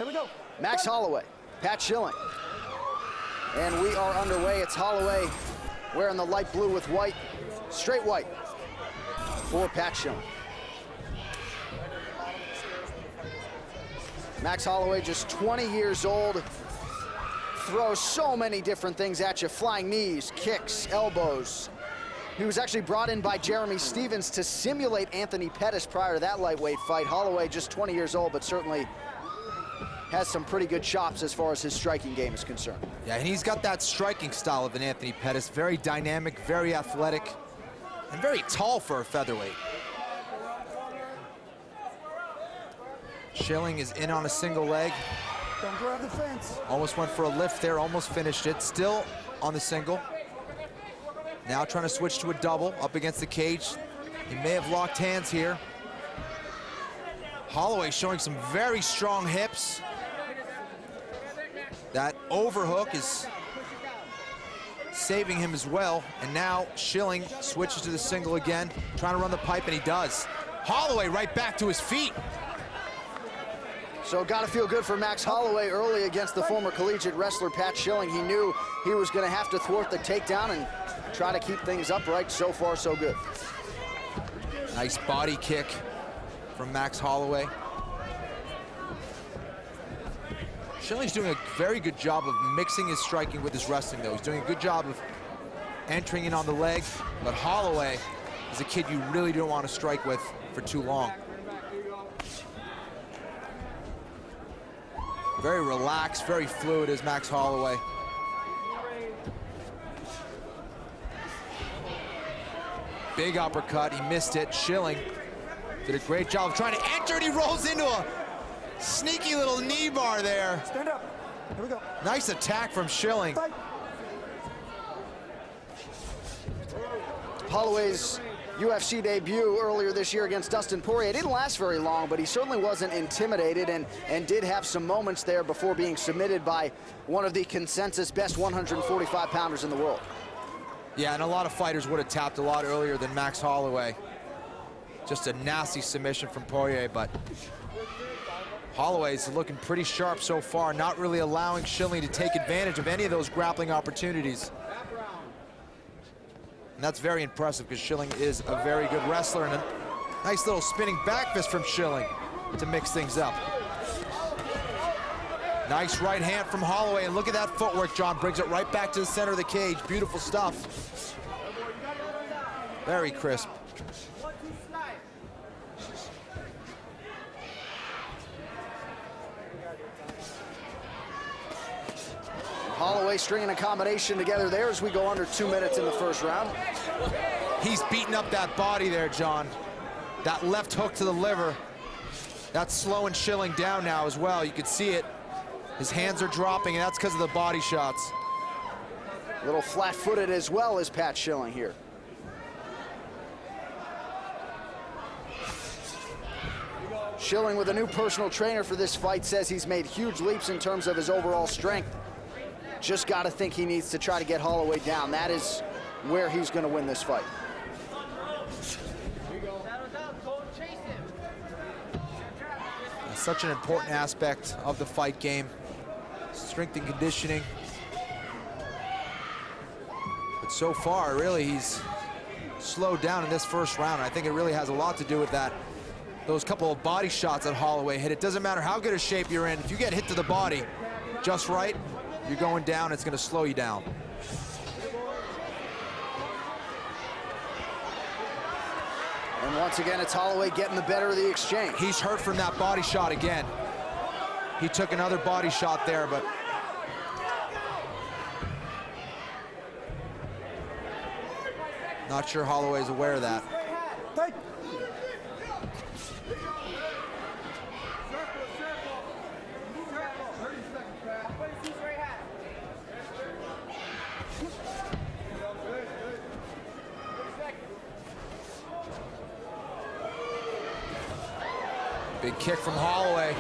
Here we go. Max Holloway, Pat Schilling. And we are underway. It's Holloway wearing the light blue with white, straight white for Pat Schilling. Max Holloway, just 20 years old, throws so many different things at you, flying knees, kicks, elbows. He was actually brought in by Jeremy Stevens to simulate Anthony Pettis prior to that lightweight fight. Holloway, just 20 years old, but certainly has some pretty good chops as far as his striking game is concerned. Yeah, and he's got that striking style of an Anthony Pettis. Very dynamic, very athletic, and very tall for a featherweight. Schilling is in on a single leg. Don't grab the fence. Almost went for a lift there, almost finished it. Still on the single. Now trying to switch to a double up against the cage. He may have locked hands here. Holloway showing some very strong hips. That overhook is saving him as well. And now Schilling switches to the single again, trying to run the pipe, and he does. Holloway right back to his feet. So got to feel good for Max Holloway early against the former collegiate wrestler Pat Schilling. He knew he was going to have to thwart the takedown and try to keep things upright. So far, so good. Nice body kick from Max Holloway. Schilling's doing a very good job of mixing his striking with his wrestling, though. He's doing a good job of entering in on the leg, but Holloway is a kid you really don't want to strike with for too long. Very relaxed, very fluid is Max Holloway. Big uppercut, he missed it. Schilling did a great job of trying to enter, and he rolls into a sneaky little knee bar there. Stand up. Here we go. Nice attack from Schilling. Fight. Holloway's UFC debut earlier this year against Dustin Poirier didn't last very long, but he certainly wasn't intimidated and did have some moments there before being submitted by one of the consensus best 145-pounders in the world. Yeah, and a lot of fighters would have tapped a lot earlier than Max Holloway. Just a nasty submission from Poirier, but Holloway's looking pretty sharp so far, not really allowing Schilling to take advantage of any of those grappling opportunities. And that's very impressive because Schilling is a very good wrestler, and a nice little spinning back fist from Schilling to mix things up. Nice right hand from Holloway, and look at that footwork, John. Brings it right back to the center of the cage. Beautiful stuff. Very crisp. Holloway stringing a combination together there as we go under 2 minutes in the first round. He's beating up that body there, John. That left hook to the liver. That's slowing Schilling down now as well. You can see it. His hands are dropping, and that's because of the body shots. A little flat-footed as well as Pat Schilling here. Schilling, with a new personal trainer for this fight, says he's made huge leaps in terms of his overall strength. Just got to think he needs to try to get Holloway down. That is where he's going to win this fight. It's such an important aspect of the fight game. Strength and conditioning. But so far, really, he's slowed down in this first round. I think it really has a lot to do with that. Those couple of body shots that Holloway hit. It doesn't matter how good a shape you're in. If you get hit to the body just right, you're going down, it's going to slow you down. And once again, it's Holloway getting the better of the exchange. He's hurt from that body shot again. He took another body shot there, but not sure Holloway's aware of that. Fight. Big kick from Holloway.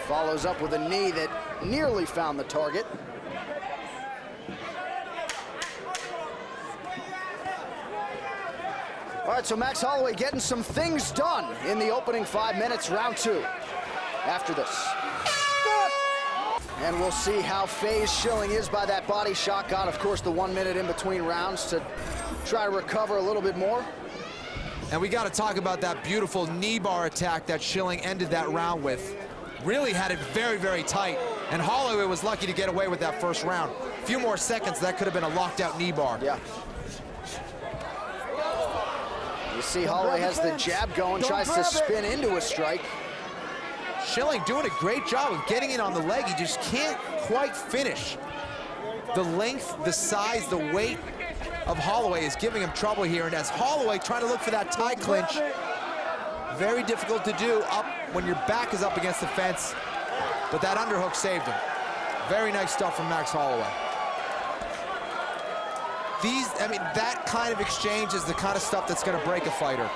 Follows up with a knee that nearly found the target. All right, so Max Holloway getting some things done in the opening 5 minutes, round two. after this. And we'll see how phased Schilling is by that body shot. Got, of course, the 1 minute in between rounds to try to recover a little bit more. And we got to talk about that beautiful knee bar attack that Schilling ended that round with. Really had it very, very tight. And Holloway was lucky to get away with that first round. A few more seconds, that could have been a locked out knee bar. Yeah. You see Holloway has the jab going, tries to spin into a strike. Schilling doing a great job of getting in on the leg. He just can't quite finish. The length, the size, the weight of Holloway is giving him trouble here. And as Holloway trying to look for that tie clinch, very difficult to do up when your back is up against the fence. But that underhook saved him. Very nice stuff from Max Holloway. That kind of exchange is the kind of stuff that's going to break a fighter.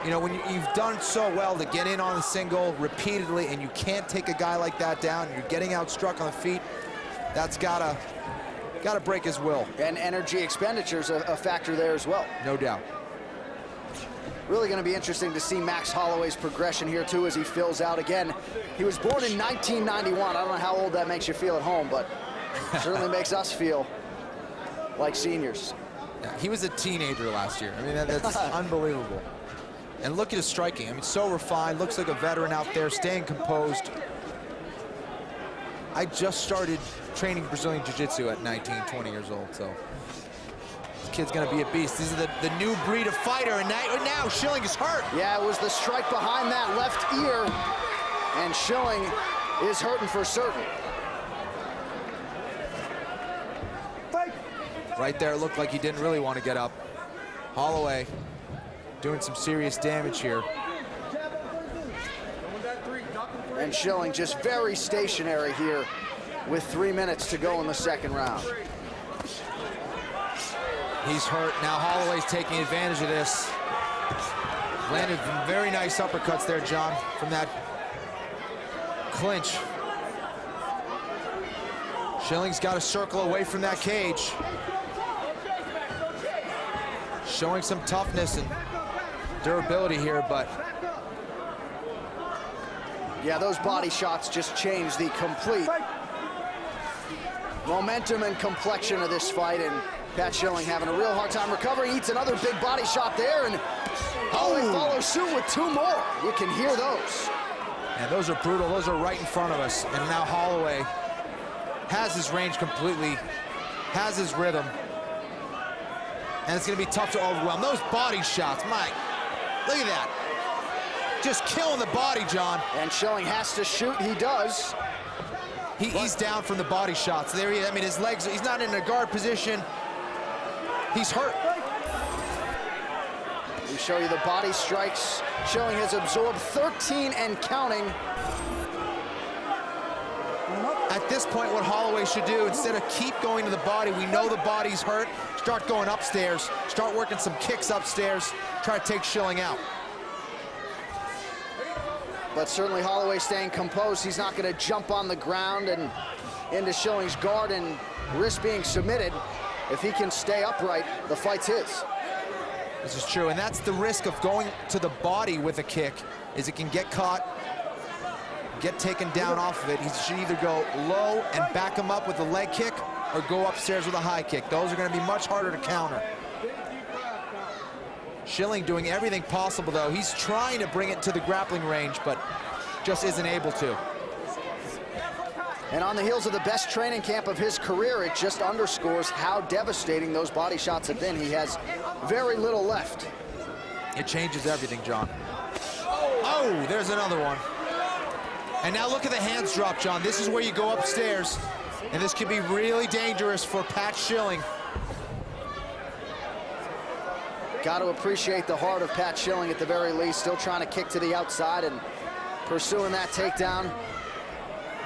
You know, when you've done so well to get in on the single repeatedly and you can't take a guy like that down, you're getting outstruck on the feet, that's gotta break his will. And energy expenditure's a factor there as well. No doubt. Really going to be interesting to see Max Holloway's progression here, too, as he fills out again. He was born in 1991. I don't know how old that makes you feel at home, but certainly makes us feel like seniors. Yeah, he was a teenager last year. I mean, that's unbelievable. And look at his striking. I mean, so refined, looks like a veteran out there, staying composed. I just started training Brazilian Jiu-Jitsu at 19, 20 years old, so this kid's gonna be a beast. This is the new breed of fighter, and now Schilling is hurt. Yeah, it was the strike behind that left ear, and Schilling is hurting for certain. Right there, it looked like he didn't really want to get up. Holloway doing some serious damage here. And Schilling just very stationary here with 3 minutes to go in the second round. He's hurt. Now Holloway's taking advantage of this. Landed some very nice uppercuts there, John, from that clinch. Schilling's got to circle away from that cage. Showing some toughness and durability here, but yeah, those body shots just changed the complete momentum and complexion of this fight, and Pat Schilling having a real hard time recovering. Eats another big body shot there, and Holloway follows suit with 2 more. You can hear those. And those are brutal. Those are right in front of us. And now Holloway has his range completely, has his rhythm. And it's going to be tough to overwhelm. Those body shots, Mike, look at that. Just killing the body, John. And Schilling has to shoot. He does. He's down from the body shots. There he is. I mean, his legs, he's not in a guard position. He's hurt. We show you the body strikes. Schilling has absorbed 13 and counting. At this point, what Holloway should do, instead of keep going to the body, we know the body's hurt, start going upstairs, start working some kicks upstairs, try to take Schilling out. But certainly Holloway staying composed. He's not going to jump on the ground and into Schilling's guard and risk being submitted. If he can stay upright, the fight's his. This is true, and that's the risk of going to the body with a kick, is it can get caught, get taken down off of it. He should either go low and back him up with a leg kick or go upstairs with a high kick. Those are going to be much harder to counter. Schilling doing everything possible, though. He's trying to bring it to the grappling range, but just isn't able to. And on the heels of the best training camp of his career, it just underscores how devastating those body shots have been. He has very little left. It changes everything, John. Oh, there's another one. And now look at the hands drop, John. This is where you go upstairs, and this could be really dangerous for Pat Schilling. Got to appreciate the heart of Pat Schilling at the very least, still trying to kick to the outside and pursuing that takedown.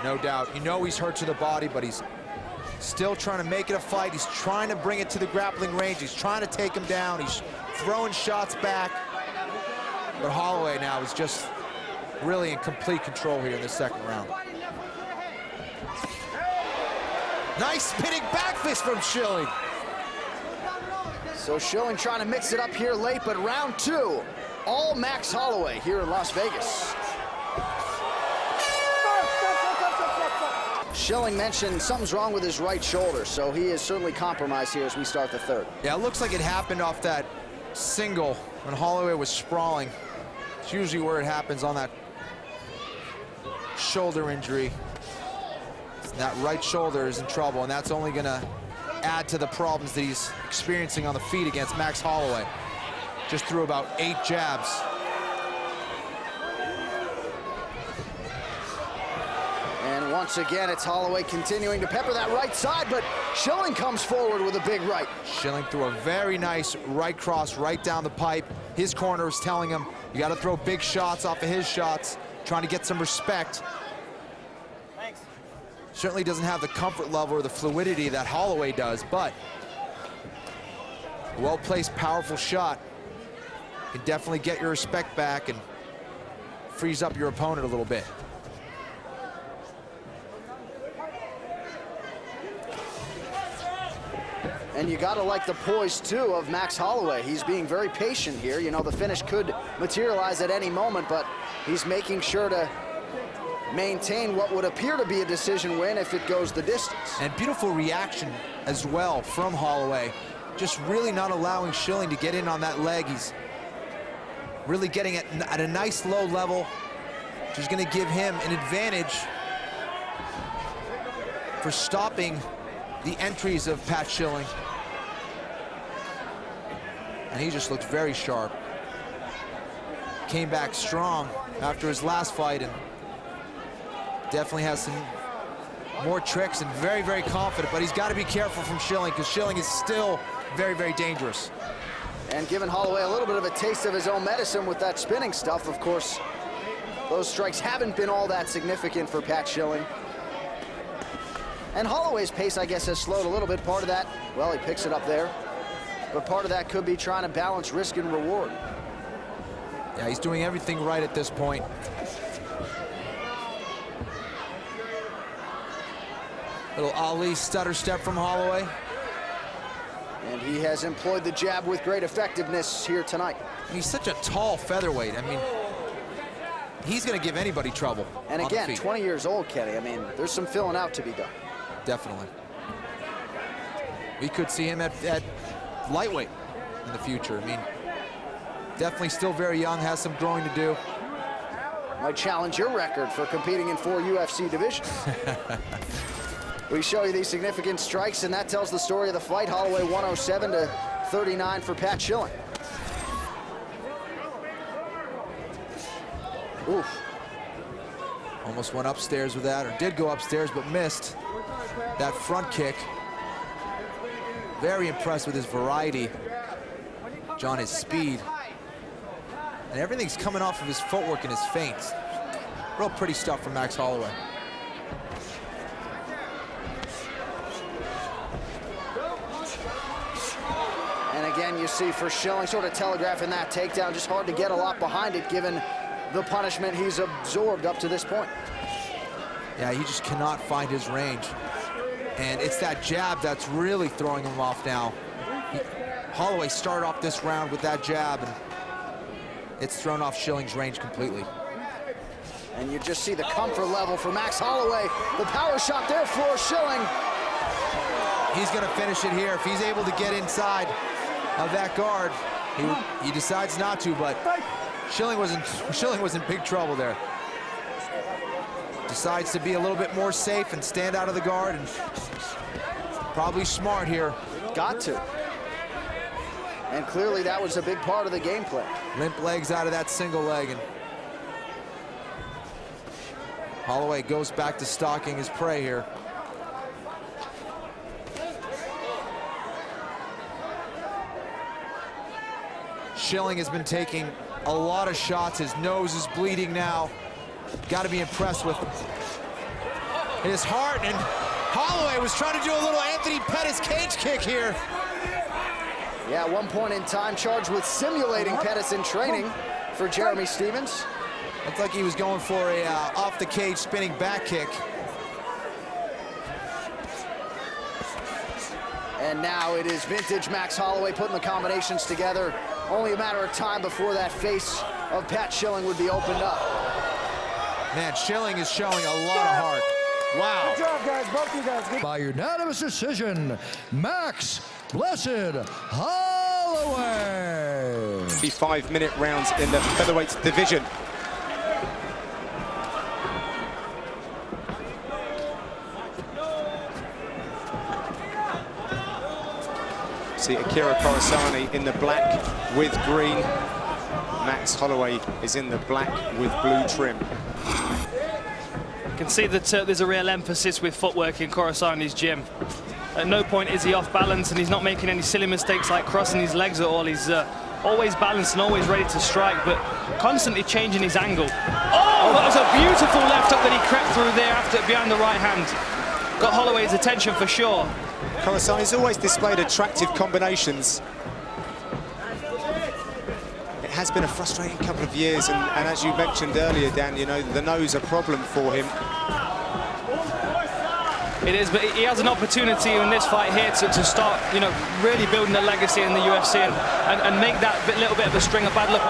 No doubt. You know he's hurt to the body, but he's still trying to make it a fight. He's trying to bring it to the grappling range. He's trying to take him down. He's throwing shots back. But Holloway now is just really in complete control here in the second round. Nice spinning back fist from Schilling. So Schilling trying to mix it up here late, but round 2, all Max Holloway here in Las Vegas. Schilling mentioned something's wrong with his right shoulder, so he is certainly compromised here as we start the third. Yeah, it looks like it happened off that single when Holloway was sprawling. It's usually where it happens, on that shoulder injury. That right shoulder is in trouble, and that's only gonna add to the problems that he's experiencing on the feet against Max Holloway. Just threw about 8 jabs. And once again, it's Holloway continuing to pepper that right side, but Schilling comes forward with a big right. Schilling threw a very nice right cross right down the pipe. His corner is telling him, you gotta throw big shots off of his shots, trying to get some respect. Thanks. Certainly doesn't have the comfort level or the fluidity that Holloway does, but a well-placed, powerful shot can definitely get your respect back and frees up your opponent a little bit. And you gotta like the poise, too, of Max Holloway. He's being very patient here. You know, the finish could materialize at any moment, but he's making sure to maintain what would appear to be a decision win if it goes the distance. And beautiful reaction as well from Holloway. Just really not allowing Schilling to get in on that leg. He's really getting it at a nice low level, which is gonna give him an advantage for stopping the entries of Pat Schilling. And he just looks very sharp. Came back strong after his last fight and definitely has some more tricks and very, very confident, but he's got to be careful from Schilling because Schilling is still very, very dangerous. And giving Holloway a little bit of a taste of his own medicine with that spinning stuff. Of course, those strikes haven't been all that significant for Pat Schilling. And Holloway's pace, I guess, has slowed a little bit. Part of that, well, he picks it up there. But part of that could be trying to balance risk and reward. Yeah, he's doing everything right at this point. Little Ali stutter step from Holloway. And he has employed the jab with great effectiveness here tonight. He's such a tall featherweight. I mean, he's going to give anybody trouble. And on the again, feet. 20 years old, Kenny. I mean, there's some filling out to be done. Definitely. We could see him at lightweight in the future. I mean, definitely still very young, has some growing to do. Might challenge your record for competing in 4 UFC divisions. We show you these significant strikes, and that tells the story of the fight. Holloway 107 to 39 for Pat Schilling. Oof. Almost went upstairs with that, or did go upstairs, but missed that front kick. Very impressed with his variety, John, his speed. And everything's coming off of his footwork and his feints. Real pretty stuff from Max Holloway. And again, you see for Schilling sort of telegraphing that takedown. Just hard to get a lot behind it given the punishment he's absorbed up to this point. Yeah, he just cannot find his range. And it's that jab that's really throwing him off now. Holloway started off this round with that jab, and it's thrown off Schilling's range completely. And you just see the comfort level for Max Holloway. The power shot there for Schilling. He's gonna finish it here. If he's able to get inside of that guard, he decides not to, but Schilling was in big trouble there. Decides to be a little bit more safe and stand out of the guard, and probably smart here. Got to. And clearly that was a big part of the game plan. Limp legs out of that single leg, and Holloway goes back to stalking his prey here. Schilling has been taking a lot of shots. His nose is bleeding now. Got to be impressed with his heart, and Holloway was trying to do a little Anthony Pettis cage kick here. Yeah, at one point in time, charged with simulating Pettis in training for Jeremy Stephens. Looked like he was going for a off the cage spinning back kick. And now it is vintage Max Holloway putting the combinations together. Only a matter of time before that face of Pat Schilling would be opened up. Man, Schilling is showing a lot of heart. Wow. Good job, guys. Both you guys. Good. By unanimous decision, Max Blessed Holloway. 5-minute rounds in the featherweight division. See Akira Kurosani in the black with green. Max Holloway is in the black with blue trim. You can see that there's a real emphasis with footwork in Kurosani's gym. At no point is he off balance, and he's not making any silly mistakes like crossing his legs at all. He's always balanced and always ready to strike, but constantly changing his angle. Oh, that was a beautiful left hook that he crept through there after behind the right hand. Got Holloway's attention for sure. Kurosani's always displayed attractive combinations. It has been a frustrating couple of years, and as you mentioned earlier, Dan, you know, the nose a problem for him. It is, but he has an opportunity in this fight here to start, you know, really building a legacy in the UFC and make that little bit of a string of bad luck.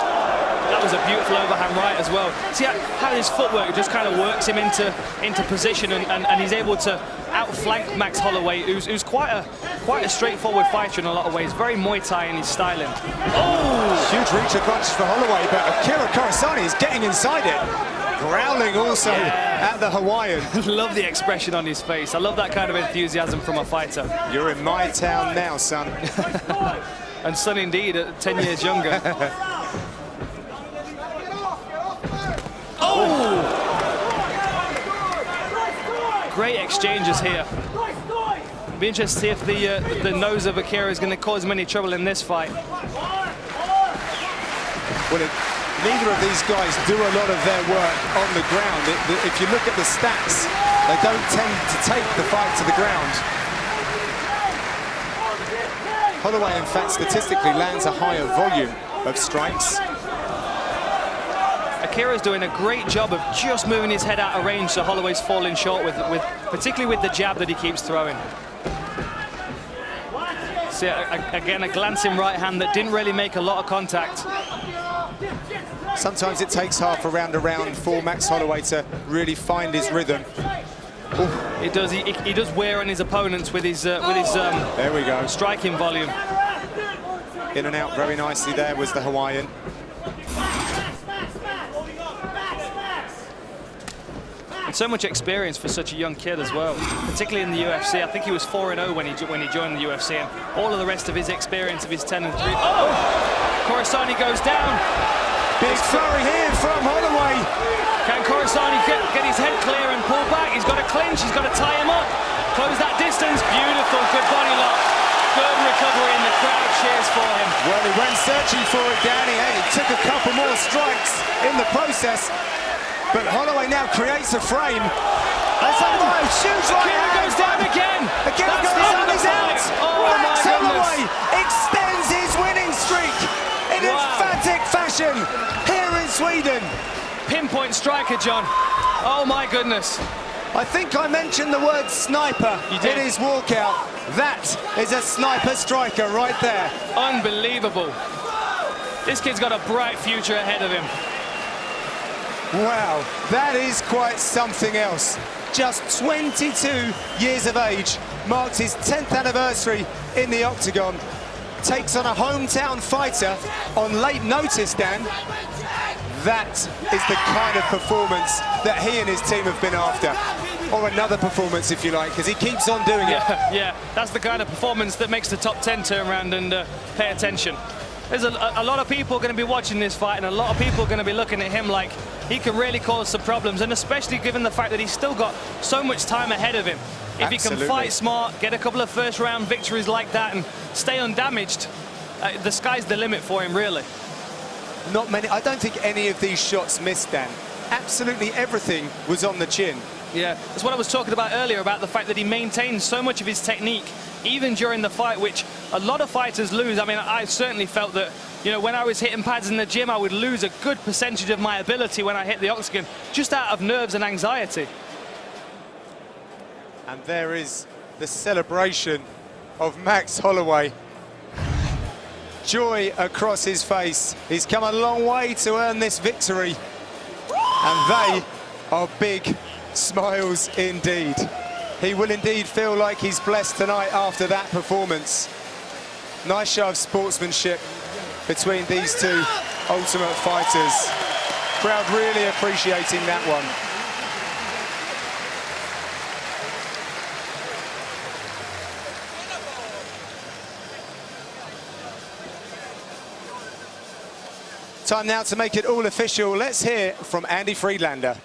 That was a beautiful overhand right as well. See how his footwork just kind of works him into position, and he's able to outflank Max Holloway, who's quite a straightforward fighter in a lot of ways. Very Muay Thai in his styling. Oh! Huge reach advantage for Holloway, but Akira Kurosani is getting inside it. Growling also at the Hawaiian. Love the expression on his face. I love that kind of enthusiasm from a fighter. You're in my town now, son. And son indeed, at 10 years younger. Oh! Great exchanges here. Be interested to see if the nose of Akira is going to cause him any trouble in this fight. Well, neither of these guys do a lot of their work on the ground. If you look at the stats, they don't tend to take the fight to the ground. Holloway, in fact, statistically lands a higher volume of strikes. Akira's doing a great job of just moving his head out of range, so Holloway's falling short particularly with the jab that he keeps throwing. See, again, a glancing right hand that didn't really make a lot of contact. Sometimes it takes half a round around for Max Holloway to really find his rhythm. Ooh. It does. He does wear on his opponents with his there we go. Striking volume. In and out very nicely there was the Hawaiian. And so much experience for such a young kid as well, particularly in the UFC. I think he was 4-0 when he joined the UFC, and all of the rest of his experience of his 10-3. Oh! Kurosani goes down. Big flurry here from Holloway. Can Kurosani get his head clear and pull back? He's got to clinch, he's got to tie him up. Close that distance. Beautiful, good body lock. Good recovery, and the crowd cheers for him. Well, he went searching for it, Danny. He took a couple more strikes in the process. But Holloway now creates a frame. That's a huge right Akira hand. goes down again. Akira That's goes the down, end of he's the out. fight. Oh, Max my Holloway goodness. extends his winning streak in emphatic fashion here in Sweden. Pinpoint striker, John. Oh, my goodness. I think I mentioned the word sniper in his walkout. That is a sniper striker right there. Unbelievable. This kid's got a bright future ahead of him. Wow, that is quite something else. Just 22 years of age, marks his 10th anniversary in the Octagon, takes on a hometown fighter on late notice, Dan. That is the kind of performance that he and his team have been after. Or another performance, if you like, because he keeps on doing it. Yeah, that's the kind of performance that makes the top 10 turn around and pay attention. There's a lot of people going to be watching this fight, and a lot of people are going to be looking at him like he can really cause some problems, and especially given the fact that he's still got so much time ahead of him. If he can fight smart, get a couple of first-round victories like that, and stay undamaged, the sky's the limit for him, really. Not many. I don't think any of these shots missed, Dan. Absolutely everything was on the chin. Yeah, that's what I was talking about earlier, about the fact that he maintained so much of his technique even during the fight, which a lot of fighters lose. I mean, I certainly felt that, you know, when I was hitting pads in the gym, I would lose a good percentage of my ability when I hit the octagon, just out of nerves and anxiety. And there is the celebration of Max Holloway. Joy across his face. He's come a long way to earn this victory. And they are big smiles indeed. He will indeed feel like he's blessed tonight after that performance. Nice show of sportsmanship between these two ultimate fighters. Crowd really appreciating that one. Time now to make it all official. Let's hear from Andy Friedlander.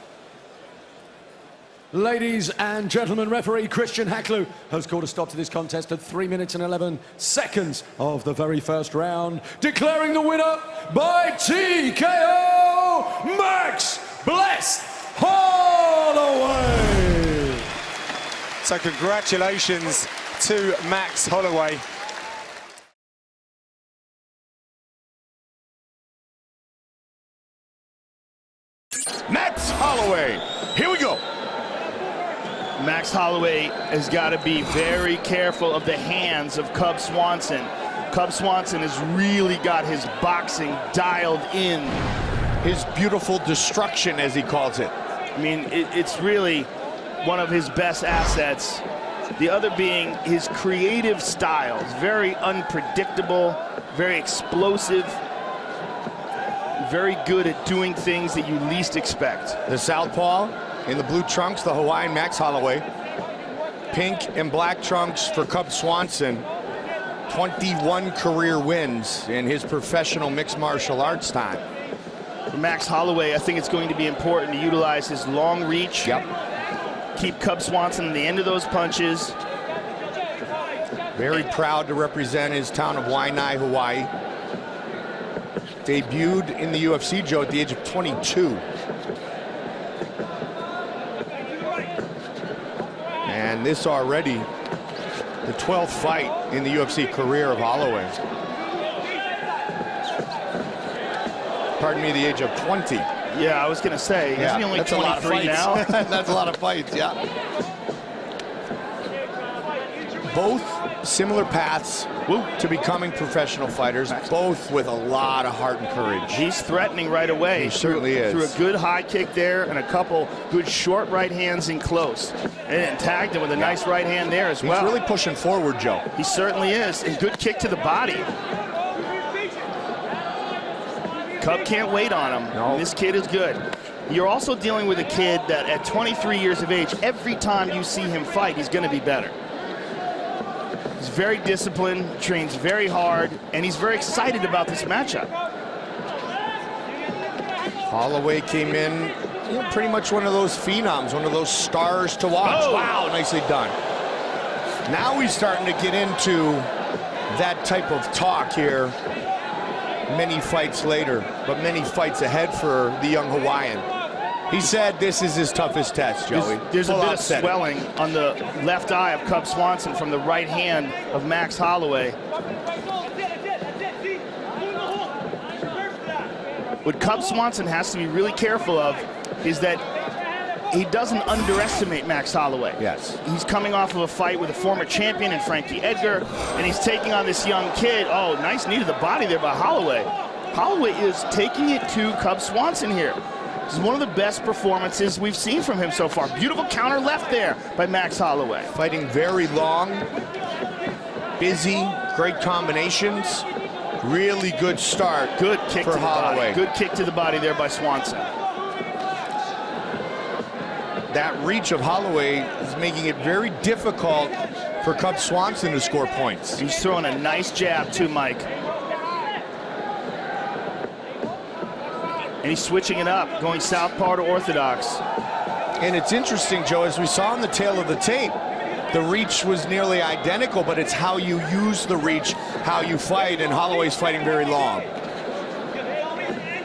Ladies and gentlemen, referee Christian Hacklew has called a stop to this contest at 3 minutes and 11 seconds of the very first round, declaring the winner by TKO, Max Bless Holloway. So congratulations to Max Holloway. Max Holloway, here we go. Max Holloway has got to be very careful of the hands of Cub Swanson. Cub Swanson has really got his boxing dialed in. His beautiful destruction, as he calls it. I mean, it's really one of his best assets. The other being his creative styles, very unpredictable, very explosive, very good at doing things that you least expect. The southpaw in the blue trunks, the Hawaiian Max Holloway. Pink and black trunks for Cub Swanson. 21 career wins in his professional mixed martial arts time. For Max Holloway, I think it's going to be important to utilize his long reach. Yep. Keep Cub Swanson at the end of those punches. Very proud to represent his town of Waianae, Hawaii. Debuted in the UFC, Joe, at the age of 22. And this already, the 12th fight in the UFC career of Holloway. Pardon me, the age of 20. Yeah, I was going to say, isn't he only 23 now? That's a lot of fights, yeah. Both similar paths to becoming professional fighters, both with a lot of heart and courage. He's threatening right away. He certainly is. Through a good high kick there and a couple good short right hands in close. And tagged him with a nice right hand there as well. He's really pushing forward, Joe. He certainly is. And good kick to the body. Cub can't wait on him. No. This kid is good. You're also dealing with a kid that at 23 years of age, every time you see him fight, he's going to be better. He's very disciplined, trains very hard, and he's very excited about this matchup. Holloway came in, you know, pretty much one of those phenoms, one of those stars to watch. Oh. Wow, nicely done. Now he's starting to get into that type of talk here. Many fights later, but many fights ahead for the young Hawaiian. He said this is his toughest test, Joey. There's a bit of swelling on the left eye of Cub Swanson from the right hand of Max Holloway. What Cub Swanson has to be really careful of is that he doesn't underestimate Max Holloway. Yes. He's coming off of a fight with a former champion in Frankie Edgar, and he's taking on this young kid. Oh, nice knee to the body there by Holloway. Holloway is taking it to Cub Swanson here. This is one of the best performances we've seen from him so far. Beautiful counter left there by Max Holloway. Fighting very long, busy, great combinations. Really good start. Good kick for to the Holloway. body. Good kick to the body there by Swanson. That reach of Holloway is making it very difficult for Cub Swanson to score points. He's throwing a nice jab too, Mike. And he's switching it up, going southpaw to orthodox. And it's interesting, Joe, as we saw on the tail of the tape, the reach was nearly identical, but it's how you use the reach, how you fight, and Holloway's fighting very long.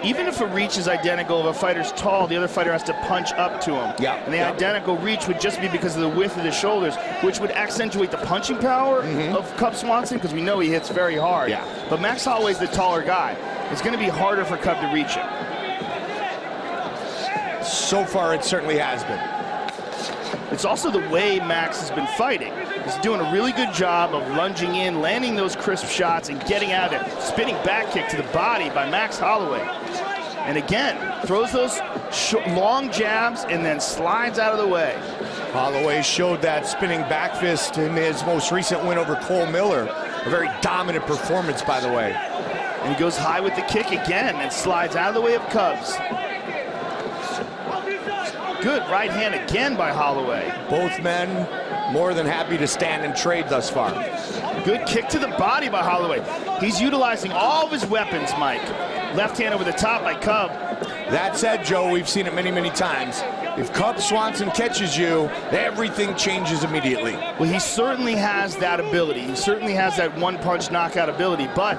Even if a reach is identical, if a fighter's tall, the other fighter has to punch up to him. Yeah. And the identical reach would just be because of the width of the shoulders, which would accentuate the punching power of Cub Swanson, because we know he hits very hard. Yeah. But Max Holloway's the taller guy. It's going to be harder for Cub to reach him. So far, it certainly has been. It's also the way Max has been fighting. He's doing a really good job of lunging in, landing those crisp shots, and getting out of it. Spinning back kick to the body by Max Holloway. And again, throws those long jabs and then slides out of the way. Holloway showed that spinning back fist in his most recent win over Cole Miller. A very dominant performance, by the way. And he goes high with the kick again and slides out of the way of Cubs. Good right hand again by Holloway. Both men more than happy to stand and trade thus far. Good kick to the body by Holloway. He's utilizing all of his weapons, Mike. Left hand over the top by Cub. That said, Joe, we've seen it many, many times. If Cub Swanson catches you, everything changes immediately. Well, he certainly has that ability. He certainly has that one-punch knockout ability. But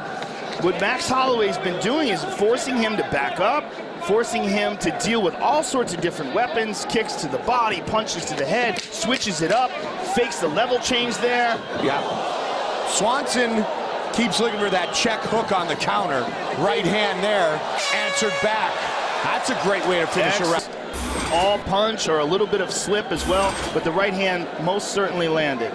what Max Holloway's been doing is forcing him to back up, forcing him to deal with all sorts of different weapons, kicks to the body, punches to the head, switches it up, fakes the level change there. Yeah. Swanson keeps looking for that check hook on the counter. Right hand there, answered back. That's a great way to finish a round. All punch or a little bit of slip as well, but the right hand most certainly landed.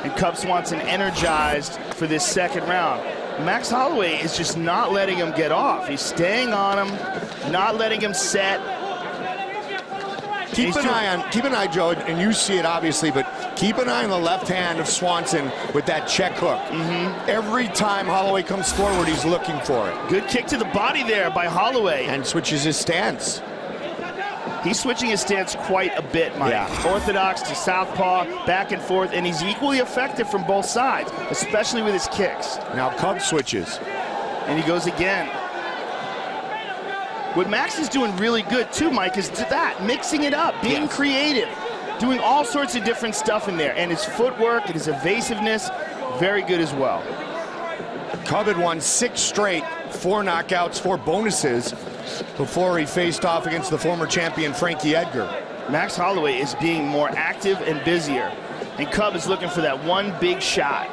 And Cub Swanson energized for this second round. Max Holloway is just not letting him get off. He's staying on him, not letting him set. Keep an eye, Joe, and you see it obviously, but keep an eye on the left hand of Swanson with that check hook. Every time Holloway comes forward, he's looking for it. Good kick to the body there by Holloway. And switches his stance. He's switching his stance quite a bit, Mike. Yeah. Orthodox to southpaw, back and forth, and he's equally effective from both sides, especially with his kicks. Now Cub switches. And he goes again. What Max is doing really good too, Mike, is that, mixing it up, being creative, doing all sorts of different stuff in there, and his footwork and his evasiveness, very good as well. Cub had won 6 straight, 4 knockouts, 4 bonuses before he faced off against the former champion Frankie Edgar. Max Holloway is being more active and busier, and Cub is looking for that one big shot.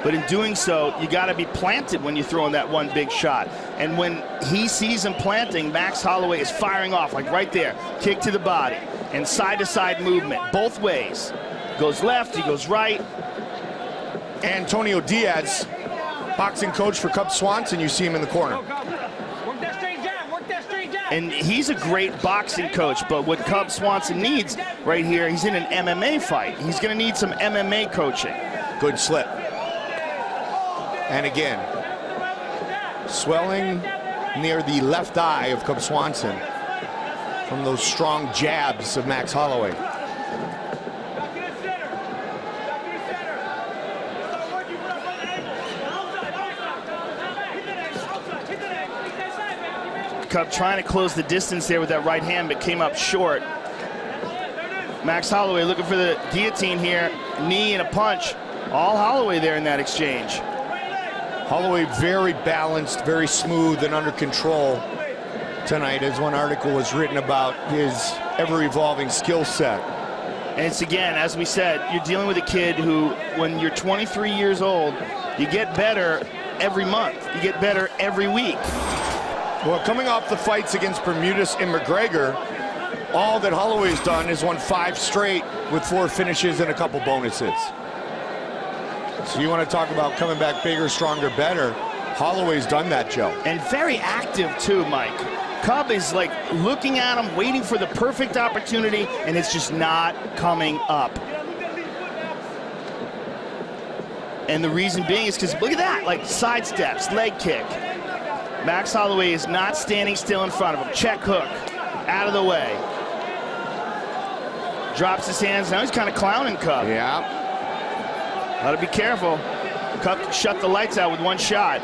But in doing so, you got to be planted when you throw in that one big shot. And when he sees him planting, Max Holloway is firing off, like right there. Kick to the body and side-to-side movement, both ways. Goes left, he goes right. Antonio Diaz, boxing coach for Cub Swanson, you see him in the corner. And he's a great boxing coach, but what Cub Swanson needs right here, he's in an MMA fight. He's going to need some MMA coaching. Good slip. And again, swelling near the left eye of Cub Swanson from those strong jabs of Max Holloway. Cub trying to close the distance there with that right hand, but came up short. Max Holloway looking for the guillotine here. Knee and a punch. All Holloway there in that exchange. Holloway very balanced, very smooth and under control tonight, as one article was written about his ever-evolving skill set. And it's, again, as we said, you're dealing with a kid who, when you're 23 years old, you get better every month. You get better every week. Well, coming off the fights against Bermudez and McGregor, all that Holloway's done is won 5 straight with 4 finishes and a couple bonuses. So you want to talk about coming back bigger, stronger, better. Holloway's done that, Joe. And very active too, Mike. Cub is like looking at him, waiting for the perfect opportunity, and it's just not coming up. And the reason being is because look at that, like side steps, leg kick. Max Holloway is not standing still in front of him. Check hook, out of the way. Drops his hands, now he's kind of clowning Cub. Yeah. Gotta be careful. Cub can shut the lights out with one shot.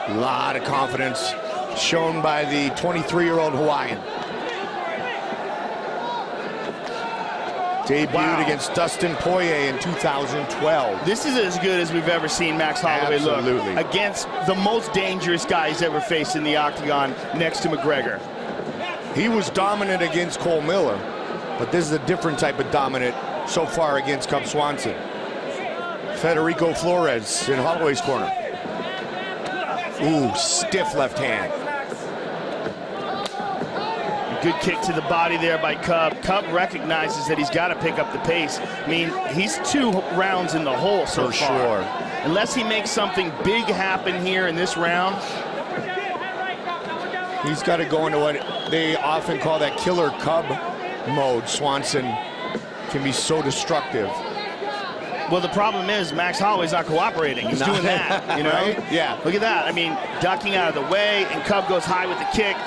A lot of confidence shown by the 23-year-old Hawaiian. Debuted against Dustin Poirier in 2012. This is as good as we've ever seen Max Holloway Absolutely. look against the most dangerous guy he's ever faced in the octagon next to McGregor. He was dominant against Cole Miller, but this is a different type of dominant so far against Cub Swanson. Federico Flores in Holloway's corner. Ooh, stiff left hand. Good kick to the body there by Cub. Cub recognizes that he's got to pick up the pace. I mean, he's 2 rounds in the hole so far. For sure. Unless he makes something big happen here in this round. He's got to go into what they often call that killer Cub mode. Swanson can be so destructive. Well, the problem is Max Holloway's not cooperating. He's doing that, you know? Right? Yeah. Look at that. I mean, ducking out of the way, and Cub goes high with the kick.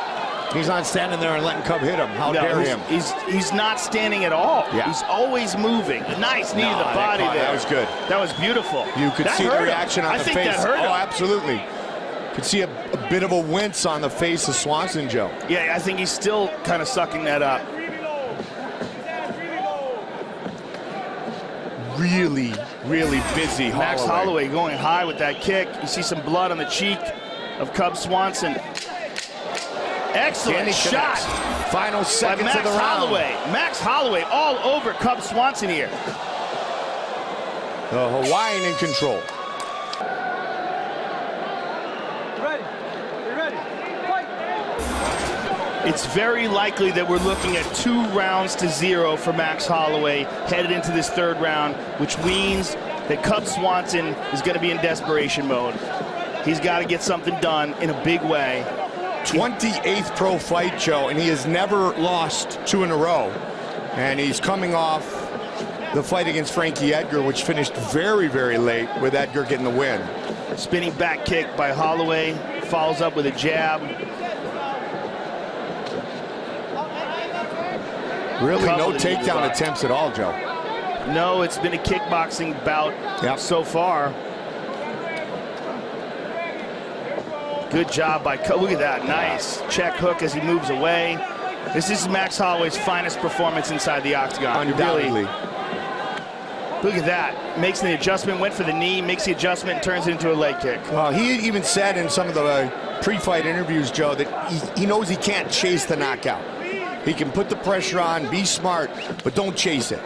He's not standing there and letting Cub hit him. How dare him? He's not standing at all. Yeah. He's always moving. A nice knee to the body there. That was good. That was beautiful. You could see the reaction on the face. I think that hurt him. Oh, absolutely. Could see a bit of a wince on the face of Swanson, Joe. Yeah, I think he's still kind of sucking that up. Really, really busy Holloway. Max Holloway going high with that kick. You see some blood on the cheek of Cub Swanson. Excellent shot. Final seconds of the round. Max Holloway all over Cub Swanson here. The Hawaiian in control. It's very likely that we're looking at 2 rounds to 0 for Max Holloway headed into this 3rd round, which means that Cub Swanson is going to be in desperation mode. He's got to get something done in a big way. 28th pro fight, Joe, and he has never lost 2 in a row. And he's coming off the fight against Frankie Edgar, which finished very, very late with Edgar getting the win. Spinning back kick by Holloway, follows up with a jab. Really no takedown attempts at all, Joe. No, it's been a kickboxing bout so far. Good job by Cub. Look at that, nice check hook as he moves away. This is Max Holloway's finest performance inside the octagon. Undoubtedly. Look at that. Makes the adjustment, went for the knee, makes the adjustment, and turns it into a leg kick. Well, he even said in some of the pre-fight interviews, Joe, that he knows he can't chase the knockout. He can put the pressure on, be smart, but don't chase it.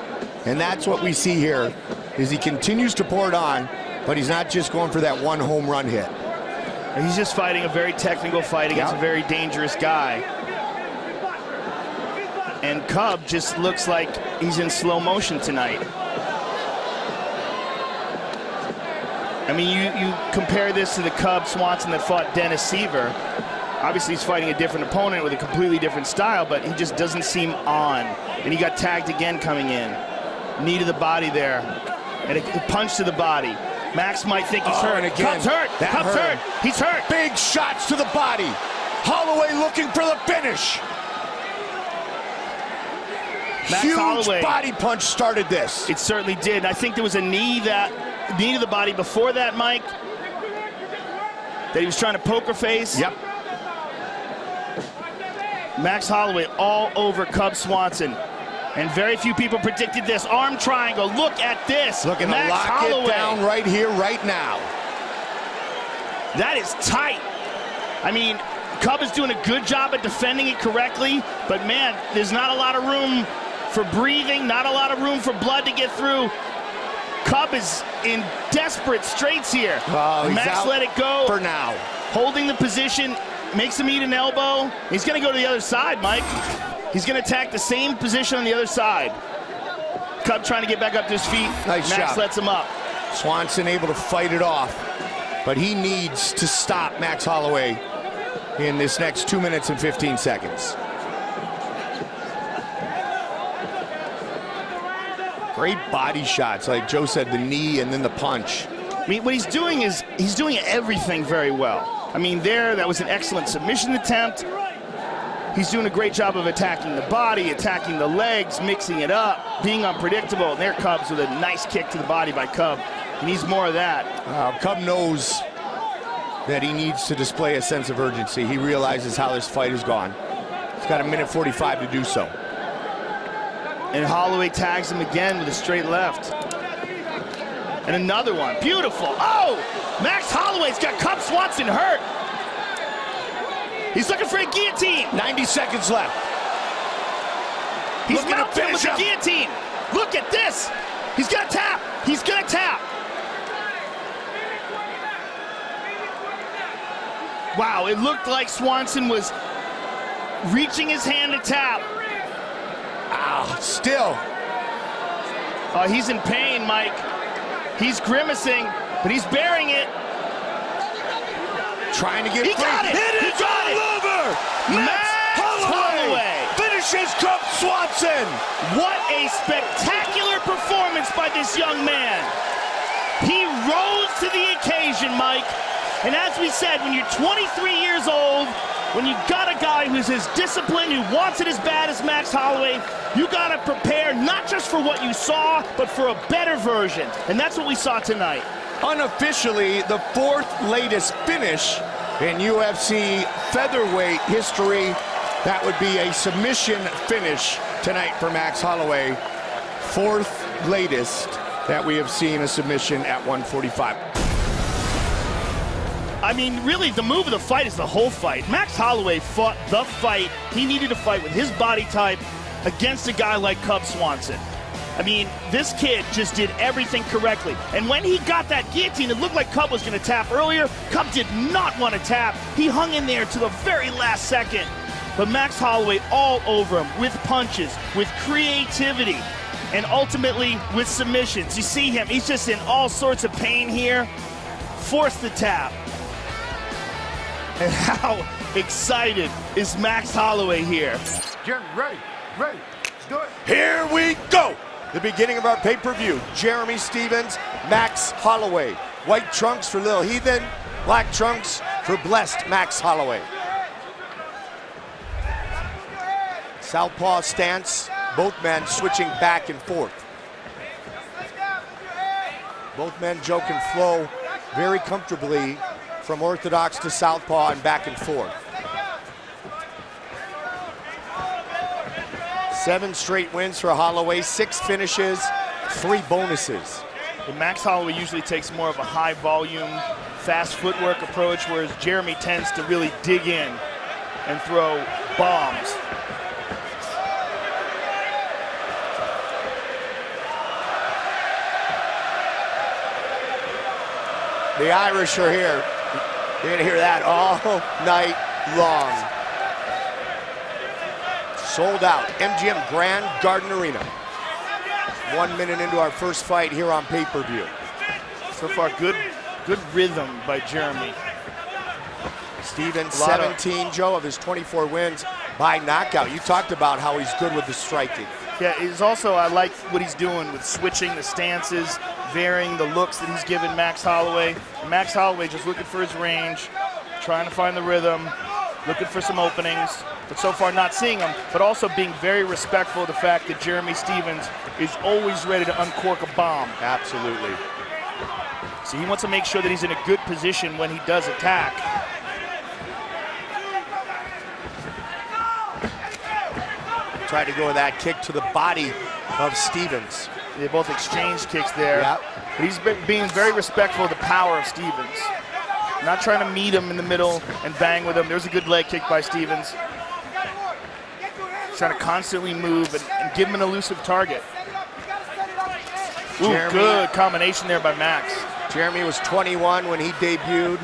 And that's what we see here, is he continues to pour it on, but he's not just going for that 1 home run hit. He's just fighting a very technical fight against a very dangerous guy. And Cub just looks like he's in slow motion tonight. I mean, you compare this to the Cub Swanson that fought Dennis Seaver. Obviously, he's fighting a different opponent with a completely different style, but he just doesn't seem on. And he got tagged again coming in. Knee to the body there. And a punch to the body. Max might think he's hurt. And again, Cub's hurt. Cub's hurt. He's hurt. Big shots to the body. Holloway looking for the finish. Max Huge Holloway. Body punch started this. It certainly did. I think there was a knee to the body before that, Mike, that he was trying to poker face. Yep. Max Holloway all over Cub Swanson. And very few people predicted this. Arm triangle. Look at this. Looking to Max lock Holloway. it down right here, right now. That is tight. I mean, Cub is doing a good job at defending it correctly, but man, there's not a lot of room for breathing, not a lot of room for blood to get through. Cub is in desperate straits here. Max let it go. For now. Holding the position, makes him eat an elbow. He's going to go to the other side, Mike. He's going to attack the same position on the other side. Cub trying to get back up to his feet. Nice Max shot. lets him up. Swanson able to fight it off, but he needs to stop Max Holloway in this next 2 minutes and 15 seconds. Great body shots, like Joe said, the knee and then the punch. I mean, what he's doing is he's doing everything very well. I mean, that was an excellent submission attempt. He's doing a great job of attacking the body, attacking the legs, mixing it up, being unpredictable. And there Cubs with a nice kick to the body by Cub. He needs more of that. Cub knows that he needs to display a sense of urgency. He realizes how this fight has gone. He's got 1:45 to do so. And Holloway tags him again with a straight left. And another one. Beautiful. Oh! Max Holloway's got Cub Swanson hurt. He's looking for a guillotine. 90 seconds left. He's mounting him with the guillotine. Look at this. He's going to tap. He's going to tap. Wow, it looked like Swanson was reaching his hand to tap. Ow, still. He's in pain, Mike. He's grimacing, but he's bearing it. Trying to get He free. got it! It is all over! Max Holloway finishes Cub Swanson! What a spectacular performance by this young man. He rose to the occasion, Mike. And as we said, when you're 23 years old, when you got a guy who's as disciplined, who wants it as bad as Max Holloway, you got to prepare not just for what you saw, but for a better version. And that's what we saw tonight. Unofficially, the 4th latest finish in UFC featherweight history. That would be a submission finish tonight for Max Holloway. 4th latest that we have seen a submission at 145. I mean, really, the move of the fight is the whole fight. Max Holloway fought the fight. He needed to fight with his body type against a guy like Cub Swanson. I mean, this kid just did everything correctly. And when he got that guillotine, it looked like Cub was going to tap earlier. Cub did not want to tap. He hung in there to the very last second. But Max Holloway all over him with punches, with creativity, and ultimately with submissions. You see him, he's just in all sorts of pain here. Forced the tap. And how excited is Max Holloway here? Jeremy, ready, let's do it. Here we go! The beginning of our pay-per-view. Jeremy Stephens, Max Holloway. White trunks for Lil Heathen, black trunks for blessed Max Holloway. Southpaw stance, both men switching back and forth. Both men joke and flow very comfortably from orthodox to southpaw and back and forth. 7 straight wins for Holloway, 6 finishes, 3 bonuses. And Max Holloway usually takes more of a high volume, fast footwork approach, whereas Jeremy tends to really dig in and throw bombs. The Irish are here. You're gonna hear that all night long. Sold out, MGM Grand Garden Arena. 1 minute into our first fight here on pay-per-view. So far, good rhythm by Jeremy. Stephens, 17, Joe, of his 24 wins by knockout. You talked about how he's good with the striking. Yeah, he's also, I like what he's doing with switching the stances, varying the looks that he's given Max Holloway. And Max Holloway just looking for his range, trying to find the rhythm, looking for some openings, but so far not seeing them, but also being very respectful of the fact that Jeremy Stephens is always ready to uncork a bomb. Absolutely. So he wants to make sure that he's in a good position when he does attack. Tried to go with that kick to the body of Stephens. They both exchanged kicks there. Yep. But he's been being very respectful of the power of Stephens. Not trying to meet him in the middle and bang with him. There's a good leg kick by Stephens. Trying to constantly move and give him an elusive target. Ooh, Jeremy, good combination there by Max. Jeremy was 21 when he debuted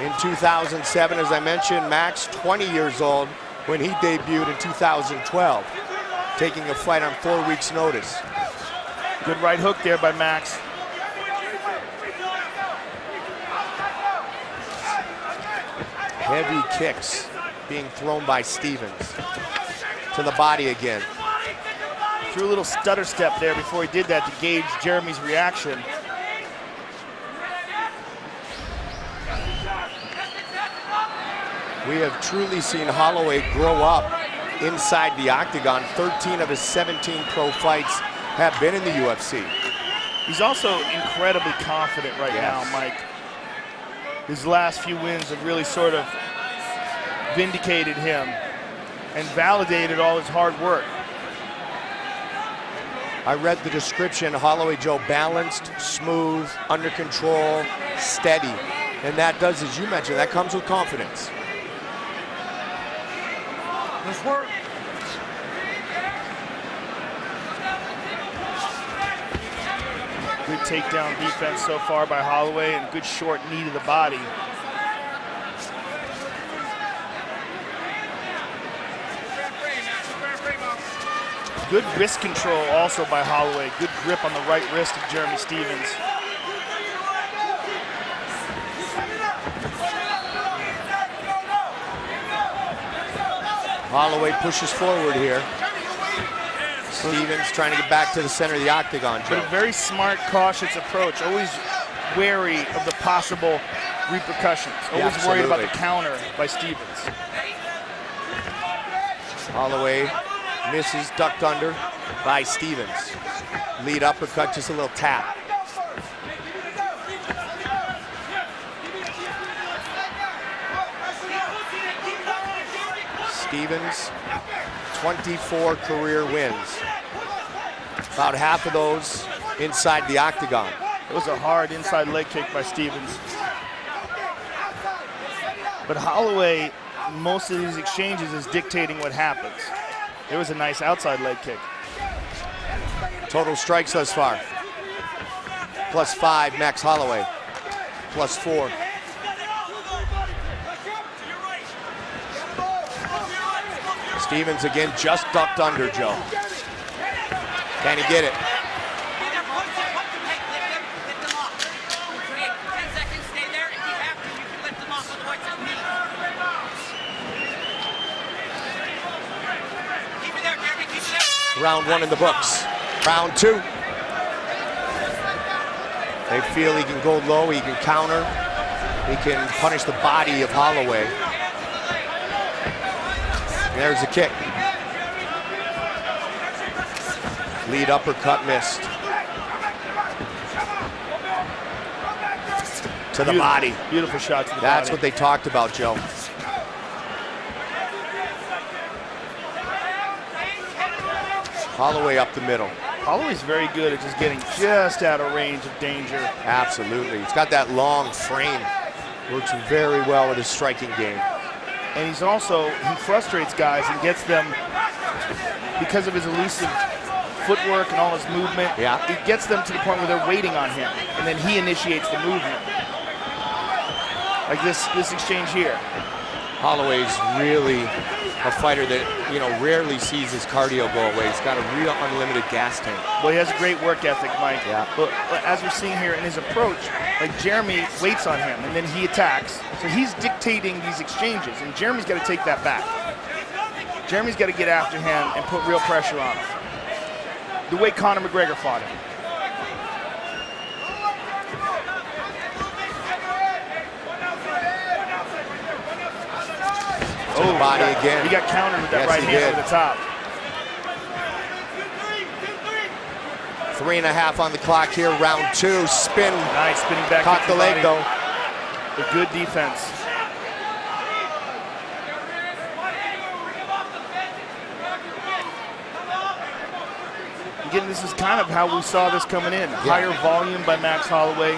in 2007. As I mentioned, Max, 20 years old when he debuted in 2012, taking a fight on 4 weeks' notice. Good right hook there by Max. Heavy kicks being thrown by Stephens. To the body again. Threw a little stutter step there before he did that to gauge Jeremy's reaction. We have truly seen Holloway grow up inside the octagon. 13 of his 17 pro fights have been in the UFC. He's also incredibly confident right now, Mike. His last few wins have really sort of vindicated him and validated all his hard work. I read the description, Holloway, Joe, balanced, smooth, under control, steady. And that does, as you mentioned, that comes with confidence. Let's work. Good takedown defense so far by Holloway and good short knee to the body. Good wrist control also by Holloway. Good grip on the right wrist of Jeremy Stephens. Holloway pushes forward here. Stephens trying to get back to the center of the octagon, Joe. But a very smart, cautious approach. Always wary of the possible repercussions. Always worried about the counter by Stephens. Holloway misses, ducked under by Stephens. Lead uppercut, just a little tap. Stephens, 24 career wins. About half of those inside the octagon. It was a hard inside leg kick by Stephens. But Holloway, most of these exchanges is dictating what happens. There was a nice outside leg kick. Total strikes thus far. +5, Max Holloway. +4. Stephens again, just ducked under, Joe. Can he get it? Round 1 in the books. Round 2. They feel he can go low, he can counter, he can punish the body of Holloway. There's a kick. Lead uppercut missed. To the body. Beautiful shot to the body. That's what they talked about, Joe. Holloway up the middle. Holloway's very good at just getting just out of range of danger. Absolutely. He's got that long frame. Works very well with his striking game. And he's also, he frustrates guys and gets them, because of his elusive footwork and all his movement, it gets them to the point where they're waiting on him. And then he initiates the movement. Like this exchange here. Holloway's really a fighter that, you know, rarely sees his cardio go away. He's got a real unlimited gas tank. Well, he has a great work ethic, Mike. Yeah. But as we're seeing here in his approach, like Jeremy waits on him and then he attacks. So he's dictating these exchanges, and Jeremy's got to take that back. Jeremy's got to get after him and put real pressure on him. The way Conor McGregor fought him. To the body again. He got countered with that right hand over the top. 3.5 on the clock here, round 2, spin. Nice, spinning back. Caught the leg though. A good defense. Again, this is kind of how we saw this coming in. Higher volume by Max Holloway,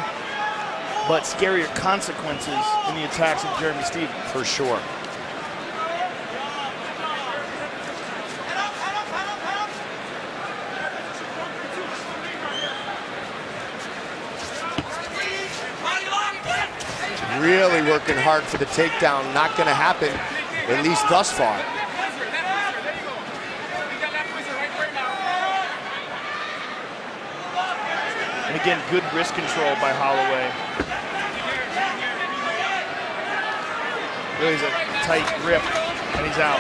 but scarier consequences in the attacks of Jeremy Stephens. For sure. Really working hard for the takedown. Not going to happen, at least thus far. And again, good wrist control by Holloway. Really is a tight grip, and he's out.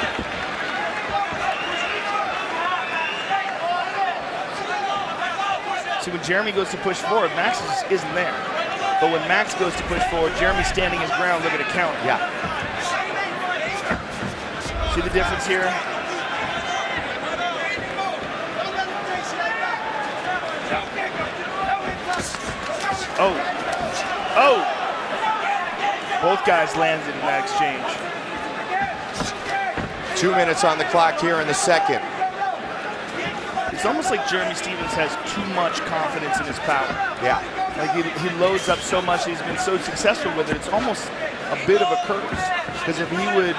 See, when Jeremy goes to push forward, Max isn't there. But when Max goes to push forward, Jeremy's standing his ground looking to counter. Yeah. See the difference here? Oh. Oh! Both guys landed in that exchange. 2 minutes on the clock here in the second. It's almost like Jeremy Stephens has too much confidence in his power. Yeah. Like he loads up so much, he's been so successful with it, it's almost a bit of a curse. Because if he would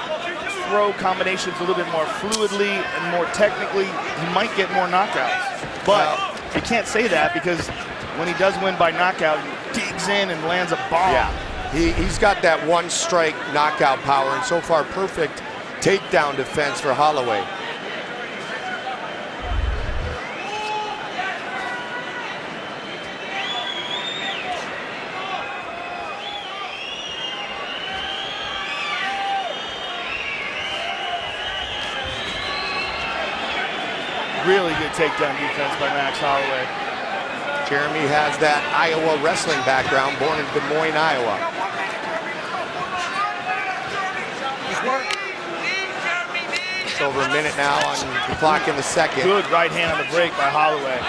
throw combinations a little bit more fluidly and more technically, he might get more knockouts. But you can't say that, because when he does win by knockout, he digs in and lands a bomb. Yeah, he's got that one strike knockout power, and so far perfect takedown defense for Holloway. Really good takedown defense by Max Holloway. Jeremy has that Iowa wrestling background, born in Des Moines, Iowa. It's over a minute now on the clock in the second. Good right hand on the break by Holloway.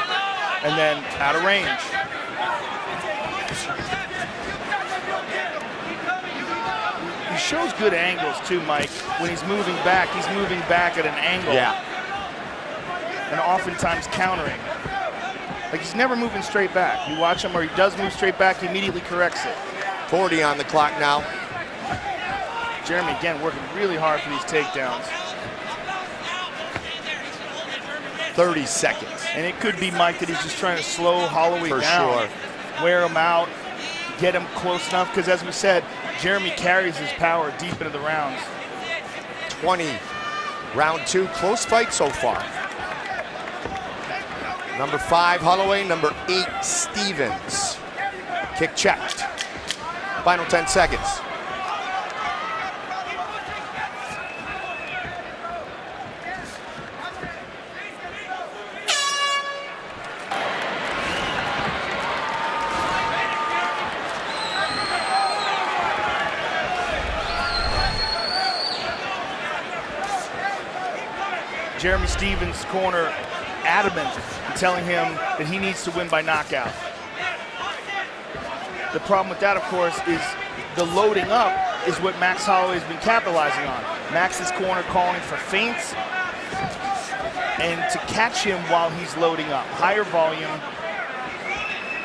And then out of range. He shows good angles too, Mike. When he's moving back at an angle. Yeah. And oftentimes countering. Like he's never moving straight back. You watch him, or he does move straight back, he immediately corrects it. 40 on the clock now. Jeremy, again, working really hard for these takedowns. 30 seconds. And it could be, Mike, that he's just trying to slow Holloway For down. sure. Wear him out, get him close enough, because as we said, Jeremy carries his power deep into the rounds. 20. Round 2, close fight so far. Number 5, Holloway. Number 8, Stevens. Kick checked. Final 10 seconds. Jeremy Stevens' corner adamant in telling him that he needs to win by knockout. The problem with that, of course, is the loading up is what Max Holloway's been capitalizing on. Max's corner calling for feints and to catch him while he's loading up. Higher volume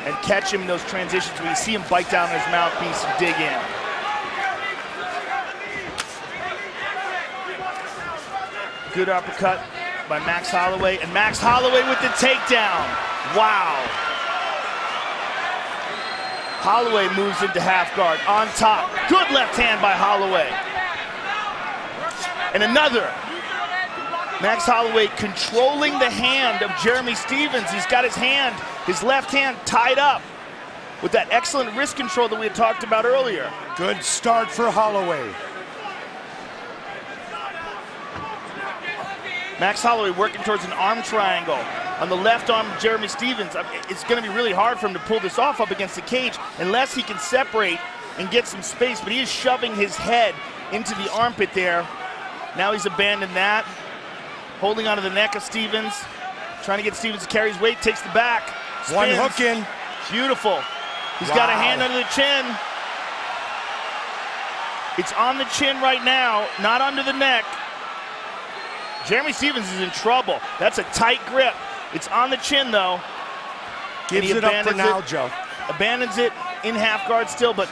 and catch him in those transitions where you see him bite down his mouthpiece and dig in. Good uppercut by Max Holloway, and Max Holloway with the takedown. Wow. Holloway moves into half guard on top. Good left hand by Holloway. And another. Max Holloway controlling the hand of Jeremy Stevens. He's got his left hand tied up with that excellent wrist control that we had talked about earlier. Good start for Holloway. Max Holloway working towards an arm triangle. On the left arm of Jeremy Stevens, it's going to be really hard for him to pull this off up against the cage unless he can separate and get some space, but he is shoving his head into the armpit there. Now he's abandoned that. Holding onto the neck of Stevens, trying to get Stevens to carry his weight, takes the back. Spins. One hook in. Beautiful. He's got a hand under the chin. It's on the chin right now, not under the neck. Jeremy Stevens is in trouble. That's a tight grip. It's on the chin, though. Gives it up for now, Joe. Abandons it in half guard still, but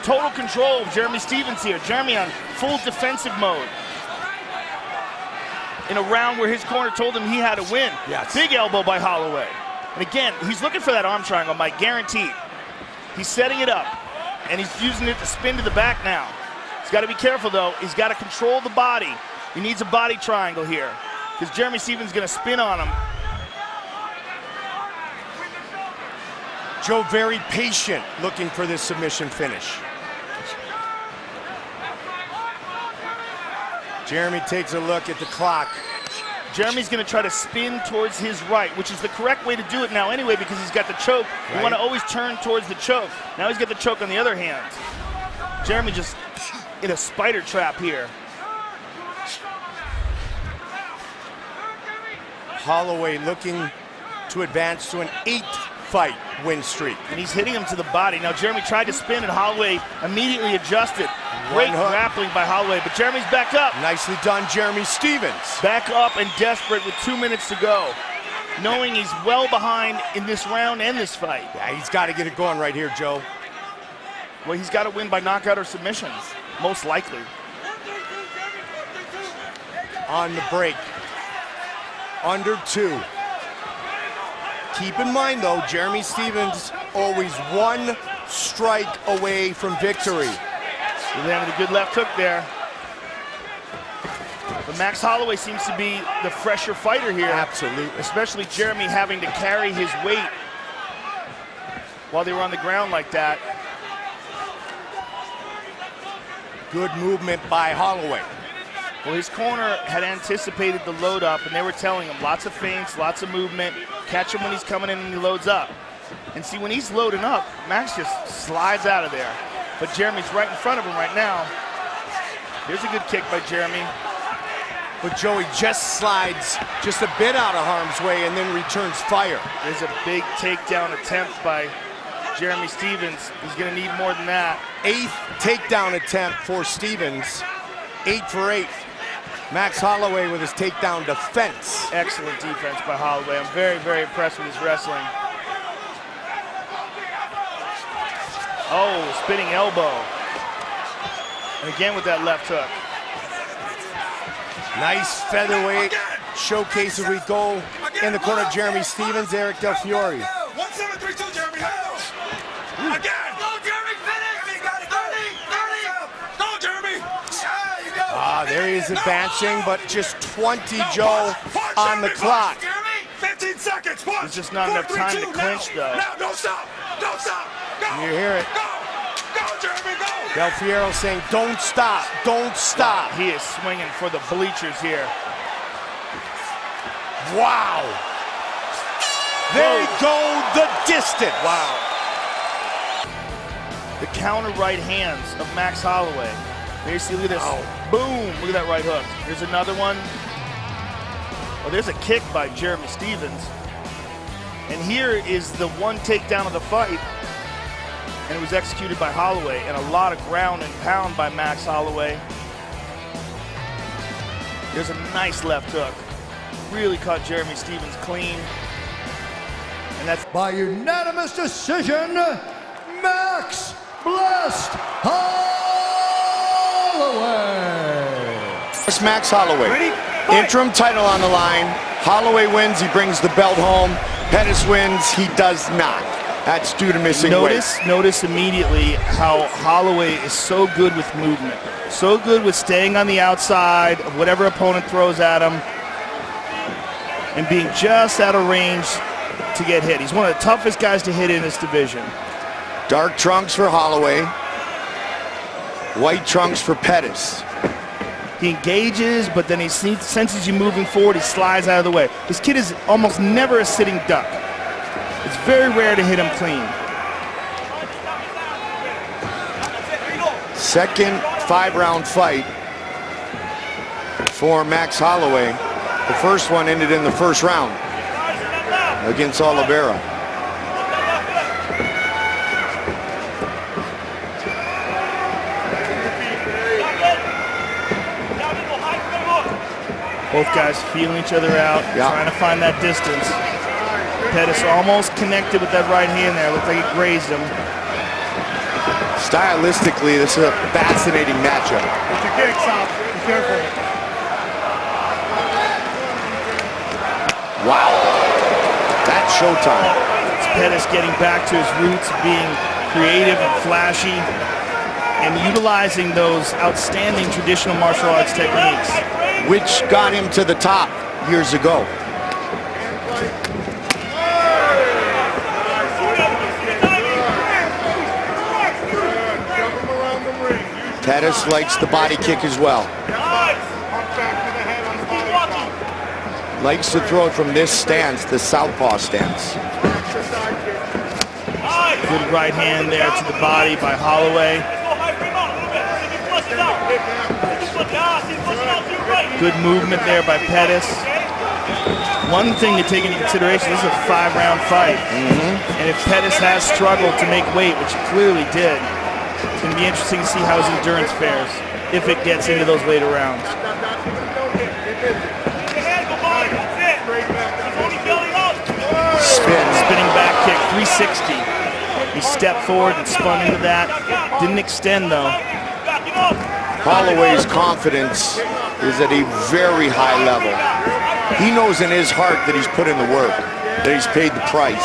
total control of Jeremy Stevens here. Jeremy on full defensive mode. In a round where his corner told him he had to win. Yes. Big elbow by Holloway. And again, he's looking for that arm triangle, Mike, guaranteed. He's setting it up, and he's using it to spin to the back now. He's got to be careful, though. He's got to control the body. He needs a body triangle here because Jeremy Stevens is going to spin on him. Joe very patient looking for this submission finish. Jeremy takes a look at the clock. Jeremy's going to try to spin towards his right, which is the correct way to do it now anyway because he's got the choke. Right. You want to always turn towards the choke. Now he's got the choke on the other hand. Jeremy just in a spider trap here. Holloway looking to advance to an 8-fight win streak. And he's hitting him to the body. Now Jeremy tried to spin and Holloway immediately adjusted. Great grappling by Holloway, but Jeremy's back up. Nicely done, Jeremy Stevens. Back up and desperate with 2 minutes to go. Knowing he's well behind in this round and this fight. Yeah, he's got to get it going right here, Joe. Well, he's got to win by knockout or submission, most likely. On the break. Under 2. Keep in mind, though, Jeremy Stevens always 1 strike away from victory. He landed a good left hook there. But Max Holloway seems to be the fresher fighter here. Absolutely. Especially Jeremy having to carry his weight while they were on the ground like that. Good movement by Holloway. Well, his corner had anticipated the load up, and they were telling him lots of feints, lots of movement, catch him when he's coming in and he loads up. And see, when he's loading up, Max just slides out of there. But Jeremy's right in front of him right now. Here's a good kick by Jeremy. But Joey just slides just a bit out of harm's way and then returns fire. There's a big takedown attempt by Jeremy Stephens. He's going to need more than that. 8th takedown attempt for Stephens. 8 for 8. Max Holloway with his takedown defense. Excellent defense by Holloway. I'm very, very impressed with his wrestling. Oh, spinning elbow. And again with that left hook. Nice featherweight showcase as we go in the corner. Jeremy Stephens, Eric Del Fiore. 1732, Jeremy. Again. Go, Jeremy. Finish. You got it. 30. Go, Jeremy. Yeah, you go. There he is advancing, but just 20, Joe, on the clock. 15 seconds. There's just not enough time to clinch, though. Now, don't stop. Don't stop. Go. You hear it. Go. Go, Jeremy. Go. Del Fiore saying, don't stop. Don't stop. He is swinging for the bleachers here. Wow. There you go, the distance. Wow. The counter right hands of Max Holloway. There you see, look at this. Wow. Boom, look at that right hook. Here's another one. Oh, there's a kick by Jeremy Stephens. And here is the one takedown of the fight. And it was executed by Holloway, and a lot of ground and pound by Max Holloway. There's a nice left hook. Really caught Jeremy Stephens clean. And that's By unanimous decision, Max Blessed Holloway. It's Max Holloway. Interim title on the line. Holloway wins, he brings the belt home. Pettis wins, he does not. That's due to missing weight. Notice immediately how Holloway is so good with movement. So good with staying on the outside of whatever opponent throws at him and being just out of range to get hit. He's one of the toughest guys to hit in this division. Dark trunks for Holloway. White trunks for Pettis. He engages, but then he senses you moving forward, he slides out of the way. This kid is almost never a sitting duck. It's very rare to hit him clean. Second 5-round fight for Max Holloway. The first one ended in the first round against Oliveira. Both guys feeling each other out, trying to find that distance. Pettis almost connected with that right hand there. Looked like it grazed him. Stylistically, this is a fascinating matchup. It's a kick, South. Be careful. Wow. That's showtime. It's Pettis getting back to his roots, being creative and flashy, and utilizing those outstanding traditional martial arts techniques. Which got him to the top years ago. Pettis likes the body kick as well. Likes to throw it from this stance, the southpaw stance. Good right hand there to the body by Holloway. Good movement there by Pettis. One thing to take into consideration, this is a 5-round fight. And if Pettis has struggled to make weight, which he clearly did, it's going to be interesting to see how his endurance fares if it gets into those later rounds. Spinning back kick, 360. He stepped forward and spun into that. Didn't extend though. Holloway's confidence is at a very high level. He knows in his heart that he's put in the work, that he's paid the price,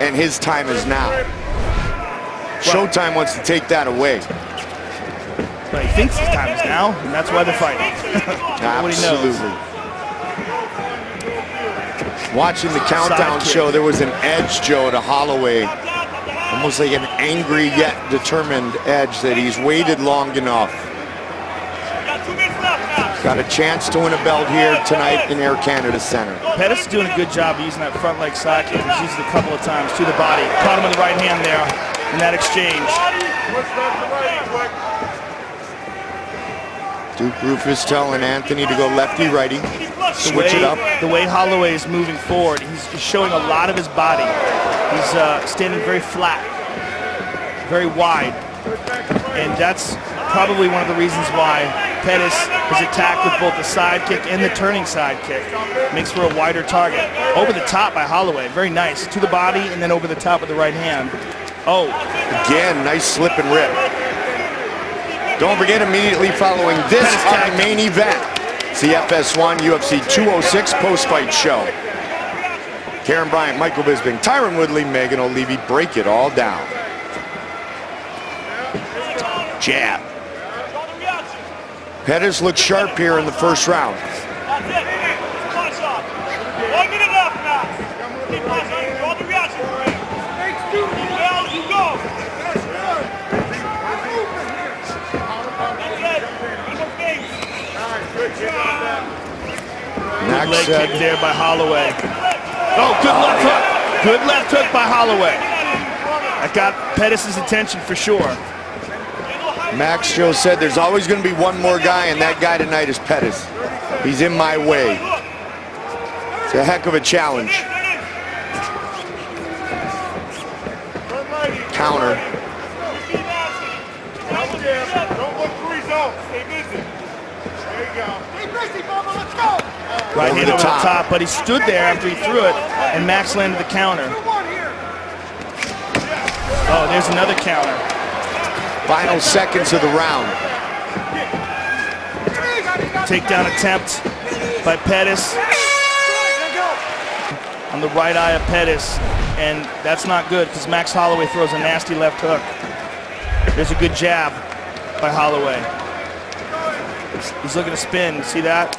and his time is now. Showtime wants to take that away. But he thinks his time is now, and that's why they're fighting. Absolutely. Watching the countdown show, there was an edge, Joe, to Holloway. Almost like an angry yet determined edge that he's waited long enough. Got a chance to win a belt here tonight in Air Canada Center. Pettis is doing a good job using that front leg side kick. He's used it a couple of times to the body. Caught him with the right hand there in that exchange. Duke Rufus telling Anthony to go lefty-righty. Switch it up. The way Holloway is moving forward, he's showing a lot of his body. He's standing very flat, very wide. And that's probably one of the reasons why Pettis is attacked with both the side kick and the turning side kick. Makes for a wider target. Over the top by Holloway, very nice. To the body and then over the top with the right hand. Oh. Again, nice slip and rip. Don't forget, immediately following this, our main event, it's the FS1 UFC 206 post-fight show. Karen Bryant, Michael Bisping, Tyron Woodley, Megan O'Leary break it all down. Jab. Pettis looks sharp here in the first round. That's it. 1 minute left now. Keep passing. Draw the reaction. Well, you go. Good leg kick there by Holloway. Oh, good left hook. Good left hook by Holloway. That got Pettis' attention for sure. Max Joe said there's always going to be one more guy, and that guy tonight is Pettis. He's in my way. It's a heck of a challenge. Counter. Right hand over the top, but he stood there after he threw it, and Max landed the counter. Oh, there's another counter. Final seconds of the round. Takedown attempt by Pettis on the right eye of Pettis, and that's not good because Max Holloway throws a nasty left hook. There's a good jab by Holloway. He's looking to spin. See that?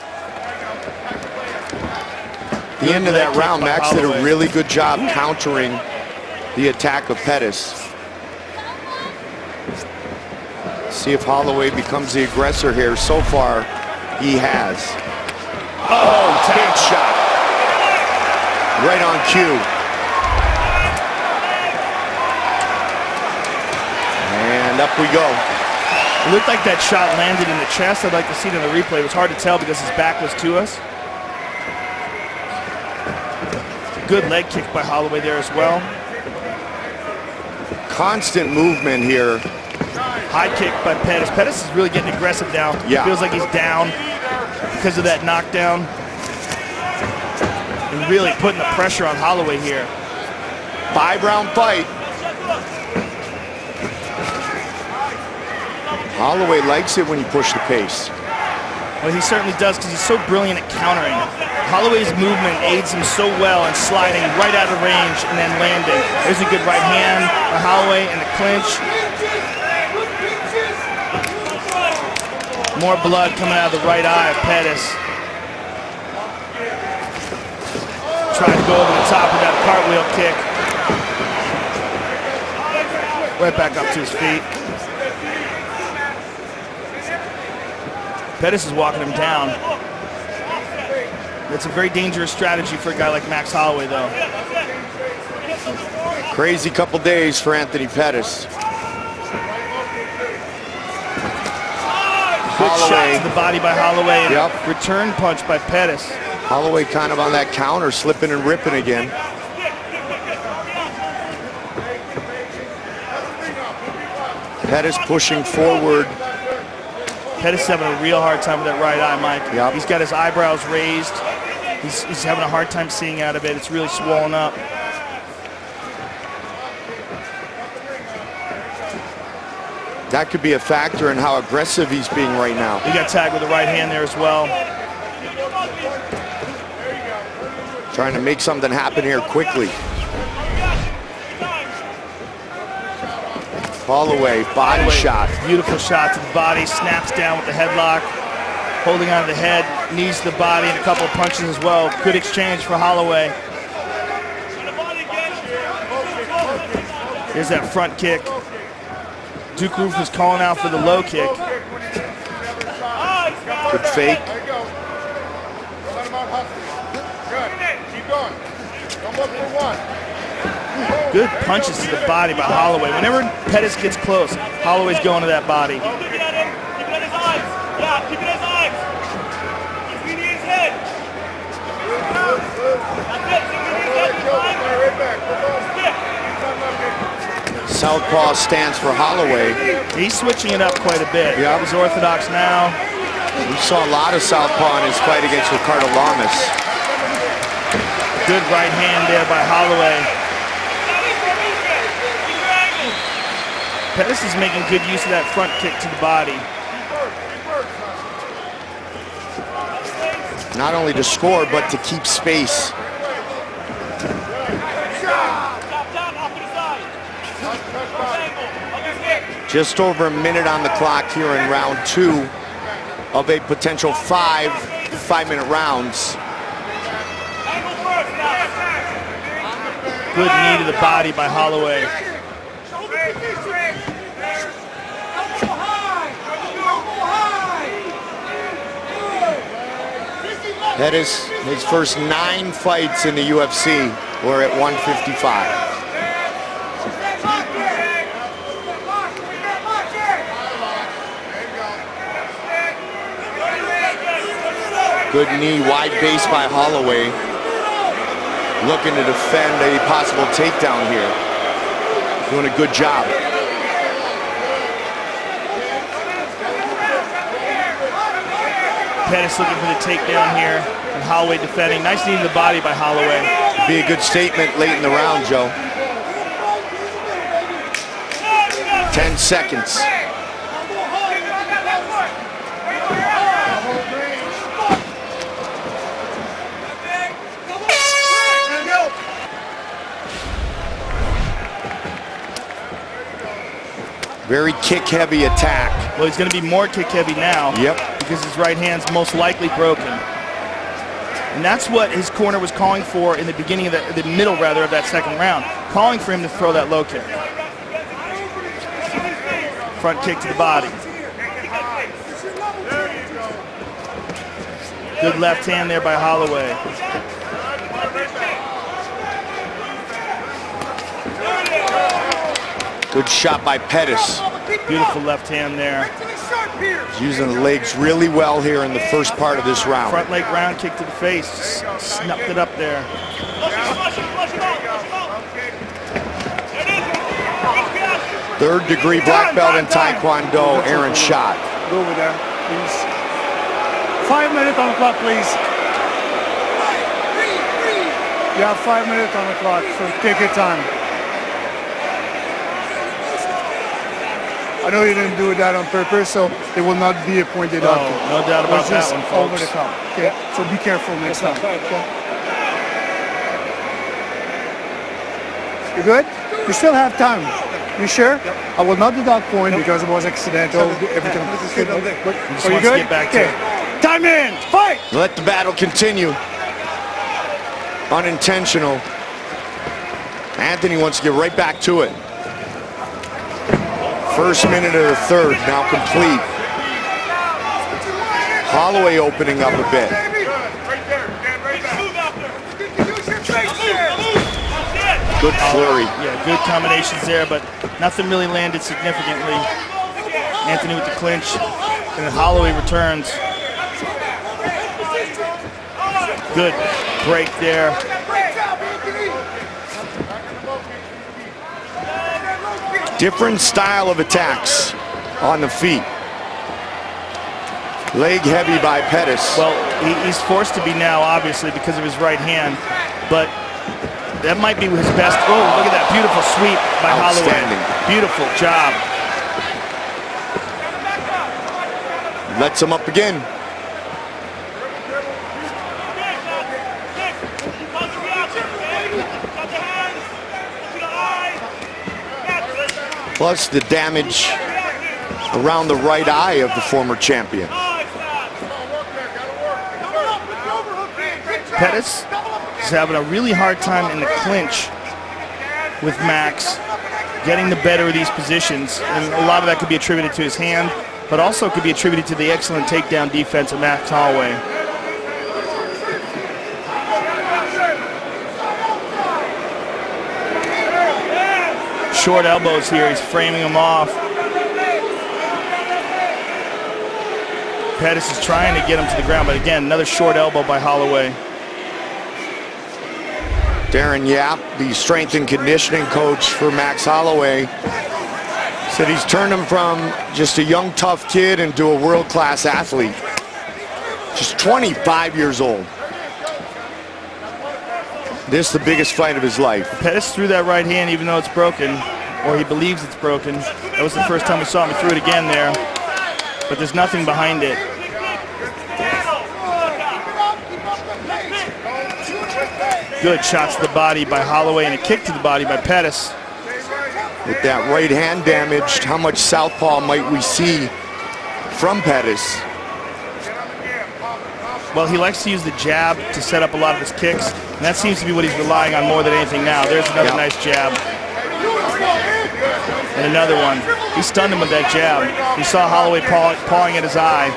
The end of that round, Max did a really good job countering the attack of Pettis. See if Holloway becomes the aggressor here. So far, he has. Oh, big shot. Right on cue. And up we go. It looked like that shot landed in the chest. I'd like to see it in the replay. It was hard to tell because his back was to us. Good leg kick by Holloway there as well. Constant movement here. High kick by Pettis. Pettis is really getting aggressive now. Yeah. Feels like he's down because of that knockdown. And really putting the pressure on Holloway here. 5-round fight. Holloway likes it when you push the pace. Well, he certainly does because he's so brilliant at countering. Holloway's movement aids him so well in sliding right out of range and then landing. There's a good right hand by Holloway in the clinch. More blood coming out of the right eye of Pettis. Trying to go over the top with that cartwheel kick. Right back up to his feet. Pettis is walking him down. That's a very dangerous strategy for a guy like Max Holloway, though. Crazy couple days for Anthony Pettis. Good shot to the body by Holloway. And Yep. Return punch by Pettis. Holloway kind of on that counter, slipping and ripping again. Pettis pushing forward. Pettis is having a real hard time with that right eye, Mike. Yep. He's got his eyebrows raised. He's having a hard time seeing out of it. It's really swollen up. That could be a factor in how aggressive he's being right now. He got tagged with the right hand there as well. Trying to make something happen here quickly. Holloway, body shot. Beautiful shot to the body. Snaps down with the headlock. Holding on to the head. Knees to the body and a couple of punches as well. Good exchange for Holloway. Here's that front kick. Duke Rufus calling out for the low kick. Good fake. There you go. Don't let him out hustle. Good. Keep going. Don't look for one. Good punches to the body by Holloway. Whenever Pettis gets close, Holloway's going to that body. Keep it at him. Keep it at his eyes. Yeah, keep it at his eyes. He's leaning his head. That's it. Right back. Southpaw stance for Holloway. He's switching it up quite a bit. Yeah. He's orthodox now. We saw a lot of southpaw in his fight against Ricardo Lamas. Good right hand there by Holloway. Pettis is making good use of that front kick to the body. Not only to score, but to keep space. Just over a minute on the clock here in round 2 of a potential 5-minute rounds. Good knee to the body by Holloway. Pettis, his first 9 fights in the UFC were at 155. Good knee, wide base by Holloway. Looking to defend a possible takedown here. Doing a good job. Pettis looking for the takedown here, and Holloway defending. Nice knee to the body by Holloway. Be a good statement late in the round, Joe. 10 seconds. Very kick-heavy attack. Well, he's going to be more kick-heavy now. Yep. Because his right hand's most likely broken. And that's what his corner was calling for in the beginning of the middle, rather, of that second round. Calling for him to throw that low kick. Front kick to the body. Good left hand there by Holloway. Good shot by Pettis. Beautiful left hand there. He's using the legs really well here in the first part of this round. Front leg round kick to the face. Snuffed it up there. Third degree black belt in Taekwondo, Aaron Schott. Go over there, please. 5 minutes on the clock, please. You have 5 minutes on the clock, so take your time. I know you didn't do that on purpose, so it will not be a pointed out. No doubt about that one, over folks. the top. Okay, so be careful next time. Okay. You good? You still have time. You sure? Yep. I will not deduct point because it was accidental. Everything. But Just are you wants to good? get back to Okay. it. Time in. Fight. Let the battle continue. Unintentional. Anthony wants to get right back to it. First minute of the third, now complete. Holloway opening up a bit. Good flurry. Yeah, good combinations there, but nothing really landed significantly. Anthony with the clinch, and then Holloway returns. Good break there. Different style of attacks on the feet. Leg heavy by Pettis. Well, he's forced to be now, obviously, because of his right hand, but that might be his best. Oh, look at that beautiful sweep by Holloway. Beautiful job. Lets him up again. Plus the damage around the right eye of the former champion. Pettis is having a really hard time in the clinch with Max, getting the better of these positions, and a lot of that could be attributed to his hand. but also could be attributed to the excellent takedown defense of Max Holloway. Short elbows here, he's framing him off. Pettis is trying to get him to the ground, but again, another short elbow by Holloway. Darren Yap, the strength and conditioning coach for Max Holloway, said he's turned him from just a young, tough kid into a world-class athlete. Just 25 years old. This is the biggest fight of his life. Pettis threw that right hand even though it's broken, or he believes it's broken. That was the first time we saw him. He threw it again there, but there's nothing behind it. Good shots to the body by Holloway and a kick to the body by Pettis. With that right hand damaged, how much southpaw might we see from Pettis? Well, he likes to use the jab to set up a lot of his kicks, and that seems to be what he's relying on more than anything now. There's another nice jab. And another one. He stunned him with that jab. You saw Holloway pawing at his eye.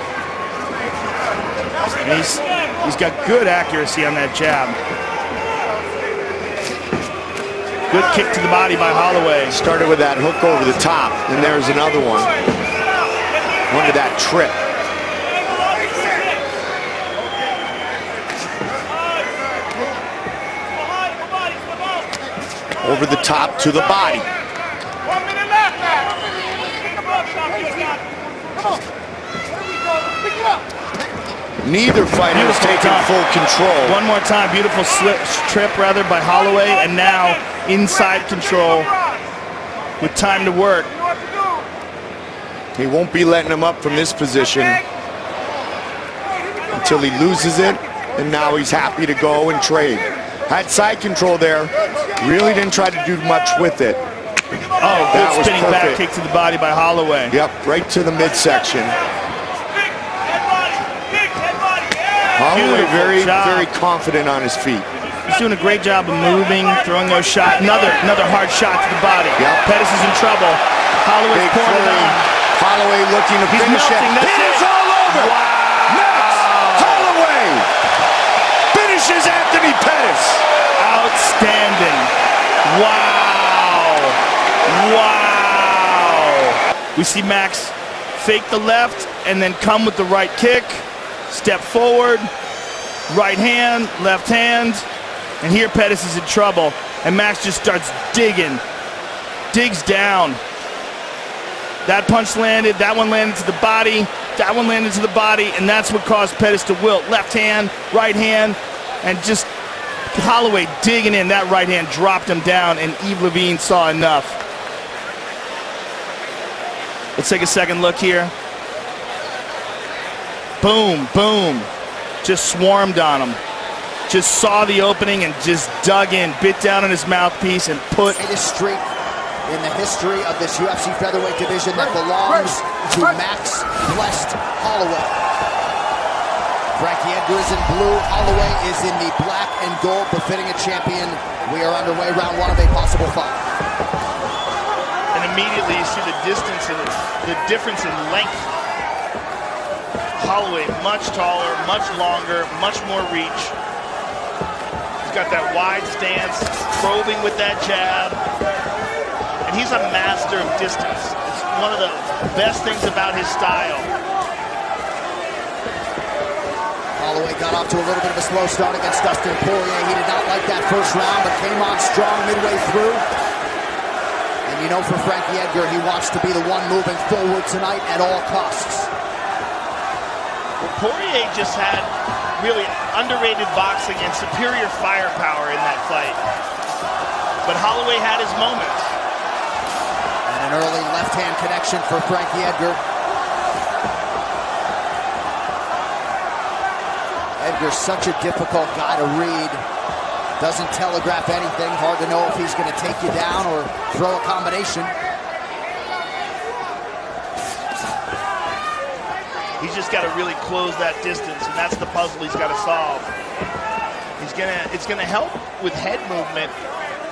And he's got good accuracy on that jab. Good kick to the body by Holloway. Started with that hook over the top, and there's another one. Under that trip. Over the top to the body. 1 minute left, Max. Pick him up, come on. Pick it up. Neither fighter is taking full control. One more time, beautiful trip rather by Holloway, and now inside control with time to work. He won't be letting him up from this position until he loses it, and now he's happy to go and trade. Had side control there, really didn't try to do much with it. Oh, good spinning back kick to the body by Holloway. Yep, right to the midsection. Holloway very confident on his feet. He's doing a great job of moving, throwing those shots. Another hard shot to the body. Yep. Pettis is in trouble. Holloway's pouring it on. Holloway looking to finish it. It's all over. Wow. Max Holloway finishes Anthony Pettis. Outstanding. Wow. Wow. We see Max fake the left and then come with the right kick. Step forward, right hand, left hand, and here Pettis is in trouble, and Max just starts digging, digs down. That punch landed, that one landed to the body, that one landed to the body, and that's what caused Pettis to wilt. Left hand, right hand, and just Holloway digging in. That right hand dropped him down, and Yves Levine saw enough. Let's take a second look here. Boom, boom, just swarmed on him. Just saw the opening and just dug in, bit down on his mouthpiece and put... Greatest streak in the history of this UFC featherweight division that belongs to Max Blessed Holloway. Frankie Edgar is in blue, Holloway is in the black and gold, befitting a champion. We are underway, round one of a possible fight. And immediately you see the distance and the difference in length. Holloway much taller, much longer, much more reach. He's got that wide stance, probing with that jab. And he's a master of distance. It's one of the best things about his style. Holloway got off to a little bit of a slow start against Dustin Poirier. He did not like that first round, but came on strong midway through. And you know, for Frankie Edgar, he wants to be the one moving forward tonight at all costs. Poirier just had really underrated boxing and superior firepower in that fight. But Holloway had his moments. And an early left-hand connection for Frankie Edgar. Edgar's such a difficult guy to read. Doesn't telegraph anything. Hard to know if he's going to take you down or throw a combination. He's just got to really close that distance, and that's the puzzle he's got to solve. It's gonna help with head movement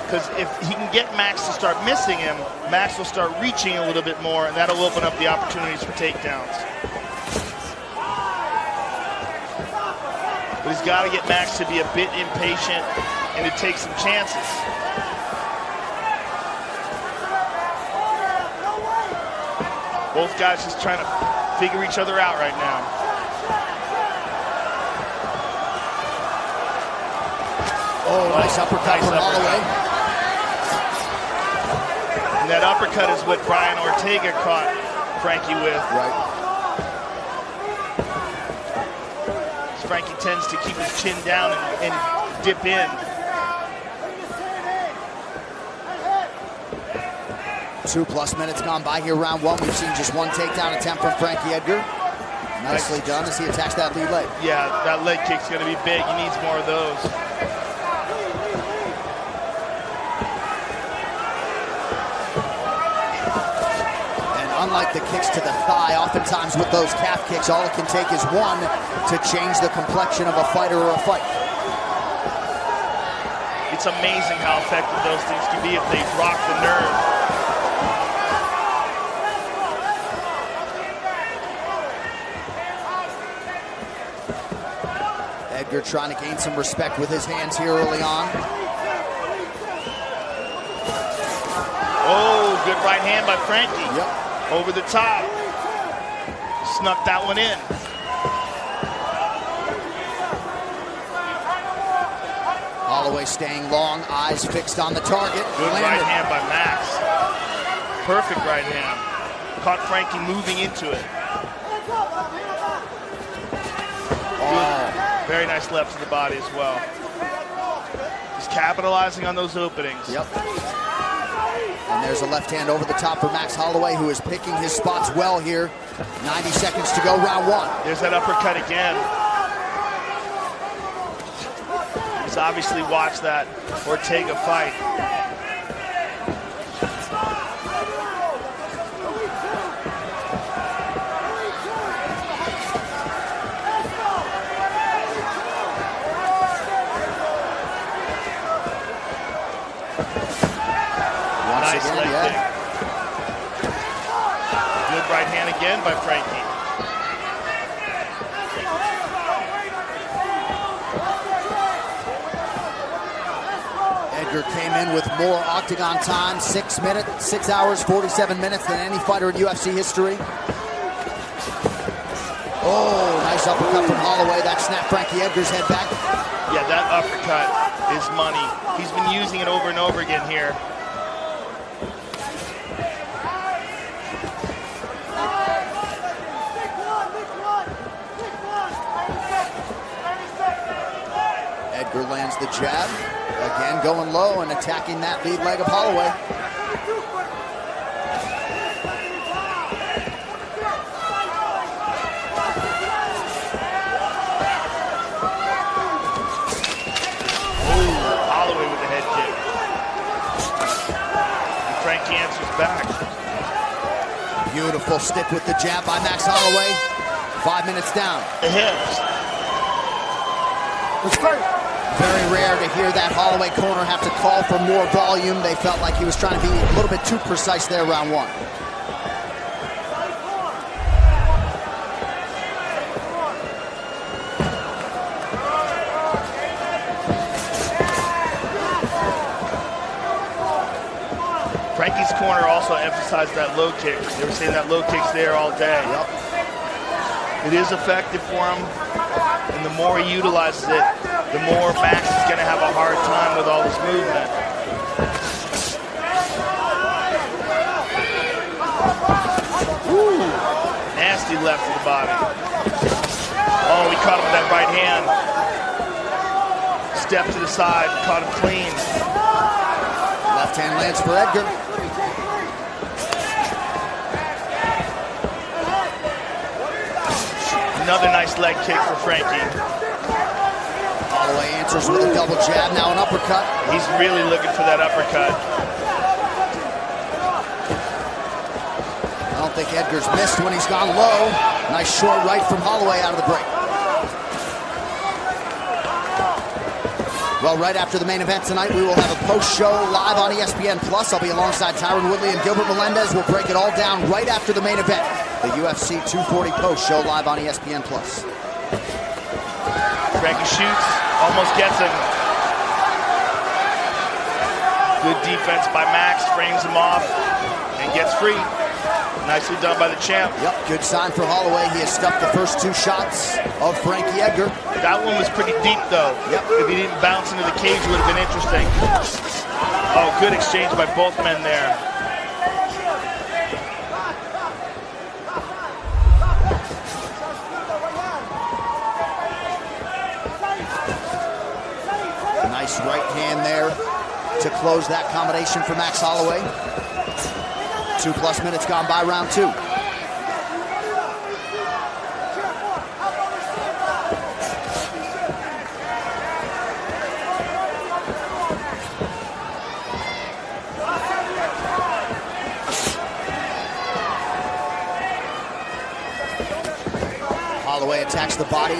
because if he can get Max to start missing him, Max will start reaching a little bit more, and that'll open up the opportunities for takedowns. But he's got to get Max to be a bit impatient and to take some chances. Both guys just trying to figure each other out right now. Oh, nice uppercut from Holloway. And that uppercut is what Brian Ortega caught Frankie with. Right. Frankie tends to keep his chin down and dip in. 2+ minutes gone by here, round one. We've seen just one takedown attempt from Frankie Edgar. Nicely done as he attacks that lead leg. Yeah, that leg kick's gonna be big. He needs more of those. And unlike the kicks to the thigh, oftentimes with those calf kicks, all it can take is one to change the complexion of a fighter or a fight. It's amazing how effective those things can be if they rock the nerve. Edgar trying to gain some respect with his hands here early on. Oh, good right hand by Frankie. Yep. Over the top. Snuck that one in. Holloway staying long, eyes fixed on the target. Good right hand by Max. Perfect right hand. Caught Frankie moving into it. Oh. Very nice left to the body as well. He's capitalizing on those openings. Yep. And there's a left hand over the top for Max Holloway, who is picking his spots well here. 90 seconds to go, round one. There's that uppercut again. He's obviously watched that Ortega fight. Nice leg kick. Good right hand again by Frankie. Edgar came in with more octagon time, 6 hours, 47 minutes than any fighter in UFC history. Oh, nice uppercut from Holloway. That snapped Frankie Edgar's head back. Yeah, that uppercut is money. He's been using it over and over again here. Edgar lands the jab. Again, going low and attacking that lead leg of Holloway. Oh, Holloway with the head kick. And Frankie answers back. Beautiful stick with the jab by Max Holloway. 5 minutes down. The hips. Let's fight. Very rare to hear that Holloway corner have to call for more volume. They felt like he was trying to be a little bit too precise there, round one. Frankie's corner also emphasized that low kick. They were saying that low kick's there all day. Yep. It is effective for him, and the more he utilizes it, the more Max is going to have a hard time with all this movement. Woo! Nasty left to the body. Oh, he caught him with that right hand. Step to the side, caught him clean. Left hand lands for Edgar. Another nice leg kick for Frankie. Holloway answers with a double jab, now an uppercut. He's really looking for that uppercut. I don't think Edgar's missed when he's gone low. Nice short right from Holloway out of the break. Well, right after the main event tonight, we will have a post-show live on ESPN+. I'll be alongside Tyron Woodley and Gilbert Melendez. We'll break it all down right after the main event. The UFC 240 post-show live on ESPN+. Frankie shoots, almost gets him. Good defense by Max, frames him off, and gets free. Nicely done by the champ. Yep, good sign for Holloway. He has stuffed the first 2 shots of Frankie Edgar. That one was pretty deep, though. Yep. If he didn't bounce into the cage, it would have been interesting. Oh, good exchange by both men there. Nice right hand there to close that combination for Max Holloway. 2+ minutes gone by round 2. Holloway attacks the body.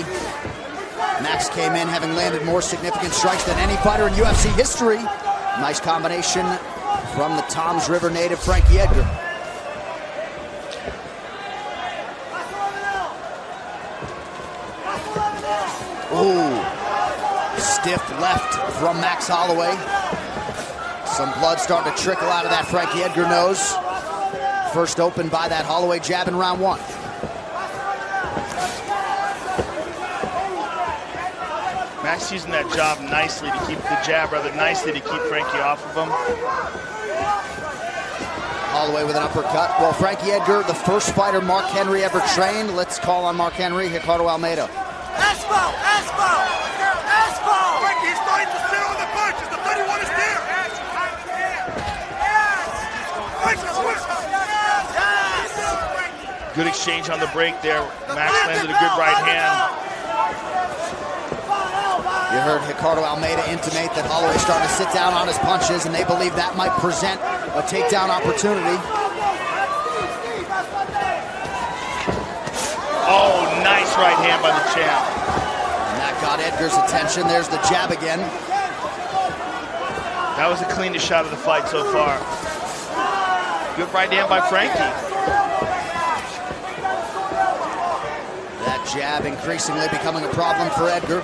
Max came in having landed more significant strikes than any fighter in UFC history. Nice combination from the Toms River native Frankie Edgar. Ooh, stiff left from Max Holloway. Some blood starting to trickle out of that Frankie Edgar nose. First opened by that Holloway jab in round 1. Max using that jab nicely to keep the jab, rather nicely to keep Frankie off of him. Holloway with an uppercut. Well, Frankie Edgar, the first fighter Mark Henry ever trained. Let's call on Mark Henry, Ricardo Almeida. Espo! Frankie, he's starting to sit on the punches. The 31 is there. Good exchange on the break there. Max landed a good right hand. You heard Ricardo Almeida intimate that Holloway's starting to sit down on his punches, and they believe that might present a takedown opportunity. Oh, nice right hand by the champ. And that got Edgar's attention. There's the jab again. That was the cleanest shot of the fight so far. Good right hand by Frankie. That jab increasingly becoming a problem for Edgar.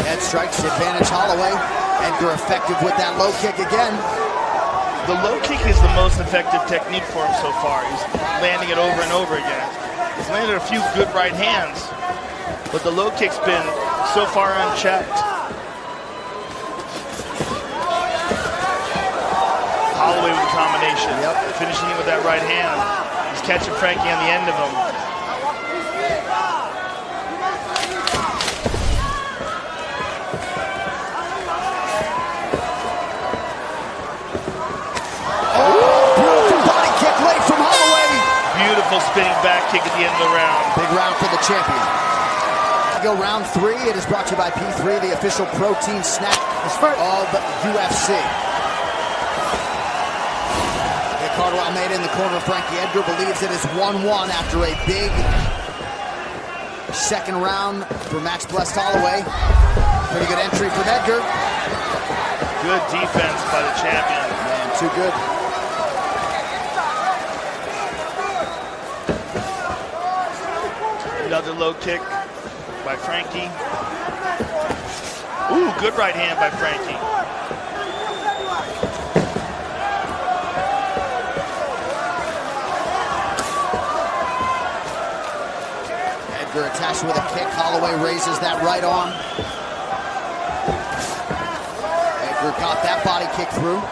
Head strikes advantage Holloway. Edgar effective with that low kick again. The low kick is the most effective technique for him so far. He's landing it over and over again. He's landed a few good right hands, but the low kick's been so far unchecked. Holloway with the combination. Yep. Finishing him with that right hand. He's catching Frankie on the end of him. Beautiful spinning back kick at the end of the round. Big round for the champion. Go round 3. It is brought to you by P3, the official protein snack of UFC. Ricardo Almeida in the corner of Frankie Edgar believes it is 1-1 after a big second round for Max Blessed Holloway. Pretty good entry from Edgar. Good defense by the champion. Man, too good. Another low kick by Frankie. Ooh, good right hand by Frankie. Edgar attached with a kick. Holloway raises that right arm. Edgar got that body kick through.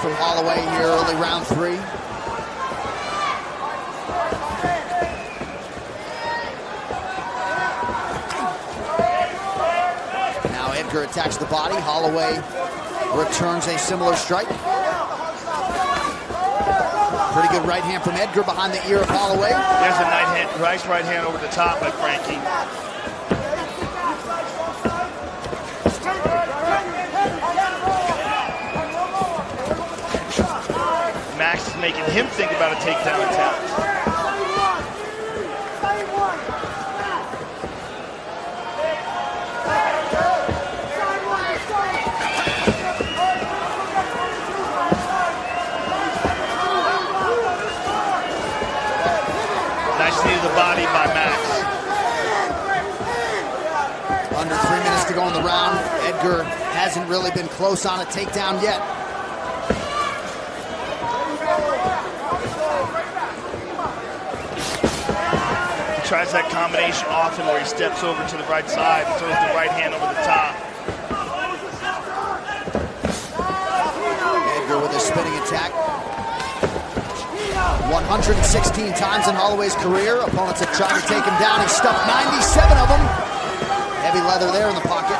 from Holloway here early round 3. Now Edgar attacks the body. Holloway returns a similar strike. Pretty good right hand from Edgar behind the ear of Holloway. There's a nice right hand over the top by Frankie. Max is making him think about a takedown attempt. Nice knee to the body by Max. Under 3 minutes to go in the round. Edgar hasn't really been close on a takedown yet. Tries that combination often where he steps over to the right side and throws the right hand over the top. Edgar with a spinning attack. 116 times in Holloway's career. Opponents have tried to take him down. He stuffed 97 of them. Heavy leather there in the pocket.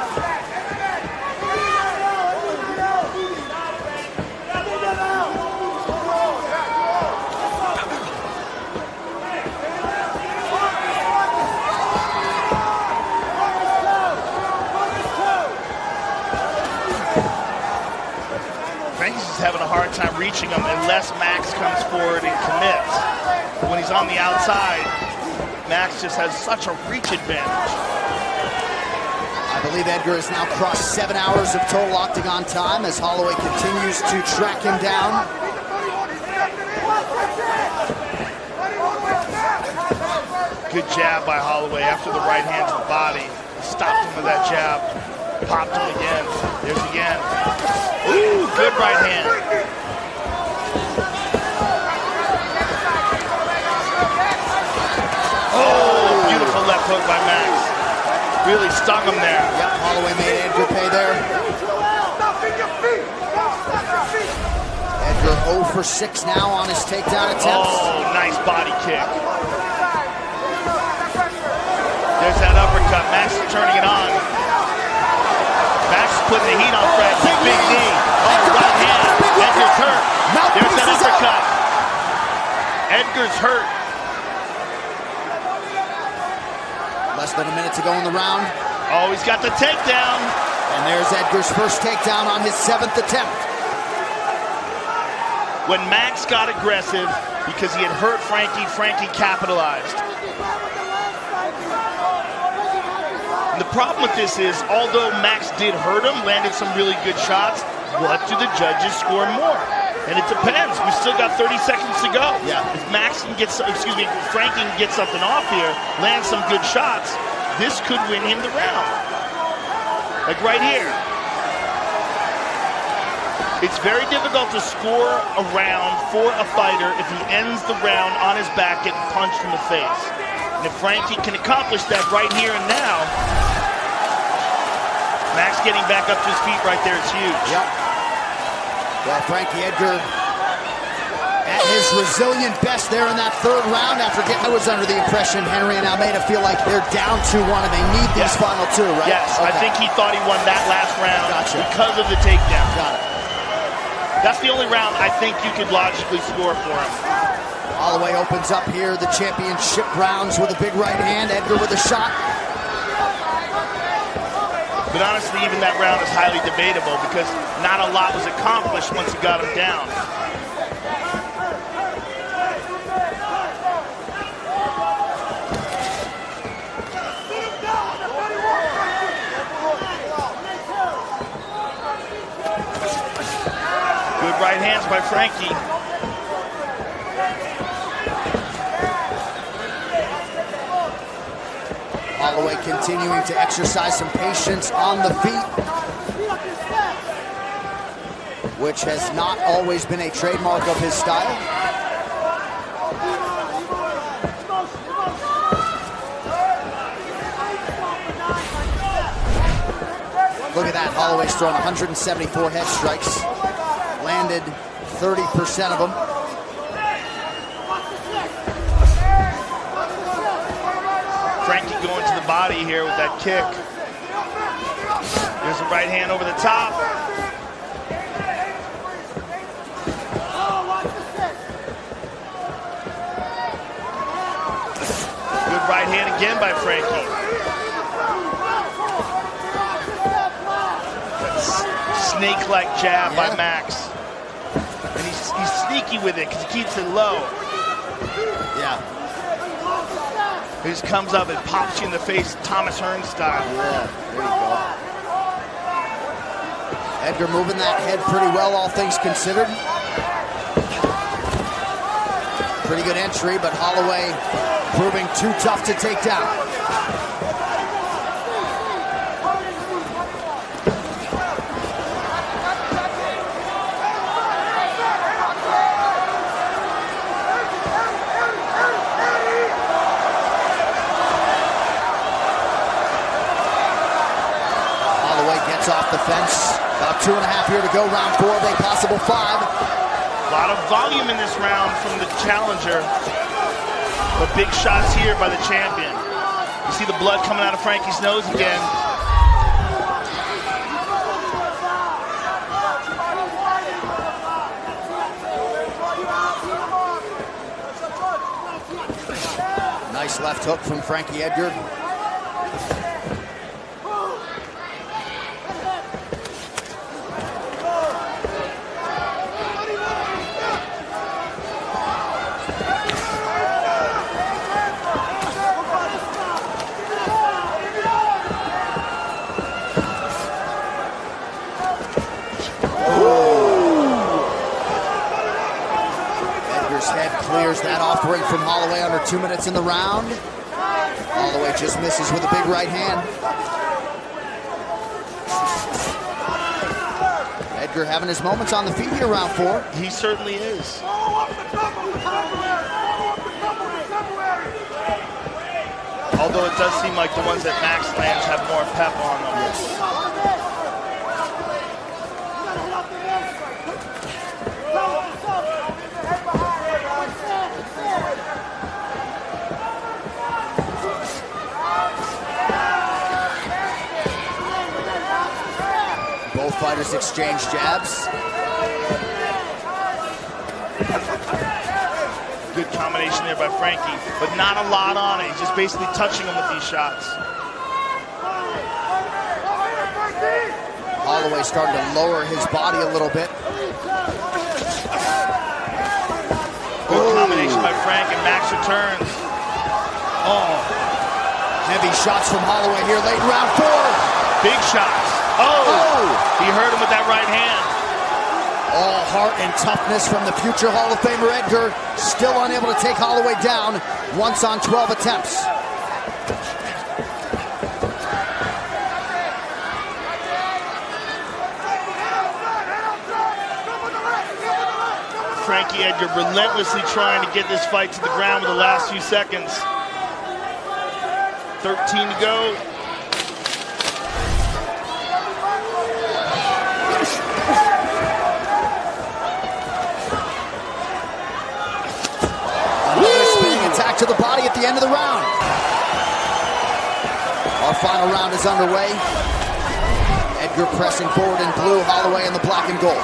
Having a hard time reaching him unless Max comes forward and commits. But when he's on the outside, Max just has such a reach advantage. I believe Edgar has now crossed 7 hours of total octagon time as Holloway continues to track him down. Good jab by Holloway after the right hand to the body. Stopped him with that jab. Popped him again. There's again. Ooh, good right hand. Oh, beautiful left hook by Max. Really stung him there. Yep, Holloway made Edgar pay there. Edgar 0 for 6 now on his takedown attempts. Oh, nice body kick. There's that uppercut. Max is turning it on. Max is putting the heat on Frankie. Big knee. Oh, right hand. Edgar's hurt. There's that uppercut. Edgar's hurt. Less than a minute to go in the round. Oh, he's got the takedown. And there's Edgar's first takedown on his 7th attempt. When Max got aggressive because he had hurt Frankie, Frankie capitalized. And the problem with this is, although Max did hurt him, landed some really good shots, what do the judges score more? And it depends. We still got 30 seconds to go. Yeah. If Frankie can get something off here, land some good shots, this could win him the round. Like right here. It's very difficult to score a round for a fighter if he ends the round on his back getting punched in the face. And if Frankie can accomplish that right here and now, Max getting back up to his feet right there is huge. Yep. Well, Frankie Edgar at his resilient best there in that 3rd round after getting... I was under the impression Henry and Almeida feel like they're down 2-1 and they need these final 2, right? Yes, okay. I think he thought he won that last round because of the takedown. Got it. That's the only round I think you could logically score for him. Holloway opens up here the championship rounds with a big right hand. Edgar with a shot. But honestly, even that round is highly debatable because not a lot was accomplished once he got him down. Good right hands by Frankie. Holloway continuing to exercise some patience on the feet, which has not always been a trademark of his style. Look at that, Holloway's thrown 174 head strikes, landed 30% of them. Frankie going to the body here with that kick. There's a right hand over the top. Good right hand again by Frankie. Snake-like jab by Max. And he's sneaky with it because he keeps it low. Yeah. He just comes up and pops you in the face, Thomas Hearn style. Yeah, there you go. Edgar moving that head pretty well, all things considered. Pretty good entry, but Holloway proving too tough to take down. Off the fence. About 2.5 here to go. Round 4 of a possible 5. A lot of volume in this round from the challenger. But big shots here by the champion. You see the blood coming out of Frankie's nose again. Nice left hook from Frankie Edgar. Clears that offering from Holloway under 2 minutes in the round. Holloway just misses with a big right hand. Edgar having his moments on the feet here, round 4. He certainly is. Although it does seem like the ones that Max lands have more pep on them. Yes. Both fighters exchange jabs. Good combination there by Frankie, but not a lot on it. He's just basically touching him with these shots. Holloway starting to lower his body a little bit. Good combination by Frank, and Max returns. Oh, heavy shots from Holloway here late in round 4. Big shots. Oh, he hurt him with that right hand. All heart and toughness from the future Hall of Famer Edgar, still unable to take Holloway down once on 12 attempts. Frankie Edgar relentlessly trying to get this fight to the ground with the last few seconds. 13 to go. Attack to the body at the end of the round. Our final round is underway. Edgar pressing forward in blue, Holloway in the black and gold.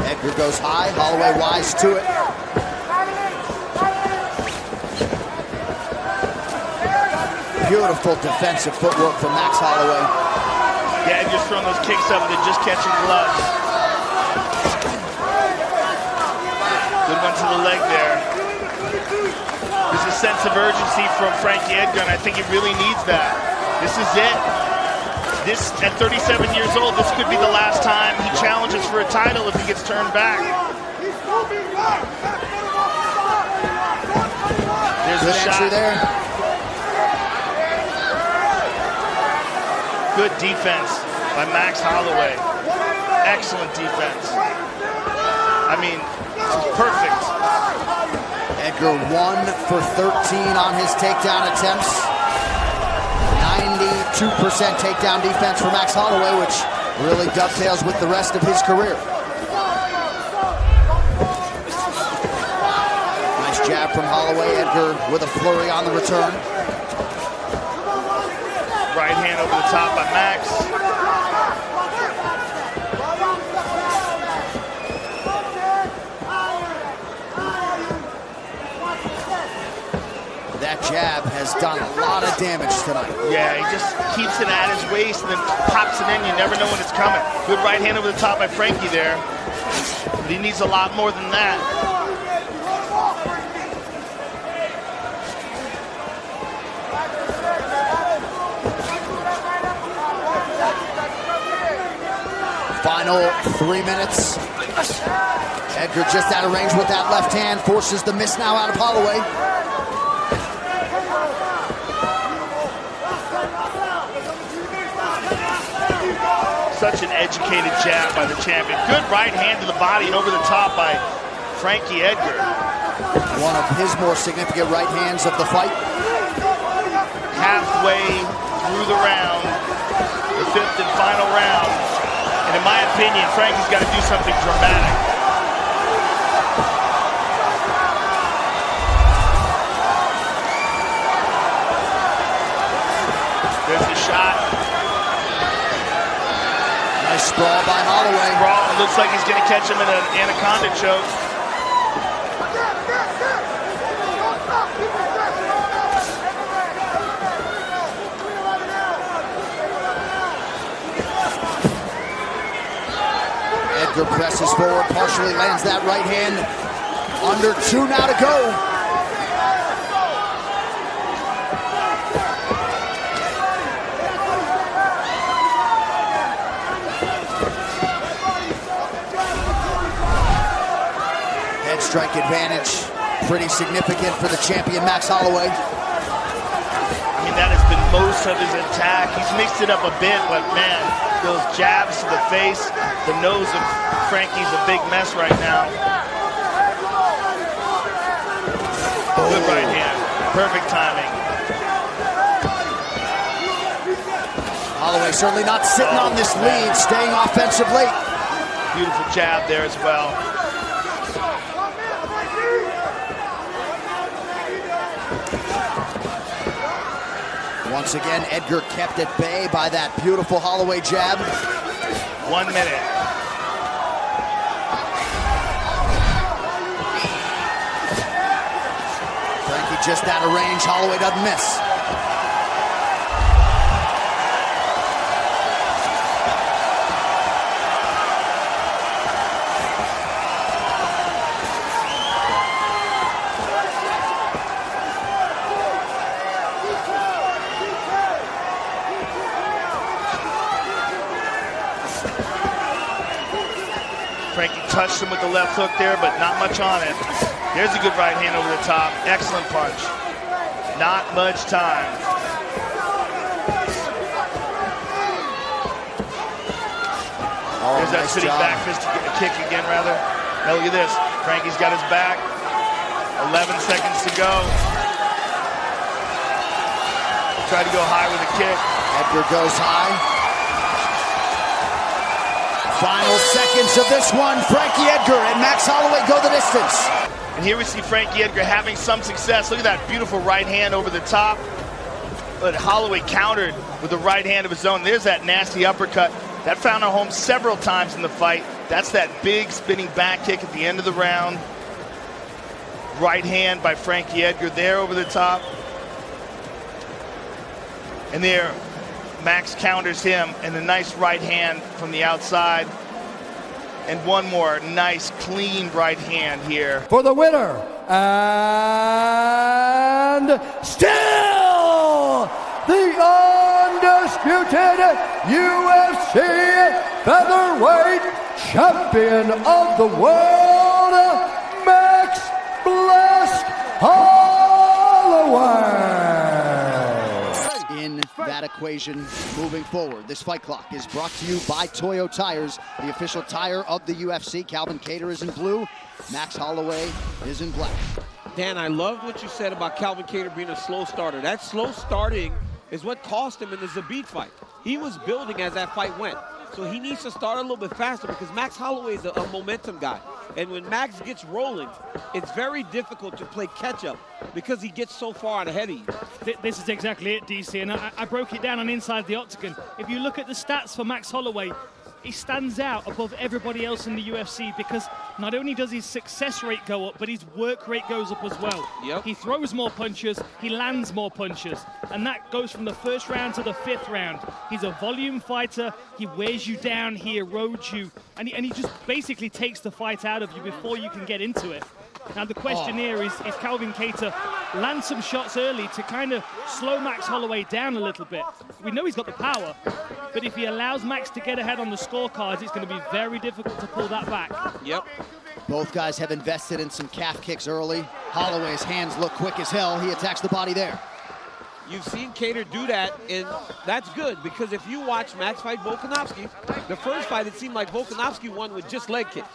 Edgar goes high, Holloway wise to it. Beautiful defensive footwork from Max Holloway. Yeah, and just throwing those kicks up and just catching gloves. Good one to the leg there. There's a sense of urgency from Frankie Edgar, and I think he really needs that. This is it. This, at 37 years old, this could be the last time he challenges for a title if he gets turned back. There's Good a shot. entry there. Good defense by Max Holloway. Excellent defense. I mean, perfect. Edgar 1 for 13 on his takedown attempts. 32% takedown defense for Max Holloway, which really dovetails with the rest of his career. Nice jab from Holloway. Edgar with a flurry on the return. Right hand over the top by Max. That jab has done a lot of damage tonight. Yeah, he just keeps it at his waist and then pops it in. You never know when it's coming. Good right hand over the top by Frankie there. But he needs a lot more than that. Final 3 minutes. Edgar just out of range with that left hand, forces the miss now out of Holloway. Such an educated jab by the champion. Good right hand to the body and over the top by Frankie Edgar. One of his more significant right hands of the fight. Halfway through the round, the fifth and final round. And in my opinion, Frankie's got to do something dramatic. There's the shot. Nice sprawl by Holloway. Sprawl. It looks like he's going to catch him in an anaconda choke. Edgar presses forward, partially lands that right hand. Under 2 now to go. Head strike advantage, pretty significant for the champion Max Holloway. I mean, that has been most of his attack. He's mixed it up a bit, but man, those jabs to the face, the nose of Frankie's a big mess right now. Good right hand, perfect timing. Holloway certainly not sitting on this lead, staying offensive late. Beautiful jab there as well. Once again, Edgar kept at bay by that beautiful Holloway jab. 1 minute. Frankie just out of range, Holloway doesn't miss. Frankie touched him with the left hook there, but not much on it. There's a good right hand over the top. Excellent punch. Not much time. There's that sitting back fist kick again, rather. Now look at this. Frankie's got his back. 11 seconds to go. Try to go high with a kick. Edgar goes high. Final seconds of this one, Frankie Edgar and Max Holloway go the distance. And here we see Frankie Edgar having some success. Look at that beautiful right hand over the top. But Holloway countered with the right hand of his own. There's that nasty uppercut. That found a home several times in the fight. That's that big spinning back kick at the end of the round. Right hand by Frankie Edgar there over the top. And there, Max counters him, and a nice right hand from the outside. And one more nice, clean right hand here. For the winner, and still the undisputed UFC featherweight champion of the world, Max Blessed Holloway. In that equation moving forward, this fight clock is brought to you by Toyo Tires, the official tire of the UFC. Calvin Kattar is in blue, Max Holloway is in black. Dan, I love what you said about Calvin Kattar being a slow starter. That slow starting is what cost him in the Zabit fight. He was building as that fight went. So he needs to start a little bit faster because Max Holloway is a momentum guy. And when Max gets rolling, it's very difficult to play catch-up because he gets so far out ahead of you. This is exactly it, DC, and I broke it down on Inside the Octagon. If you look at the stats for Max Holloway, he stands out above everybody else in the UFC because not only does his success rate go up, but his work rate goes up as well. Yep. He throws more punches, he lands more punches, and that goes from the first round to the 5th round. He's a volume fighter, he wears you down, he erodes you, and he just basically takes the fight out of you before you can get into it. Now the question here is Calvin Kattar land some shots early to kind of slow Max Holloway down a little bit? We know he's got the power, but if he allows Max to get ahead on the scorecards, it's going to be very difficult to pull that back. Yep. Both guys have invested in some calf kicks early. Holloway's hands look quick as hell. He attacks the body there. You've seen Kattar do that, and that's good because if you watch Max fight Volkanovski, the first fight it seemed like Volkanovski won with just leg kicks.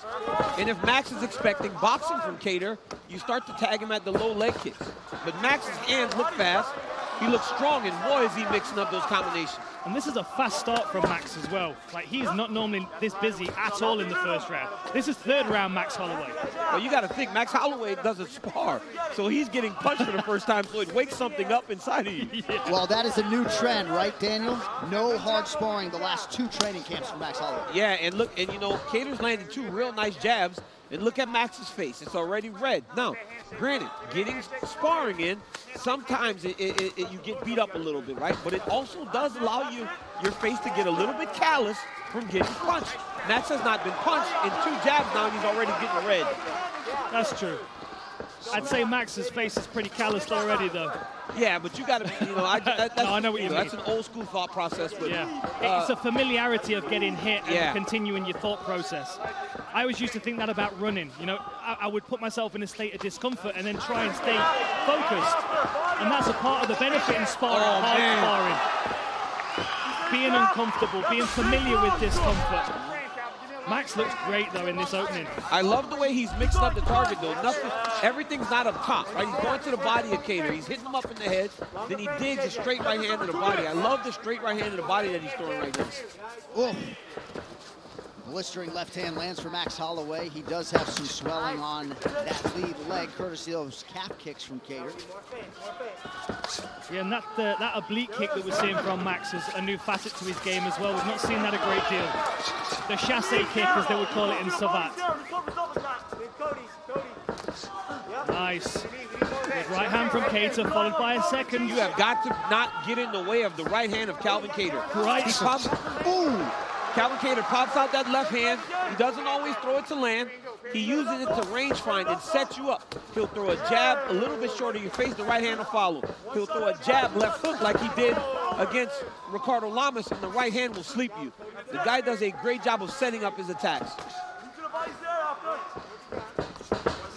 And if Max is expecting boxing from Kattar, you start to tag him at the low leg kicks. But Max's hands look fast, he looks strong, and boy is he mixing up those combinations. And this is a fast start from Max as well. Like, he's not normally this busy at all in the first round. This is 3rd round Max Holloway. Well, you got to think, Max Holloway doesn't spar, so he's getting punched for the first time, so it wakes something up inside of you. Yeah. Well, that is a new trend, right, Daniel? No hard sparring the last 2 training camps for Max Holloway. Yeah, and look, and you know, Kattar's landed 2 real nice jabs, and look at Max's face. It's already red. Now, granted, getting sparring in, sometimes you get beat up a little bit, right? But it also does allow your face to get a little bit callous from getting punched. Max has not been punched in 2 jabs now, and he's already getting red. That's true. I'd say Max's face is pretty calloused already, though. Yeah, but you got to, you know, I know what you mean. That's an old school thought process. But, yeah, it's a familiarity of getting hit and continuing your thought process. I always used to think that about running. You know, I would put myself in a state of discomfort and then try and stay focused. And that's a part of the benefit in sparring, hard sparring. Being uncomfortable, being familiar with discomfort. Max looks great, though, in this opening. I love the way he's mixing up the target, though. Everything's not up top, right? He's going to the body of Kattar. He's hitting him up in the head. Then he digs a straight right hand to the body. I love the straight right hand to the body that he's throwing right now. Oh. Blistering left hand lands for Max Holloway. He does have some swelling on that lead leg, courtesy of those calf kicks from Kattar. Yeah, and that oblique kick that we're seeing from Max is a new facet to his game as well. We've not seen that a great deal. The chasse kick, as they would call it in Savat. Nice. Good right hand from Kattar, followed by a second. You have got to not get in the way of the right hand of Calvin Kattar. Right. He pops, Calvin Kattar pops out that left hand. He doesn't always throw it to land. He uses it to range find and set you up. He'll throw a jab a little bit short of your face. The right hand will follow. He'll throw a jab left hook like he did against Ricardo Lamas, and the right hand will sleep you. The guy does a great job of setting up his attacks.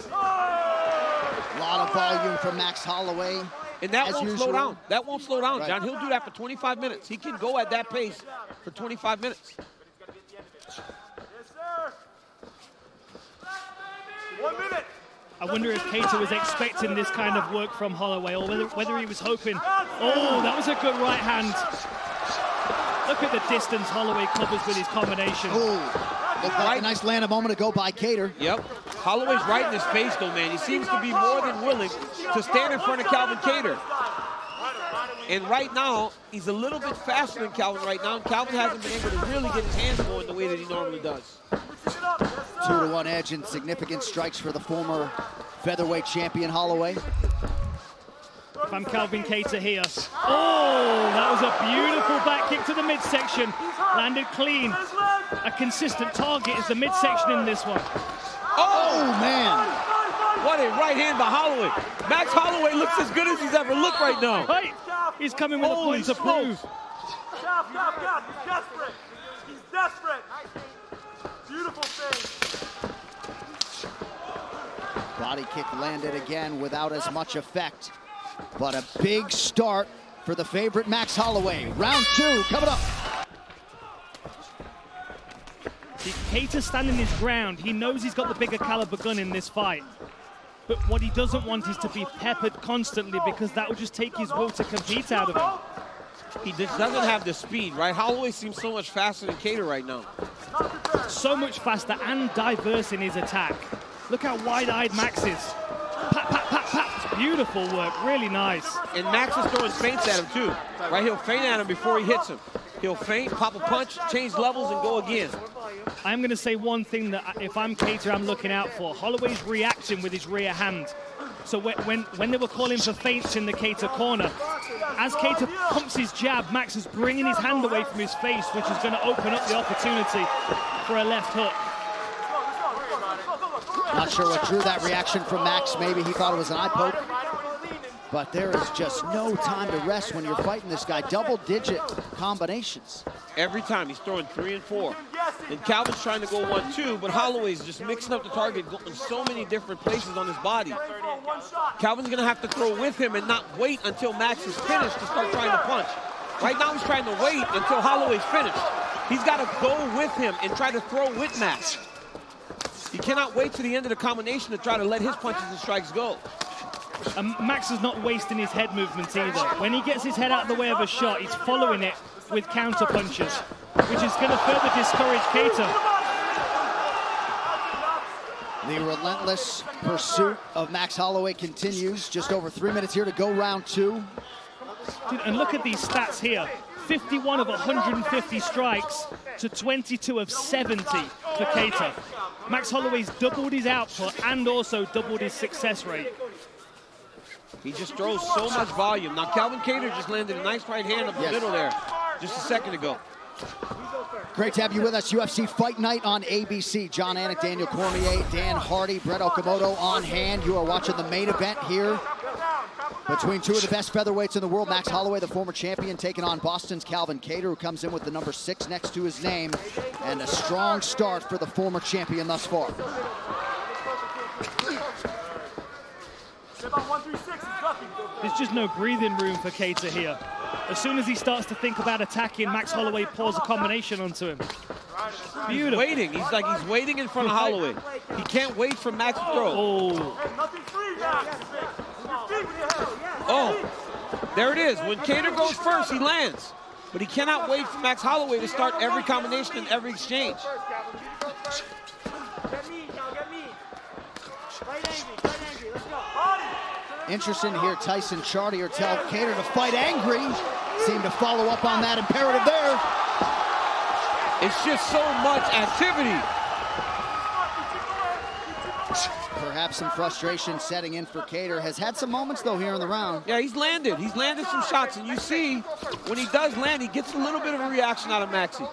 A lot of volume from Max Holloway. And that won't slow down. That won't slow down, Right. John. He'll do that for 25 minutes. He can go at that pace for 25 minutes. Yes, sir. 1 minute. I wonder if Kattar was expecting this kind of work from Holloway, or whether he was hoping. Oh, that was a good right hand. Look at the distance Holloway covers with his combination. Oh, looked like a nice land a moment ago by Kattar. Yep. Holloway's right in his face, though, man. He seems to be more than willing to stand in front of Calvin Kattar. And right now, he's a little bit faster than Calvin right now. Calvin hasn't been able to really get his hands going the way that he normally does. 2-1 edge and significant strikes for the former featherweight champion Holloway. If I'm Calvin Kattar here. Oh, that was a beautiful back kick to the midsection. Landed clean. A consistent target is the midsection in this one. Oh, man. What a right hand by Holloway. Max Holloway looks as good as he's ever looked right now. Right. He's coming with a point to prove. Stop. He's desperate. He's desperate. Beautiful thing. Body kick landed again without as much effect. But a big start for the favorite Max Holloway. Round 2 coming up. Kattar standing his ground. He knows he's got the bigger caliber gun in this fight. But what he doesn't want is to be peppered constantly, because that will just take his will to compete out of him. He just doesn't have the speed, right? Holloway seems so much faster than Kattar right now. So much faster and diverse in his attack. Look how wide-eyed Max is. Pat, pat, pat, pat. Beautiful work, really nice. And Max is throwing feints at him too, right? He'll feint at him before he hits him. He'll feint, pop a punch, change levels, and go again. I'm going to say one thing that if I'm Kattar, I'm looking out for. Holloway's reaction with his rear hand. So when they were calling for feints in the Kattar corner, as Kattar pumps his jab, Max is bringing his hand away from his face, which is going to open up the opportunity for a left hook. Not sure what drew that reaction from Max. Maybe he thought it was an eye poke. But there is just no time to rest when you're fighting this guy. Double-digit combinations. Every time he's throwing 3 and 4. And Calvin's trying to go 1-2, but Holloway's just mixing up the target, going so many different places on his body. Calvin's gonna have to throw with him and not wait until Max is finished to start trying to punch. Right now he's trying to wait until Holloway's finished. He's gotta go with him and try to throw with Max. He cannot wait to the end of the combination to try to let his punches and strikes go. Max is not wasting his head movement either. When he gets his head out of the way of a shot, he's following it with counter punches, which is going to further discourage Kattar. The relentless pursuit of Max Holloway continues. Just over 3 minutes here to go round 2. Dude, and look at these stats here. 51 of 150 strikes to 22 of 70 for Kattar. Max Holloway's doubled his output and also doubled his success rate. He just throws so much volume. Now Calvin Kattar just landed a nice right hand up the middle there just a second ago. Great to have you with us. UFC Fight Night on ABC. John Anik, Daniel Cormier, Dan Hardy, Brett Okamoto on hand. You are watching the main event here between two of the best featherweights in the world. Max Holloway, the former champion, taking on Boston's Calvin Kattar, who comes in with the number 6 next to his name. And a strong start for the former champion thus far. There's just no breathing room for Kattar here. As soon as he starts to think about attacking, Max Holloway pours a combination onto him. Beautiful. He's waiting. He's waiting in front of Holloway. He can't wait for Max to throw. Oh, there it is. When Kattar goes first, he lands. But he cannot wait for Max Holloway to start every combination and every exchange. Interesting to hear Tyson Chartier tell Kattar to fight angry. Seemed to follow up on that imperative there. It's just so much activity. Perhaps some frustration setting in for Kattar. Has had some moments, though, here in the round. Yeah, he's landed. He's landed some shots, and you see when he does land, he gets a little bit of a reaction out of Maxie.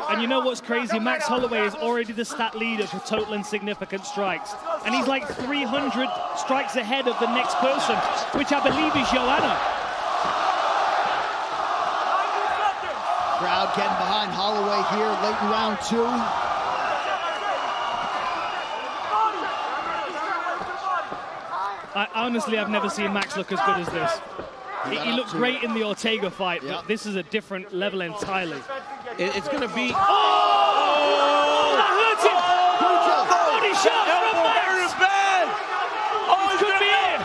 And you know what's crazy? Max Holloway is already the stat leader for total and significant strikes. And he's like 300 strikes ahead of the next person, which I believe is Joanna. Crowd getting behind Holloway here late in round 2. Honestly, I've never seen Max look as good as this. He looked great in the Ortega fight, but this is a different level entirely. It's going to be... Oh! That hurt him! Body shot from Max! Bad. Oh, it could be it!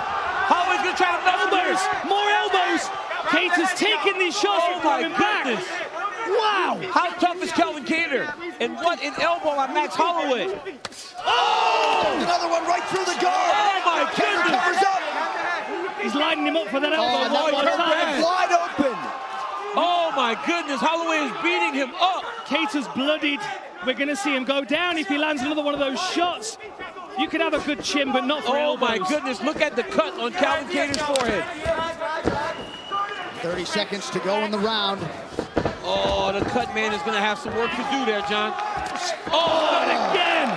Holloway's going to try to elbows! More elbows! Kattar's taking these shots from him back. Wow! How tough is Calvin Kattar? And what an elbow on Max Holloway. Oh! Another one right through the guard! Oh my goodness! Covers up! He's lining him up for that elbow one more time. Wide open! Oh my goodness, Holloway is beating him up. Kattar's bloodied. We're going to see him go down if he lands another one of those shots. You could have a good chin, but not for elbows. Oh my goodness, look at the cut on Calvin Kattar's forehead. 30 seconds to go in the round. Oh, the cut man is going to have some work to do there, John. Oh, and again!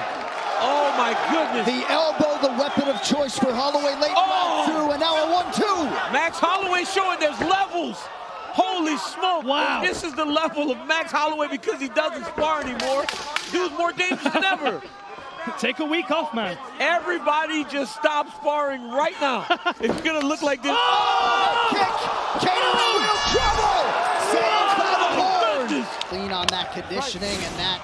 Oh my goodness. The elbow, the weapon of choice for Holloway late in round 2, and now a 1-2. Max Holloway showing there's levels. Holy smoke. Wow. This is the level of Max Holloway because he doesn't spar anymore. Dude's more dangerous than ever. Take a week off, man. Everybody just stop sparring right now. It's going to look like this. Oh! Kick! Kattar's in real trouble! Saves by the horn! Clean on that conditioning and that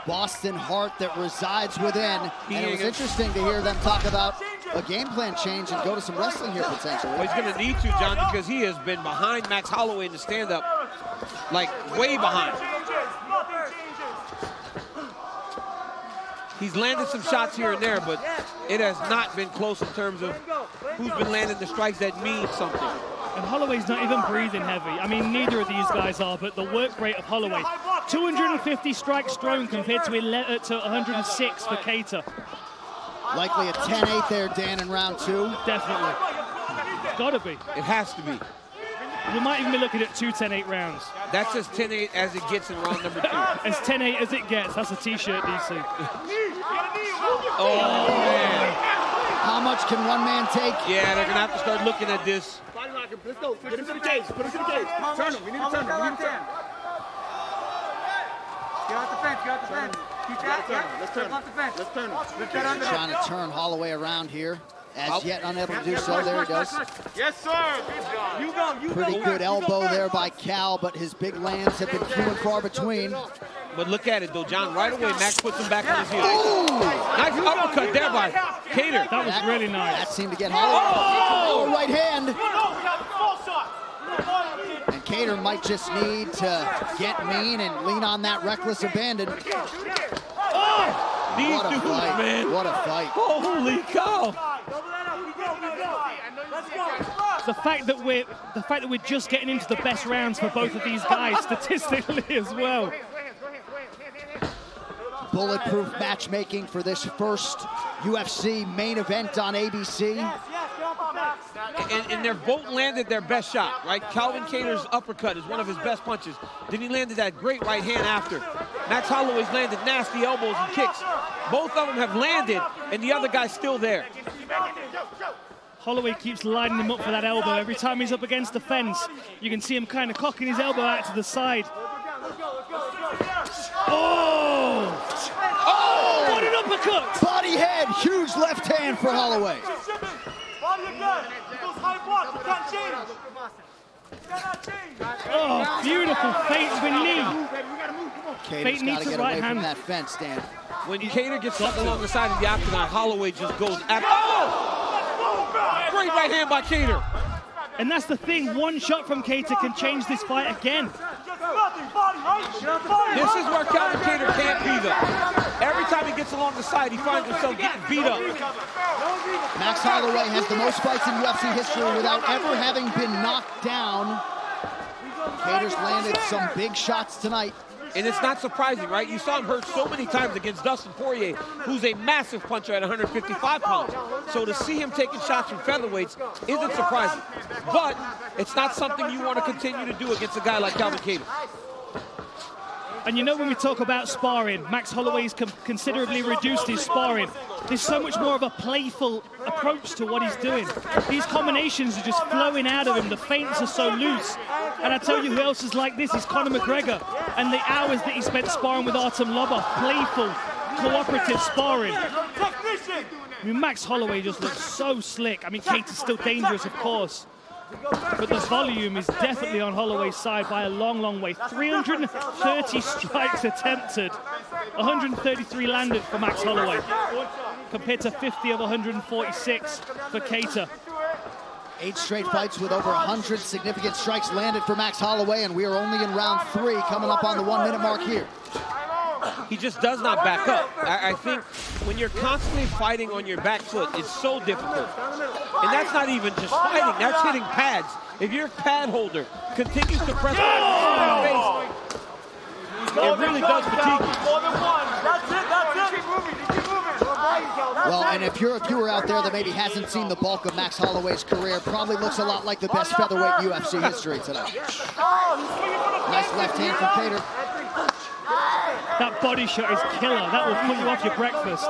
Boston heart that resides within. And it was interesting to hear them talk about a game plan change and go to some wrestling here potentially. Well, he's going to need to, John, because he has been behind Max Holloway in the stand-up, like way behind. He's landed some shots here and there, but it has not been close in terms of who's been landing the strikes that mean something. And Holloway's not even breathing heavy. I mean, neither of these guys are, but the work rate of Holloway, 250 strikes thrown compared to 106 for Kattar. Likely a 10-8 there, Dan, in round 2. Definitely. It's gotta be. It has to be. We might even be looking at 2 10-8 rounds. That's as 10-8 as it gets in round number 2. As 10-8 as it gets. That's a t-shirt, DC. Oh, man. How much can one man take? Yeah, they're gonna have to start looking at this. Let's go. Get him to the cage. Put him to the cage. Turn him. We need to turn him. We need to turn him. Get out the fence. Get out the fence. Keep that. Let's turn him. Off the fence. Let's turn him. Lift that under. Trying to turn Holloway around here. As yet unable to do so. There he goes. Yes, sir. You go. You go. Pretty good elbow there by Cal, but his big lands have been few and far between. But look at it, though, John. Right away, Max puts him back on his heels. Nice uppercut there by Kattar. That was really nice. That seemed to get Holloway. Oh, right hand. And Kattar might just need to get mean and lean on that reckless abandon. These What a dudes, fight. man. What a fight. Holy cow. The fact that we're just getting into the best rounds for both of these guys statistically as well. Bulletproof matchmaking for this first UFC main event on ABC. And they're both landed their best shot, right? Calvin Kattar's uppercut is one of his best punches. Then he landed that great right hand after. Max Holloway's landed nasty elbows and kicks. Both of them have landed, and the other guy's still there. Holloway keeps lining him up for that elbow. Every time he's up against the fence, you can see him kind of cocking his elbow out to the side. Oh! Oh! What an uppercut! Body head, huge left hand for Holloway. Oh, beautiful fake knee. Kattar's got to get away from that fence, Dan. When Kattar gets up along the side of the octagon, Holloway just goes after. Oh! Great right hand by Kattar. And that's the thing, one shot from Kattar can change this fight again. This is where Calvin Kattar can't be, though. Every time he gets along the side, he finds himself getting beat up. Max Holloway has the most fights in UFC history without ever having been knocked down. Kattar's landed some big shots tonight. And it's not surprising, right? You saw him hurt so many times against Dustin Poirier, who's a massive puncher at 155 pounds. So to see him taking shots from featherweights isn't surprising. But it's not something you want to continue to do against a guy like Calvin Kattar. And you know, when we talk about sparring, Max Holloway's considerably reduced his sparring. There's so much more of a playful approach to what he's doing. These combinations are just flowing out of him. The feints are so loose. And I tell you who else is like this is Conor McGregor. And the hours that he spent sparring with Artem Lobov, playful, cooperative sparring. I mean, Max Holloway just looks so slick. I mean, Kattar's still dangerous, of course. But the volume is definitely on Holloway's side by a long, long way. 330 strikes attempted, 133 landed for Max Holloway, compared to 50 of 146 for Kattar. 8 straight fights with over 100 significant strikes landed for Max Holloway, and we are only in round 3, coming up on the 1-minute mark here. He just does not back up. I think when you're constantly fighting on your back foot, it's so difficult. And that's not even just fighting, that's hitting pads. If your pad holder continues to press on your face, it really does fatigue you. Well, and if you're a viewer out there that maybe hasn't seen the bulk of Max Holloway's career, probably looks a lot like the best featherweight UFC history tonight. Nice left hand from Kattar. That body shot is killer. That will put you off your breakfast.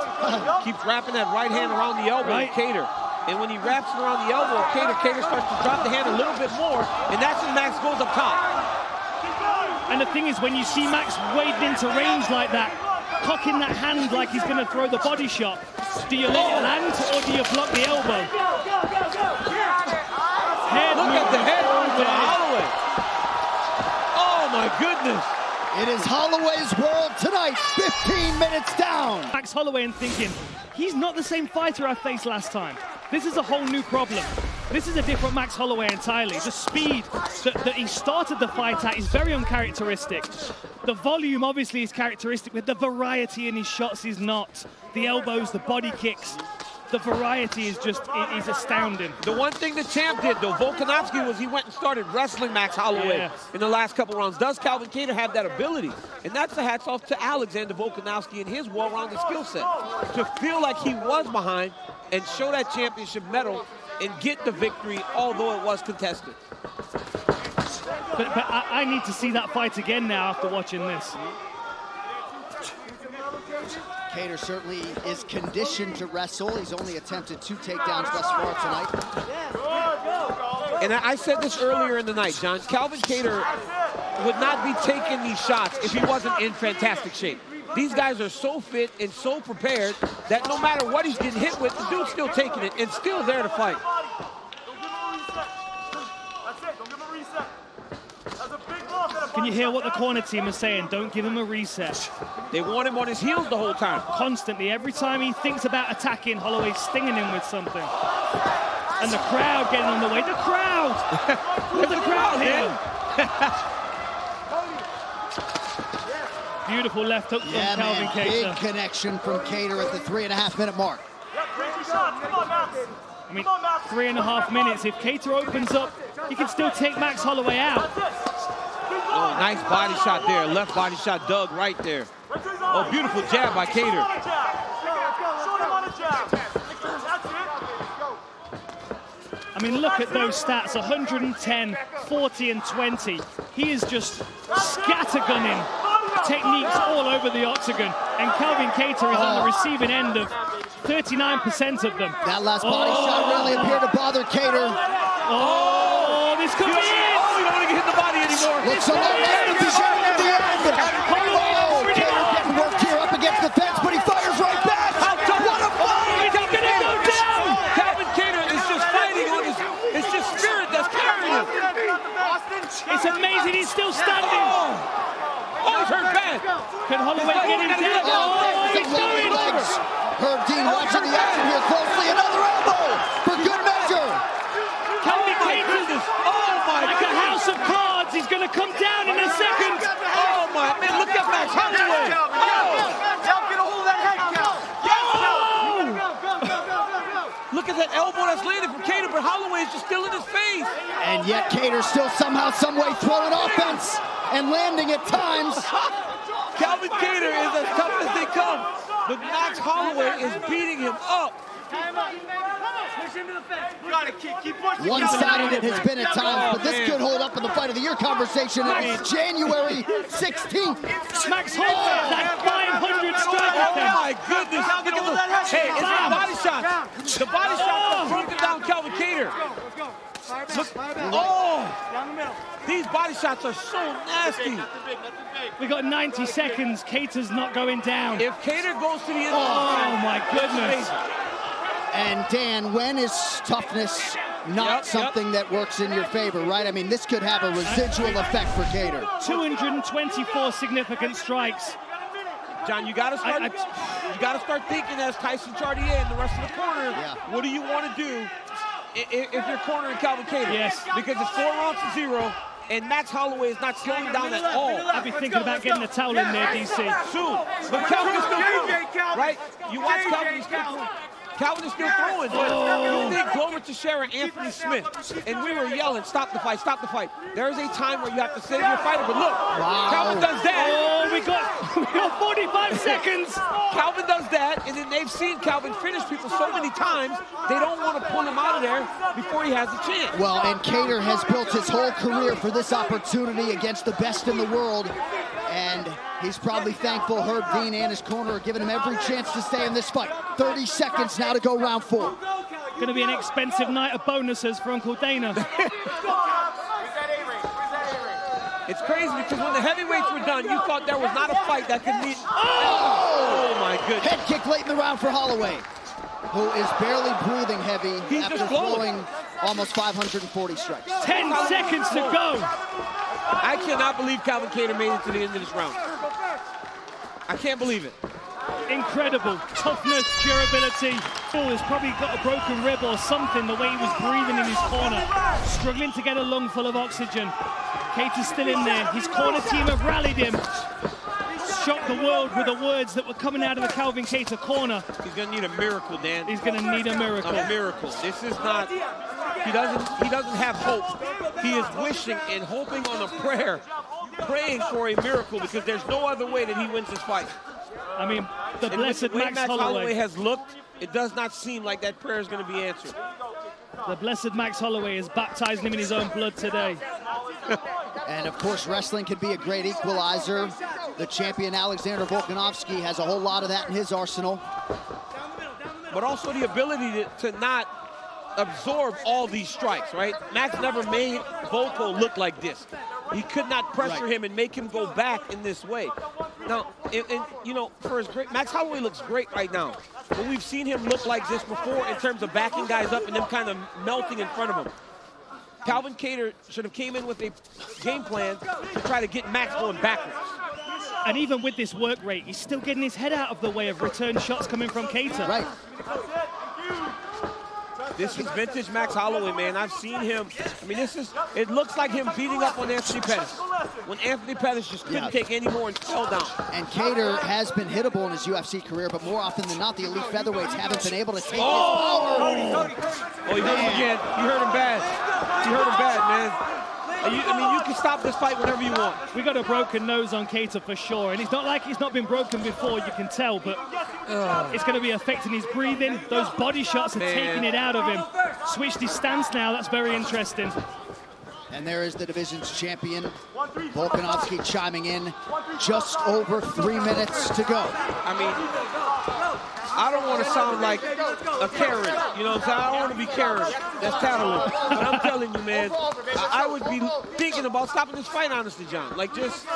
Keeps wrapping that right hand around the elbow of Kattar. And when he wraps it around the elbow of Kattar, Kattar starts to drop the hand a little bit more, and that's when Max goes up top. And the thing is, when you see Max wading into range like that, cocking that hand like he's going to throw the body shot, do you let it land or do you block the elbow? Look at the head move to Holloway. Oh my goodness. It is Holloway's world tonight, 15 minutes down. Max Holloway and thinking, he's not the same fighter I faced last time. This is a whole new problem. This is a different Max Holloway entirely. The speed that he started the fight at is very uncharacteristic. The volume obviously is characteristic, but the variety in his shots is not. The elbows, the body kicks, the variety is just is astounding. The one thing the champ did, though, Volkanovski, was he went and started wrestling Max Holloway in the last couple rounds. Does Calvin Kattar have that ability? And that's a hats off to Alexander Volkanovski and his well-rounded skill set. To feel like he was behind and show that championship medal and get the victory, although it was contested. But I need to see that fight again now after watching this. Kattar certainly is conditioned to wrestle. He's only attempted 2 takedowns thus far tonight. And I said this earlier in the night, John. Calvin Kattar would not be taking these shots if he wasn't in fantastic shape. These guys are so fit and so prepared that no matter what he's getting hit with, the dude's still taking it and still there to fight. Can you hear what the corner team is saying? Don't give him a reset. They want him on his heels the whole time. Constantly. Every time he thinks about attacking, Holloway's stinging him with something. And the crowd getting on the way. The crowd! Look at the crowd here! Beautiful left hook from Calvin Kattar. Big connection from Kattar at the 3.5-minute mark. I mean, 3.5 minutes. If Kattar opens up, he can still take Max Holloway out. Oh, nice body shot there. Left body shot dug right there. Oh, beautiful jab by Kattar. I mean, look at those stats, 110, 40, and 20. He is just scattergunning techniques all over the octagon, and Calvin Kattar is on the receiving end of 39% of them. That last body shot really appeared to bother Kattar. Oh, this could be it! Oh, we don't want to get hit the body anymore. Looks a lot like the beginning of the end. Oh, Kattar getting worked here up against the fence, but he fires right back. What a fight! He's gonna go down! Calvin Kattar is just fighting on his, it's just spirit that's carrying him. It's amazing, he's still standing. Oh, he's hurt bad. Can Holloway get him down? Oh, he's going! Legs. Herb Dean watching the action here closely. Another elbow for good measure. Calvin Kattar, like a house of cards, he's going to come down in a second. Oh my man, look at Max Holloway. Look at that elbow that's landed from Kattar, but Holloway is just still in his face. And yet Kattar still somehow, someway throwing offense and landing at times. Calvin Kattar is as tough as they come, but Max Holloway is beating him up. One-sided it has been at times, but this could hold up in the Fight of the Year conversation. It's January 16th. Max Holloway has that 500 strike. Oh my goodness! Look at the, hey, it's the body shot. The body shot that broke him down, Calvin Kattar. Oh! These body shots are so nasty. We got 90 seconds. Kattar's not going down. If Kattar goes to the end, oh my goodness! And Dan, when is toughness not something that works in your favor, right? I mean, this could have a residual effect for Kattar. 224 significant strikes. John, you got to start. You got to start thinking as Tyson Chartier and the rest of the corner. What do you want to do if you're cornering Calvin Kattar? Yes. Because it's 4 rounds to 0, and Max Holloway is not slowing down at all. I'd be thinking about getting the towel in there, DC. Soon. But Calvin is still throwing, right? You watch Calvin, he's still throwing. Calvin is still throwing, but you think Glover Teixeira, Anthony Smith, and we were yelling, stop the fight, stop the fight. There is a time where you have to save your fighter, but look, Calvin does that. Oh, we got 45 seconds. Calvin does that, and then they've seen Calvin finish people so many times, they don't want to pull him out of there before he has a chance. Well, and Kattar has built his whole career for this opportunity against the best in the world, and he's probably thankful Herb Dean and his corner are giving him every chance to stay in this fight. 30 seconds now to go round 4. Going to be an expensive night of bonuses for Uncle Dana. It's crazy because when the heavyweights were done, you thought there was not a fight that could meet. Oh my goodness. Head kick late in the round for Holloway, who is barely breathing heavy after throwing almost 540 strikes. 10 seconds to go. I cannot believe Calvin Kattar made it to the end of this round. I can't believe it. Incredible toughness, durability. Oh, he's probably got a broken rib or something, the way he was breathing in his corner. Struggling to get a lung full of oxygen. Kattar's still in there. His corner team have rallied him. Shocked the world with the words that were coming out of the Calvin Kattar corner. He's gonna need a miracle, Dan. He's gonna need a miracle. A miracle. This is not, he doesn't have hope. He is wishing and hoping on a prayer, praying for a miracle, because there's no other way that he wins this fight. I mean, the blessed Max Holloway has looked, it does not seem like that prayer is going to be answered. The blessed Max Holloway is baptizing him in his own blood today. And of course, wrestling can be a great equalizer. The champion Alexander Volkanovski has a whole lot of that in his arsenal. But also the ability to not absorb all these strikes, right? Max never made Volko look like this. He could not pressure him and make him go back in this way. Now, you know, for his great, Max Holloway looks great right now. But we've seen him look like this before in terms of backing guys up and them kind of melting in front of him. Calvin Kattar should have came in with a game plan to try to get Max going backwards. And even with this work rate, he's still getting his head out of the way of return shots coming from Kattar. Right. This is vintage Max Holloway, man. I've seen him. I mean, it looks like him beating up on Anthony Pettis. When Anthony Pettis just couldn't take any more and fell down. And Kattar has been hittable in his UFC career, but more often than not, the elite featherweights haven't been able to take his power. Oh, he hurt him again. He hurt him bad. He hurt him bad, man. I mean, you can stop this fight whenever you want. We got a broken nose on Kattar for sure, and it's not like he's not been broken before, you can tell, but it's going to be affecting his breathing. Those body shots are taking it out of him. Switched his stance now, that's very interesting. And there is the division's champion, Volkanovski, chiming in. Just over 3 minutes to go. I mean, I don't want to sound like a Karen, you know what I'm saying? I don't want to be Karen. That's tattling. But I'm telling you, man, I would be thinking about stopping this fight, honestly, John. Like, just,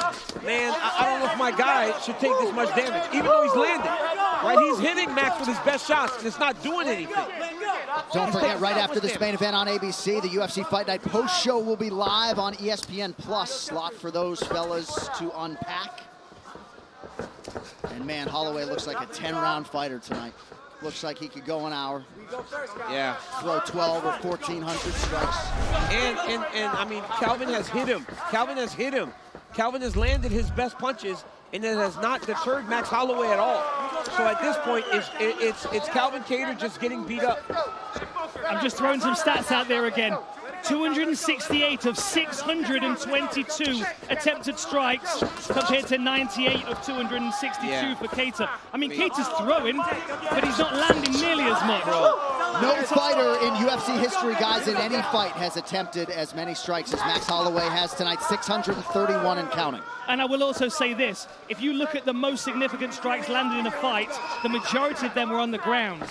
man, I don't know if my guy should take this much damage, even though he's landing. Right? He's hitting Max with his best shots, and it's not doing anything. Don't forget, right after this main event on ABC, the UFC Fight Night post-show will be live on ESPN+. Slot for those fellas to unpack. And man, Holloway looks like a 10-round fighter tonight. Looks like he could go an hour. Yeah. Throw 12 or 1,400 strikes. And I mean, Calvin has hit him. Calvin has hit him. Calvin has landed his best punches, and it has not deterred Max Holloway at all. So at this point, it's Calvin Kattar just getting beat up. I'm just throwing some stats out there again. 268 of 622 attempted strikes compared to 98 of 262 for Kattar. I mean, Kattar's throwing, but he's not landing nearly as much. No fighter in UFC history, guys, in any fight has attempted as many strikes as Max Holloway has tonight, 631 and counting. And I will also say this, if you look at the most significant strikes landed in a fight, the majority of them were on the ground.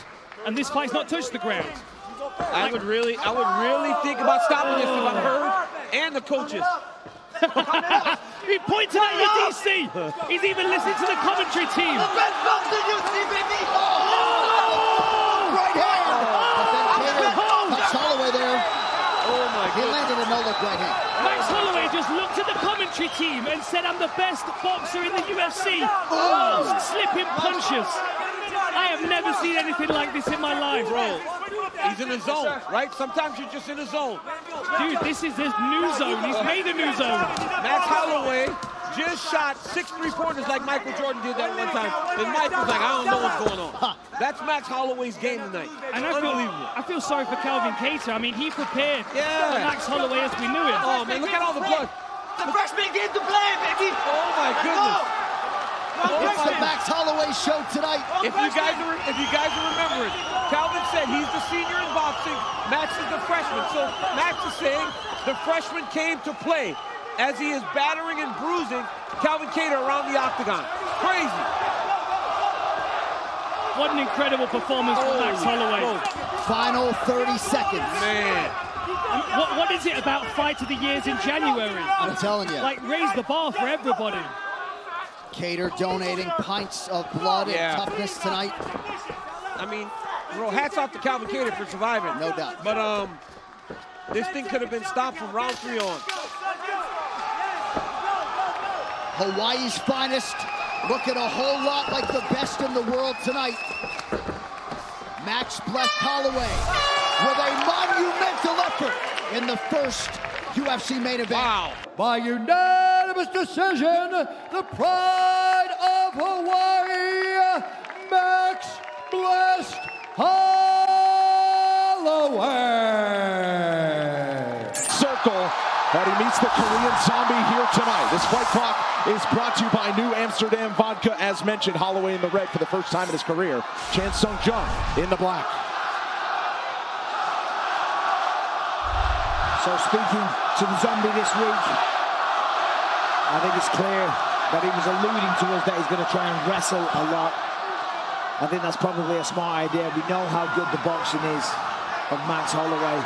And this fight's not touched the ground. I would really think about stopping this if I'm her and the coaches. He pointed at you, DC. He's even listening to the commentary team. Right hand. Max Holloway there. Oh my God. He landed a no-look right hand. Max Holloway just looked at the commentary team and said, I'm the best boxer in the UFC. Oh, slipping punches. I have never seen anything like this in my life. Bro, he's in a zone, right? Sometimes you're just in a zone. Dude, this is his new zone. He's made a new zone. Max Holloway just shot 6 3-pointers like Michael Jordan did that one time. And Mike was like, I don't know what's going on. That's Max Holloway's game tonight. And I feel sorry for Calvin Kattar. I mean, he prepared for Max Holloway as we knew it. Oh, man, look at all the blood. The freshman game to play, baby. Oh, my goodness. It's the Max Holloway show tonight. If you guys are remembering, Calvin said he's the senior in boxing, Max is the freshman. So Max is saying the freshman came to play as he is battering and bruising Calvin Kattar around the octagon. Crazy. What an incredible performance from Max Holloway. Final 30 seconds. Man. What is it about Fight of the Years in January? I'm telling you. Like, raise the bar for everybody. Kattar donating pints of blood and toughness tonight. I mean, bro, hats off to Calvin Kattar for surviving. No doubt. But this thing could have been stopped from round 3 on. Hawaii's finest, looking a whole lot like the best in the world tonight. Max blessed Holloway with a monumental effort in the first UFC main event. Wow. By unanimous decision, the pride of Hawaii, Max blessed Holloway. Circle that he meets the Korean Zombie here tonight. This fight clock is brought to you by New Amsterdam Vodka. As mentioned, Holloway in the red for the first time in his career. Chan Sung Jung in the black. So speaking to the Zombie this week, I think it's clear that he was alluding to us that he's going to try and wrestle a lot. I think that's probably a smart idea. We know how good the boxing is of Max Holloway.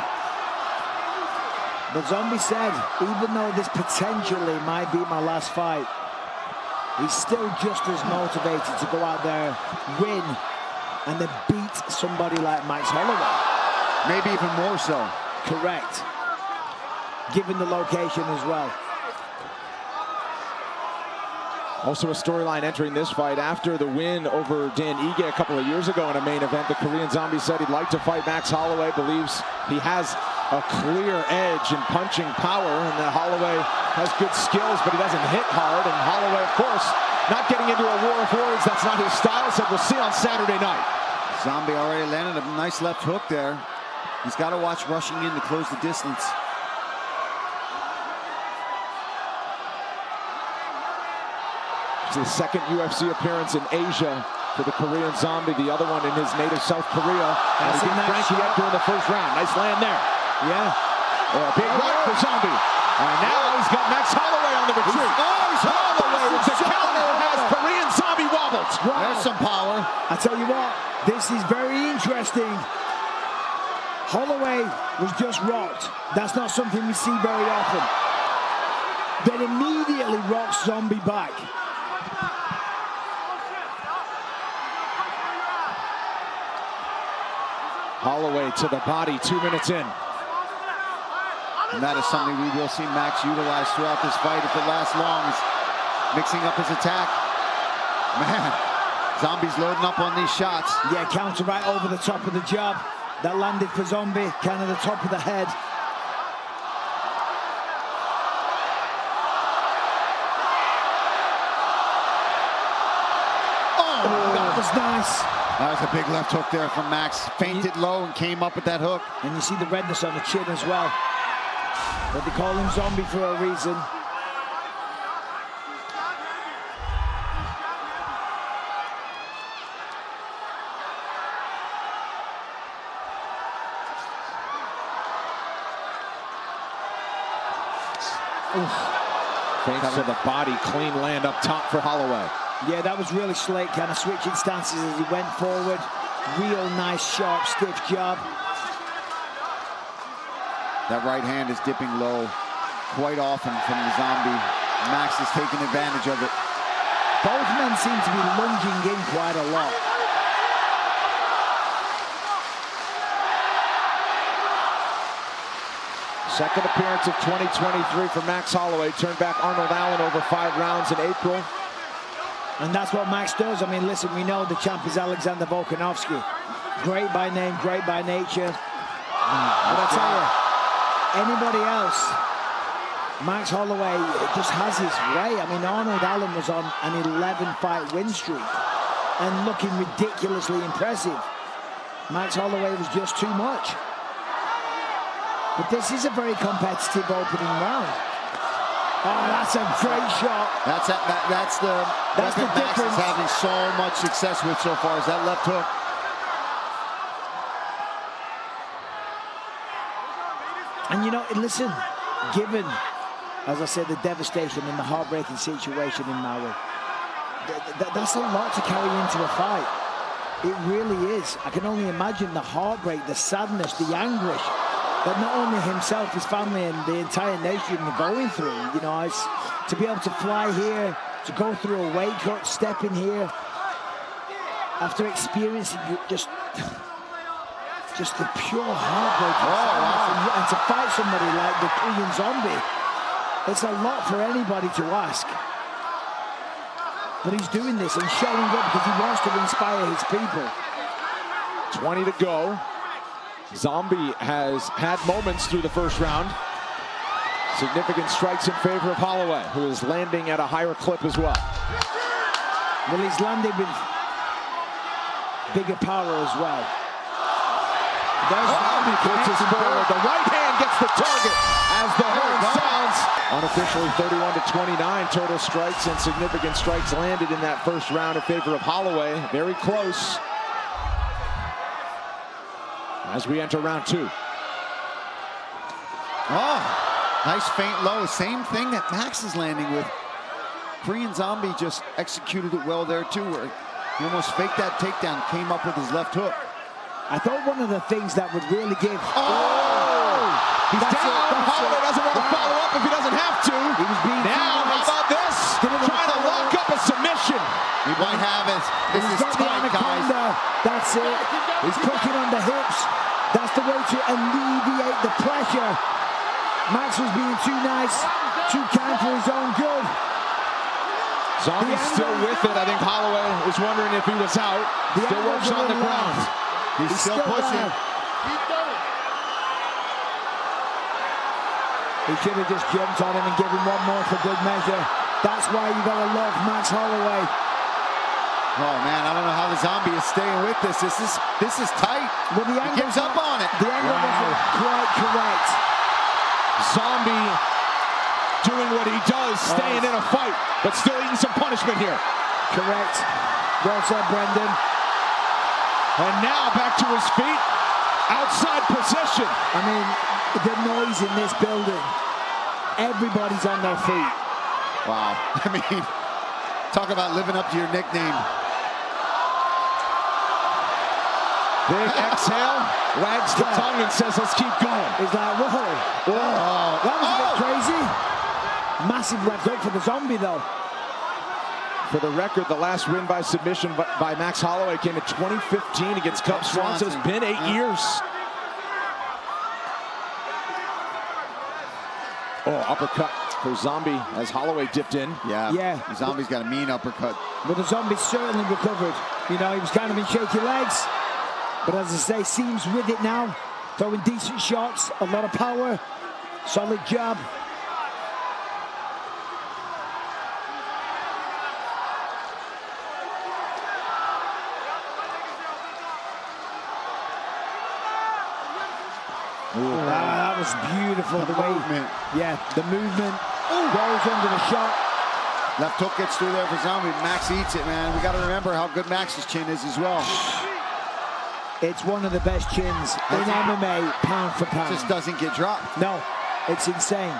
But Zombie said, even though this potentially might be my last fight, he's still just as motivated to go out there, win, and then beat somebody like Max Holloway. Maybe even more so. Correct. Given the location as well. Also a storyline entering this fight after the win over Dan Ige a couple of years ago in a main event. The Korean Zombie said he'd like to fight Max Holloway, believes he has a clear edge in punching power, and that Holloway has good skills, but he doesn't hit hard. And Holloway, of course, not getting into a war of words. That's not his style, said we'll see on Saturday night. Zombie already landed a nice left hook there. He's got to watch rushing in to close the distance. It's his second UFC appearance in Asia for the Korean Zombie, the other one in his native South Korea. And he beat Frankie Edgar in the first round. Nice land there. Yeah. Big right for Zombie. And now he's got Max Holloway on the retreat. Holloway with the counter has Korean Zombie wobbled. Wow. There's some power. I tell you what, this is very interesting. Holloway was just rocked. That's not something we see very often. Then immediately rocks Zombie back. Holloway to the body, 2 minutes in. And that is something we will see Max utilize throughout this fight if it lasts long. He's mixing up his attack. Man, Zombie's loading up on these shots. Yeah, counter right over the top of the jab. That landed for Zombie, kind of the top of the head. Oh, that was nice. That was a big left hook there from Max. Feinted low and came up with that hook. And you see the redness on the chin as well. But they call him Zombie for a reason. Thanks to the body, clean land up top for Holloway. Yeah, that was really slick, kind of switching stances as he went forward. Real nice, sharp, stiff jab. That right hand is dipping low quite often from the Zombie. Max is taking advantage of it. Both men seem to be lunging in quite a lot. Second appearance of 2023 for Max Holloway. Turned back Arnold Allen over 5 rounds in April. And that's what Max does. I mean, listen, we know the champ is Alexander Volkanovski. Great by name, great by nature. But I tell you, anybody else, Max Holloway just has his way. I mean, Arnold Allen was on an 11-fight win streak and looking ridiculously impressive. Max Holloway was just too much. But this is a very competitive opening round. Oh, that's a great shot. That's the Max is having so much success with so far is that left hook. And you know, listen, given, as I said, the devastation and the heartbreaking situation in Maui, that's a lot to carry into a fight. It really is. I can only imagine the heartbreak, the sadness, the anguish that not only himself, his family, and the entire nation are going through. You know, it's, to be able to fly here, to go through a weight cut, step in here, after experiencing just the pure heartbreak. And to fight somebody like the Korean Zombie, it's a lot for anybody to ask. But he's doing this and showing up because he wants to inspire his people. 20 to go. Zombie has had moments through the first round. Significant strikes in favor of Holloway, who is landing at a higher clip as well. Well, he's landing with bigger power as well. There's Zombie pitches forward. The right hand gets the target as the horn sounds. Unofficially 31 to 29 total strikes, and significant strikes landed in that first round in favor of Holloway. Very close as we enter round 2. Oh, nice feint low. Same thing that Max is landing with. Korean Zombie just executed it well there too, where he almost faked that takedown, came up with his left hook. I thought one of the things that would really give... He's down. Holloway doesn't want to follow up if he doesn't have to. He was being now, how about this? Trying to lock up a submission. He might have it. This is tight, guys. That's it. He's cooking on the hips. That's the way to alleviate the pressure. Max was being too nice, too kind for his own good. Zombie's still with it. I think Holloway was wondering if he was out. Still works on the ground. He's still pushing. He should have just jumped on him and given one more for good measure. That's why you gotta love Max Holloway. Oh man, I don't know how the Zombie is staying with this. This is tight. Well, the he gives up on it. The angle was quite correct. Zombie doing what he does, staying in a fight, but still eating some punishment here. Correct. Well said, Brendan. And now back to his feet. Outside position. I mean, the noise in this building. Everybody's on their feet. Wow. I mean, talk about living up to your nickname. Big exhale, wags the tongue and says, let's keep going. He's like, whoa. That was a bit crazy. Massive left hook for the Zombie, though. For the record, the last win by submission by Max Holloway came in 2015 against Cub Swanson. It's been 8 years. Oh, uppercut for Zombie as Holloway dipped in. Yeah. The Zombie's got a mean uppercut. But the Zombie certainly recovered. You know, he was kind of in shaky legs. But as I say, seems with it now. Throwing decent shots, a lot of power, solid jab. That was beautiful. The movement. Yeah, the movement. Goes under the shot. Left hook gets through there for Zombie. Max eats it, man. We got to remember how good Max's chin is as well. It's one of the best chins in MMA, pound for pound. Just doesn't get dropped. No, it's insane.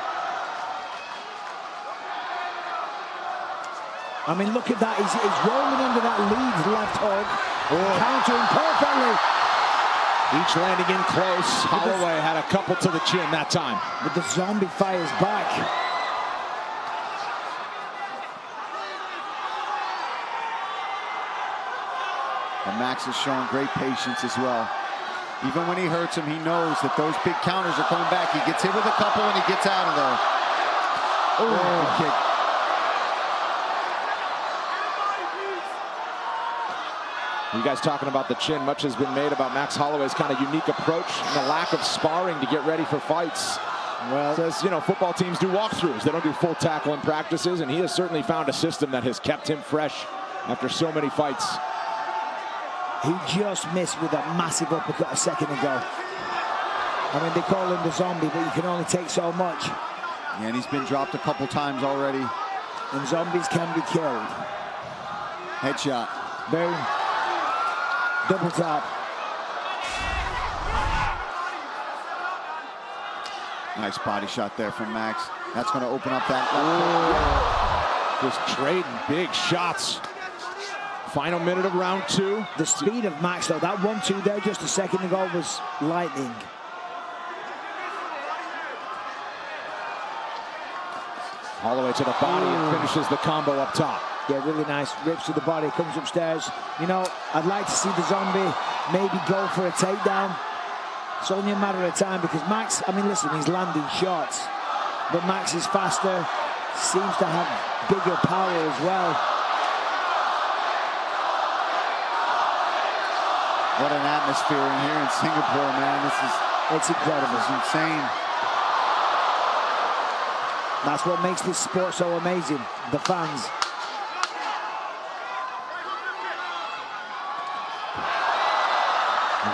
I mean, look at that. He's rolling under that lead left hook. Countering perfectly. Each landing in close. Holloway had a couple to the chin that time. But the Zombie fires back. And Max is showing great patience as well. Even when he hurts him, he knows that those big counters are coming back. He gets hit with a couple and he gets out of there. Good kick. You guys talking about the chin. Much has been made about Max Holloway's kind of unique approach and the lack of sparring to get ready for fights. Well, says, you know, football teams do walkthroughs. They don't do full tackle in practices, and he has certainly found a system that has kept him fresh after so many fights. He just missed with a massive uppercut a second ago. I mean, they call him the Zombie, but you can only take so much. Yeah, and he's been dropped a couple times already. And Zombies can be killed. Headshot. Boom. Double tap. Nice body shot there from Max. That's going to open up that left. Just trading big shots. Final minute of round 2. The speed of Max, though, that 1-2 there just a second ago was lightning. Holloway to the body and finishes the combo up top. Yeah, really nice. Rips to the body, comes upstairs. You know, I'd like to see the Zombie maybe go for a takedown. It's only a matter of time because Max, I mean, listen, he's landing shots. But Max is faster, seems to have bigger power as well. What an atmosphere in here in Singapore, man. It's incredible. It's insane. That's what makes this sport so amazing, the fans.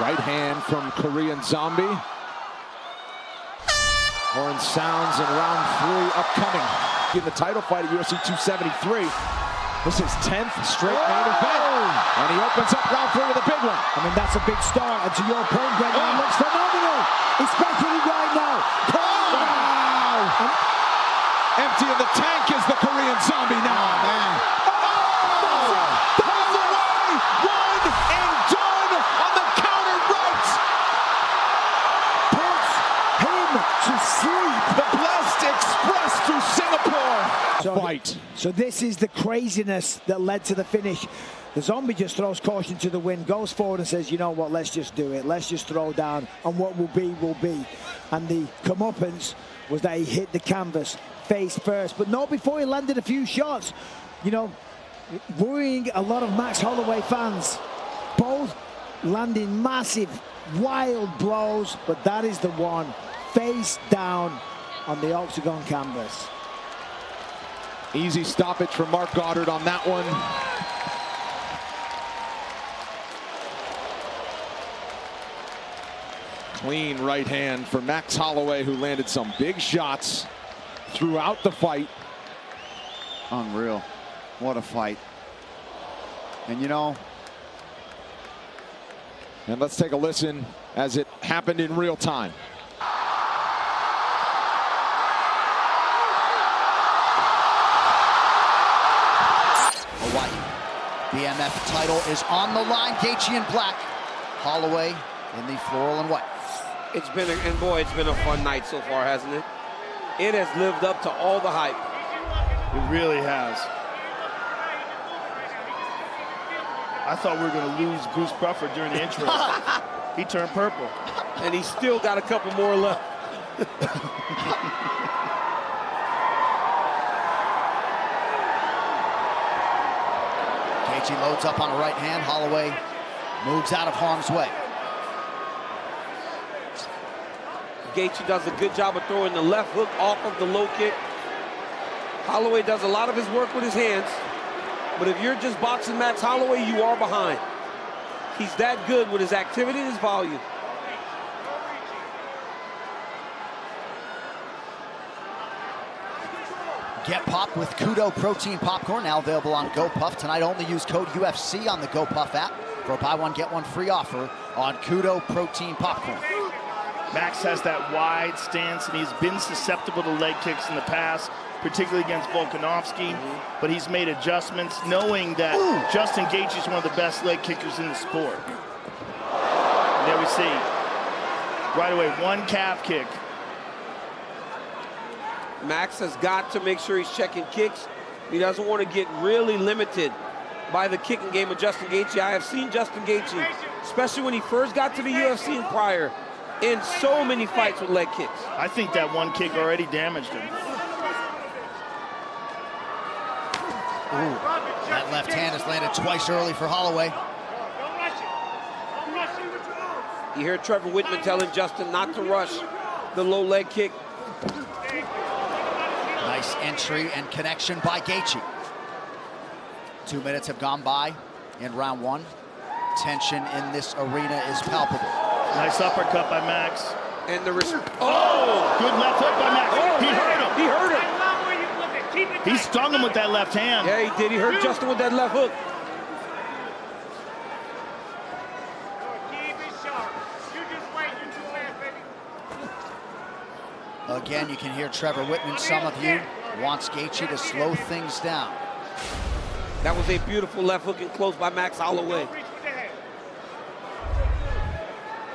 Right hand from Korean Zombie. Horn sounds in round 3 upcoming. In the title fight at UFC 273. This is 10th straight main event. And he opens up round 3 with a big one. I mean, that's a big start. And to your point, Brendan, he looks phenomenal. Especially right now. Wow! Empty in the tank is the Korean Zombie now. Oh, man. Holloway, one and done on the counter right. Puts him to sleep. The Blessed Express through Singapore. Fight. So this is the craziness that led to the finish. The Zombie just throws caution to the wind, goes forward and says, you know what, let's just do it. Let's just throw down, and what will be, will be. And the comeuppance was that he hit the canvas face first, but not before he landed a few shots. You know, worrying a lot of Max Holloway fans. Both landing massive, wild blows, but that is the one, face down on the octagon canvas. Easy stoppage from Mark Goddard on that one. Clean right hand for Max Holloway, who landed some big shots throughout the fight. Unreal. What a fight. And you know, and let's take a listen as it happened in real time. BMF title is on the line. Gaethje in black, Holloway in the floral and white. It's been a fun night so far, hasn't it? It has lived up to all the hype. It really has. I thought we were going to lose Bruce Buffer during the intro. He turned purple. And he's still got a couple more left. Gaethje loads up on a right hand. Holloway moves out of harm's way. Gaethje does a good job of throwing the left hook off of the low kick. Holloway does a lot of his work with his hands, but if you're just boxing Max Holloway, you are behind. He's that good with his activity and his volume. Get popped with Kudo Protein Popcorn, now available on GoPuff. Tonight only use code UFC on the GoPuff app for a buy one, get one free offer on Kudo Protein Popcorn. Max has that wide stance, and he's been susceptible to leg kicks in the past, particularly against Volkanovski, but he's made adjustments knowing that Justin Gaethje is one of the best leg kickers in the sport. And there we see, right away, one calf kick. Max has got to make sure he's checking kicks. He doesn't want to get really limited by the kicking game of Justin Gaethje. I have seen Justin Gaethje, especially when he first got to the UFC and prior, in so many fights with leg kicks. I think that one kick already damaged him. Ooh, that left hand has landed twice early for Holloway. You hear Trevor Whitman telling Justin not to rush the low leg kick. Nice entry and connection by Gaethje. 2 minutes have gone by in round one. Tension in this arena is palpable. Nice uppercut by Max. And the good left hook by Max. He hurt him. He hurt him. He stung him with that left hand. Yeah, he did. He hurt Justin with that left hook. Again, you can hear Trevor Whitman, some of you, wants Gaethje to slow things down. That was a beautiful left hook and close by Max Holloway.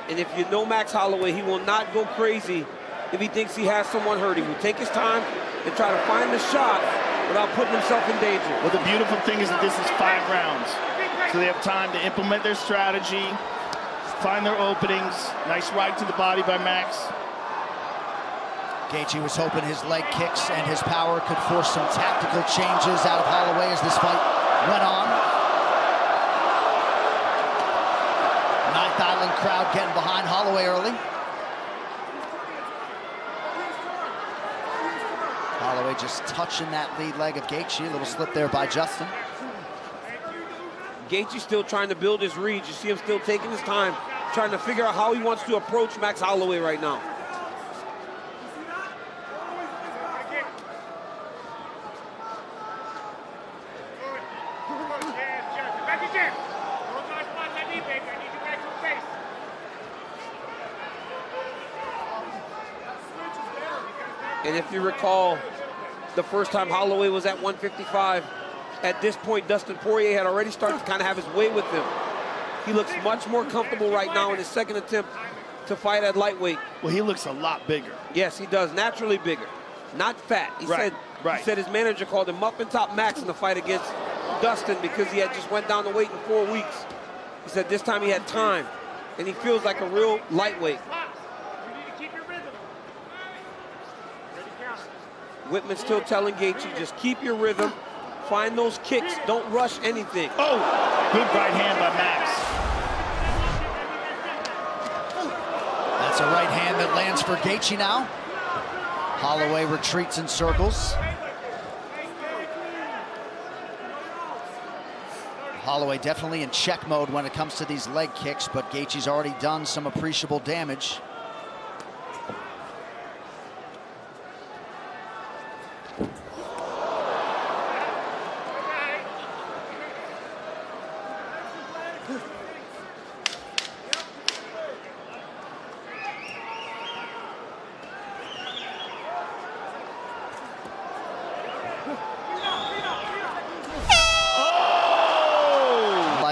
And if you know Max Holloway, he will not go crazy if he thinks he has someone hurt. He will take his time and try to find the shot without putting himself in danger. Well, the beautiful thing is that this is 5 rounds. So they have time to implement their strategy, find their openings. Nice right to the body by Max. Gaethje was hoping his leg kicks and his power could force some tactical changes out of Holloway as this fight went on. Holloway early. Holloway just touching that lead leg of Gaethje. A little slip there by Justin. Gaethje's still trying to build his reads. You see him still taking his time, trying to figure out how he wants to approach Max Holloway right now. And if you recall, the first time Holloway was at 155, at this point, Dustin Poirier had already started to kind of have his way with him. He looks much more comfortable right now in his second attempt to fight at lightweight. Well, he looks a lot bigger. Yes, he does, naturally bigger, not fat. He said his manager called him Muffin Top Max in the fight against Dustin because he had just went down the weight in 4 weeks. He said this time he had time, and he feels like a real lightweight. Whitman still telling Gaethje, just keep your rhythm, find those kicks, don't rush anything. Oh, good right hand by Max. That's a right hand that lands for Gaethje now. Holloway retreats in circles. Holloway definitely in check mode when it comes to these leg kicks, but Gaethje's already done some appreciable damage.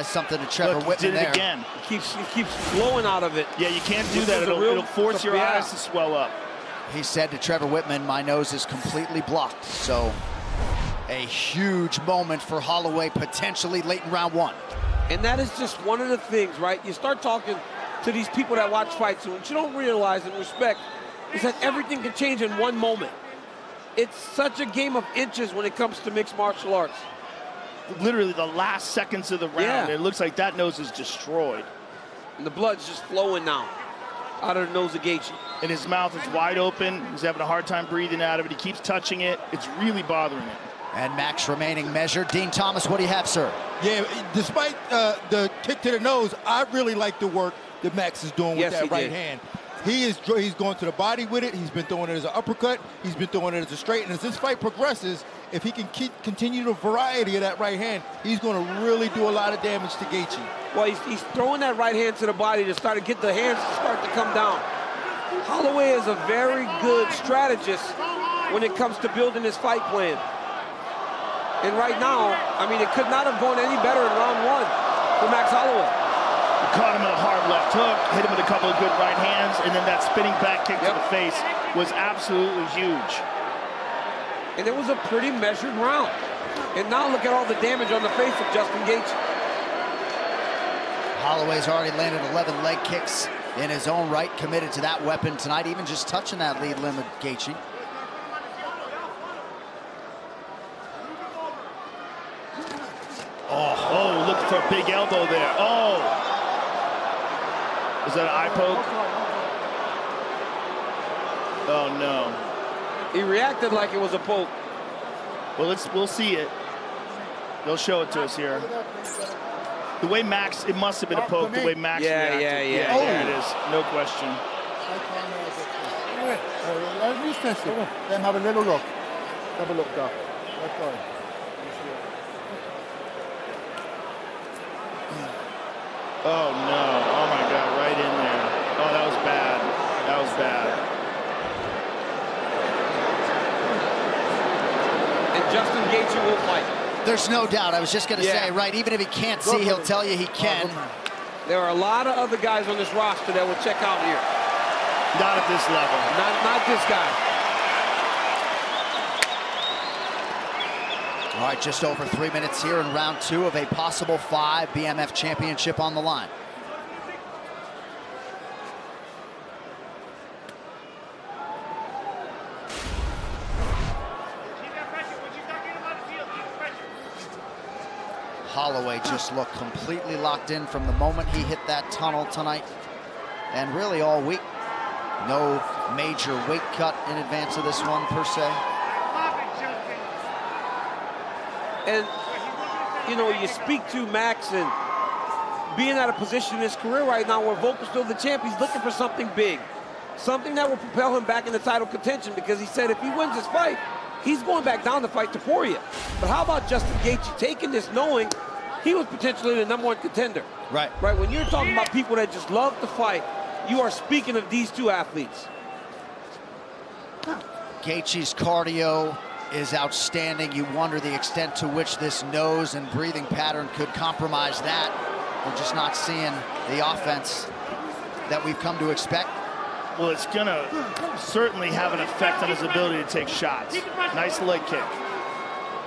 Something to Trevor Whitman did it there. Again. He keeps flowing out of it. Yeah, you can't do that. It'll force your eyes to swell up. He said to Trevor Whitman, my nose is completely blocked. So a huge moment for Holloway potentially late in round one. And that is just one of the things, right? You start talking to these people that watch fights, and what you don't realize and respect is that everything can change in one moment. It's such a game of inches when it comes to mixed martial arts. Literally the last seconds of the round, it looks like that nose is destroyed. And the blood's just flowing now out of the nose of Gaethje. And his mouth is wide open. He's having a hard time breathing out of it. He keeps touching it. It's really bothering him. And Max remaining measured. Dean Thomas, what do you have, sir? Yeah, despite the kick to the nose, I really like the work that Max is doing with that right hand. He's going to the body with it. He's been throwing it as an uppercut. He's been throwing it as a straight. And as this fight progresses, if he can continue the variety of that right hand, he's going to really do a lot of damage to Gaethje. Well, he's throwing that right hand to the body to start to get the hands to start to come down. Holloway is a very good strategist when it comes to building his fight plan. And right now, I mean, it could not have gone any better in round one for Max Holloway. Caught him with a hard left hook, hit him with a couple of good right hands, and then that spinning back kick to the face was absolutely huge. And it was a pretty measured round. And now look at all the damage on the face of Justin Gaethje. Holloway's already landed 11 leg kicks in his own right, committed to that weapon tonight, even just touching that lead limb of Gaethje. Oh, look for a big elbow there. Oh! Is that an eye poke? Oh, no. He reacted like it was a poke. Well, we'll see it. They'll show it to us here. The way Max, it must have been a poke, the way Max reacted. Yeah. Oh. There it is, no question. Then have a little look. Have a look, Doc. Let's go. Oh, no. Oh, my God, right in there. Oh, that was bad. That was bad. And Justin Gaethje will fight. There's no doubt. I was just going to say, right, even if he can't see, he'll tell you he can. There are a lot of other guys on this roster that will check out here. Not at this level. Not this guy. All right, just over 3 minutes here in round two of a possible 5 BMF championship on the line. Holloway just looked completely locked in from the moment he hit that tunnel tonight and really all week. No major weight cut in advance of this one, per se. And, you know, you speak to Max and being at a position in his career right now where Volk's still the champ, he's looking for something big. Something that will propel him back into title contention, because he said if he wins this fight, he's going back down to fight Topuria. But how about Justin Gaethje taking this knowing he was potentially the #1 contender? Right. Right, when you're talking about people that just love to fight, you are speaking of these two athletes. Gaethje's cardio is outstanding. You wonder the extent to which this nose and breathing pattern could compromise that. We're just not seeing the offense that we've come to expect. Well, it's gonna certainly have an effect on his ability to take shots. Nice leg kick.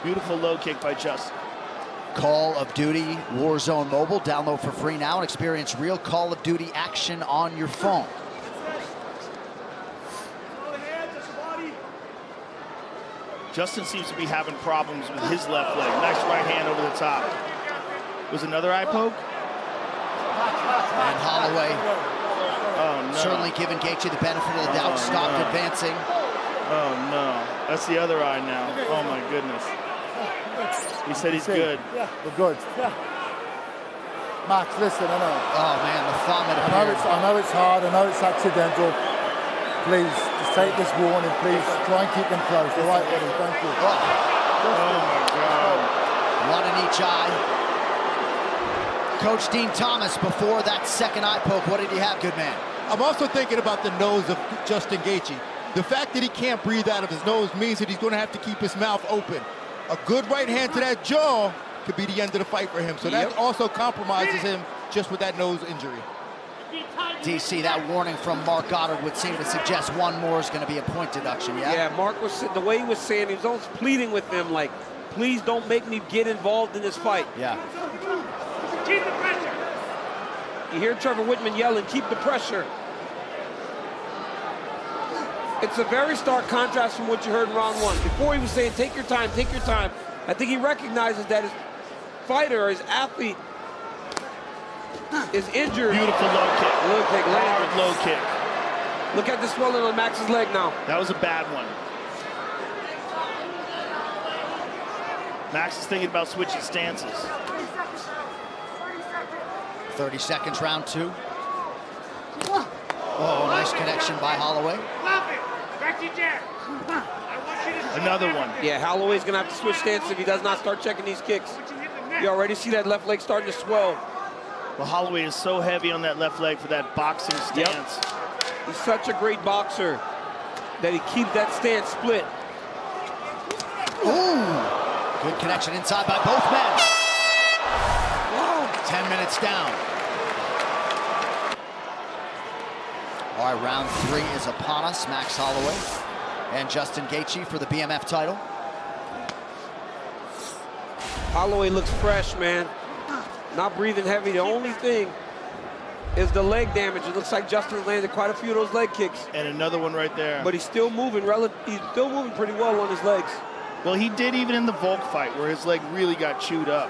Beautiful low kick by Justin. Call of Duty Warzone Mobile. Download for free now and experience real Call of Duty action on your phone. Justin seems to be having problems with his left leg. Nice right hand over the top. Was another eye poke? And Holloway certainly giving Gaethje the benefit of the doubt. Stopped advancing. Oh no, that's the other eye now. Oh my goodness. He said he's good. Yeah, we're good. Yeah. Max, listen, I know. Oh man, the thumb at I know it's hard, I know it's accidental. Please, just take this warning, please. Try and keep them close. All right, buddy, thank you. Oh my God. One in each eye. Coach Dean Thomas, before that second eye poke, what did he have, good man? I'm also thinking about the nose of Justin Gaethje. The fact that he can't breathe out of his nose means that he's going to have to keep his mouth open. A good right hand to that jaw could be the end of the fight for him. So that also compromises him just with that nose injury. DC, that warning from Mark Goddard would seem to suggest one more is going to be a point deduction, yeah? Yeah, Mark was, the way he was saying, he was almost pleading with them, like, please don't make me get involved in this fight. Yeah. Keep the pressure. You hear Trevor Whitman yelling, keep the pressure. It's a very stark contrast from what you heard in round one. Before he was saying, take your time, take your time. I think he recognizes that his fighter or his athlete is injured. Beautiful low kick. Low kick, hard low kick. Look at the swelling on Max's leg now. That was a bad one. Max is thinking about switching stances. 30 seconds, round two. Oh, nice connection by Holloway. Another one. Yeah, Holloway's gonna have to switch stances if he does not start checking these kicks. You already see that left leg starting to swell. Well, Holloway is so heavy on that left leg for that boxing stance. Yep. He's such a great boxer that he keeps that stance split. Ooh, good connection inside by both men. 10 minutes down. All right, round three is upon us. Max Holloway and Justin Gaethje for the BMF title. Holloway looks fresh, man. Not breathing heavy. The only thing is the leg damage. It looks like Justin landed quite a few of those leg kicks. And another one right there. But he's still moving. He's still moving pretty well on his legs. Well, he did even in the Volk fight where his leg really got chewed up.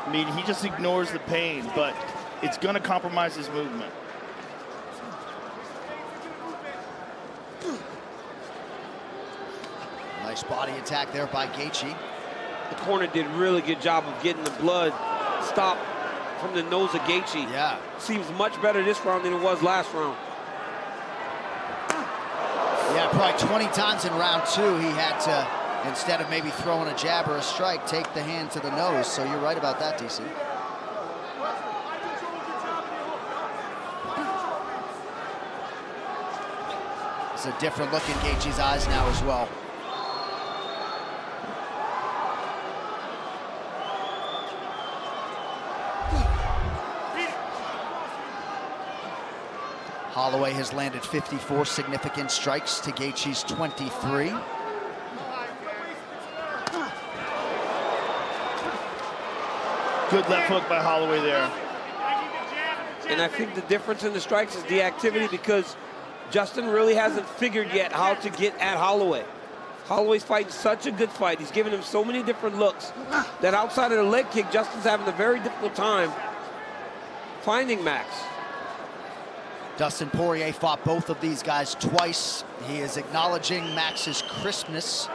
I mean, he just ignores the pain, but it's going to compromise his movement. Nice body attack there by Gaethje. The corner did a really good job of getting the blood stopped from the nose of Gaethje. Yeah. Seems much better this round than it was last round. Yeah, probably 20 times in round two, he had to, instead of maybe throwing a jab or a strike, take the hand to the nose. So you're right about that, DC. It's a different look in Gaethje's eyes now as well. Holloway has landed 54 significant strikes to Gaethje's 23. Good left hook by Holloway there. And I think the difference in the strikes is the activity, because Justin really hasn't figured yet how to get at Holloway. Holloway's fighting such a good fight. He's giving him so many different looks that outside of the leg kick, Justin's having a very difficult time finding Max. Dustin Poirier fought both of these guys twice. He is acknowledging Max's crispness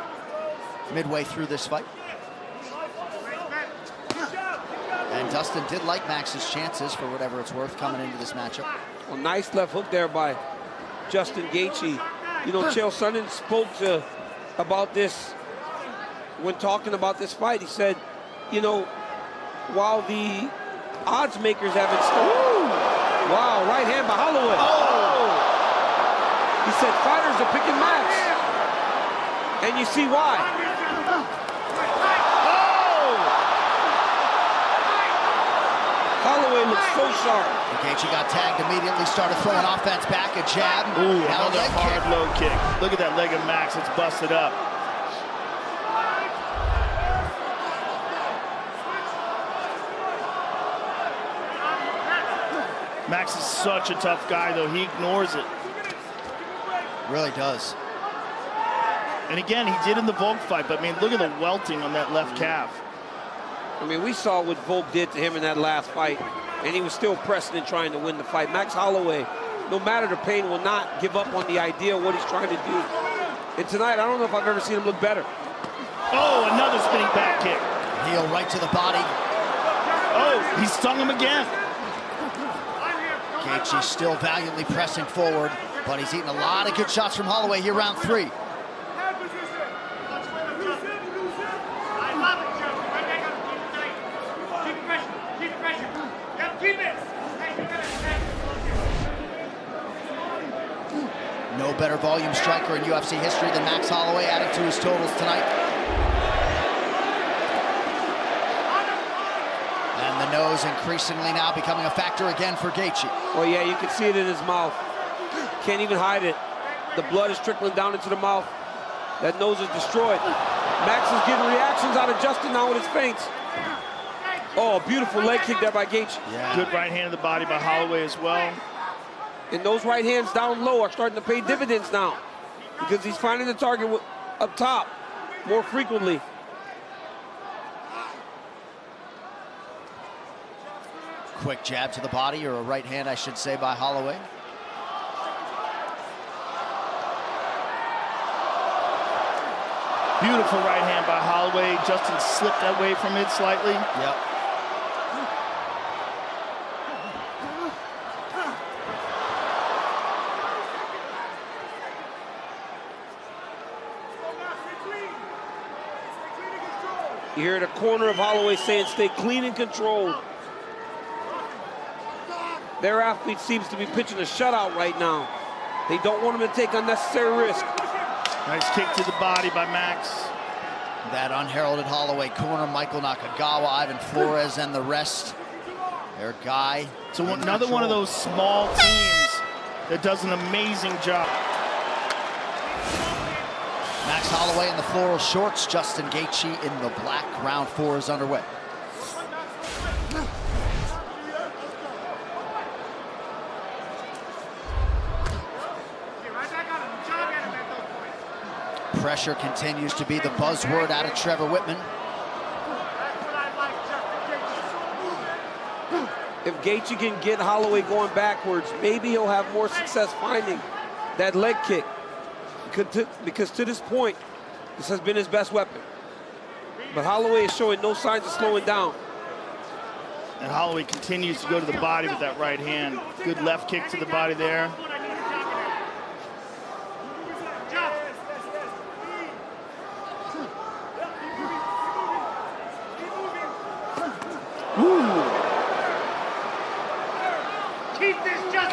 midway through this fight. And Dustin did like Max's chances, for whatever it's worth, coming into this matchup. Well, nice left hook there by Justin Gaethje. You know, Chael Sonnen spoke about this when talking about this fight. He said, you know, while the odds makers haven't started. Wow, right hand by Holloway. Oh! He said fighters are picking Max. And you see why. Oh! Holloway looks so sharp. Gaethje got tagged immediately, started throwing offense back, a jab. Ooh, another hard low kick. Look at that leg of Max, it's busted up. Max is such a tough guy, though. He ignores it. Really does. And again, he did in the Volk fight, but I mean, look at the welting on that left calf. I mean, we saw what Volk did to him in that last fight, and he was still pressing and trying to win the fight. Max Holloway, no matter the pain, will not give up on the idea of what he's trying to do. And tonight, I don't know if I've ever seen him look better. Oh, another spinning back kick. Heel right to the body. Oh, he stung him again. Gaethje still valiantly pressing forward, but he's eaten a lot of good shots from Holloway here, round 3. No better volume striker in UFC history than Max Holloway, adding to his totals tonight. And the nose increasingly now becoming a factor again for Gaethje. Well, yeah, you can see it in his mouth. Can't even hide it. The blood is trickling down into the mouth. That nose is destroyed. Max is getting reactions out of Justin now with his feints. Oh, a beautiful leg kick there by Gaethje. Yeah. Good right hand to the body by Holloway as well. And those right hands down low are starting to pay dividends now because he's finding the target up top more frequently. Quick jab to the body, or a right hand, I should say, by Holloway. Beautiful right hand by Holloway. Justin slipped away from it slightly. Yep. You hear the corner of Holloway saying, stay clean and controlled. Their athlete seems to be pitching a shutout right now. They don't want him to take unnecessary risk. Nice kick to the body by Max. That unheralded Holloway corner, Michael Nakagawa, Ivan Flores, and the rest. Their guy. So another one of those small teams that does an amazing job. Max Holloway in the floral shorts, Justin Gaethje in the black. Round 4 is underway. Pressure continues to be the buzzword out of Trevor Whitman. If Gaethje can get Holloway going backwards, maybe he'll have more success finding that leg kick. Because to this point, this has been his best weapon. But Holloway is showing no signs of slowing down. And Holloway continues to go to the body with that right hand. Good left kick to the body there.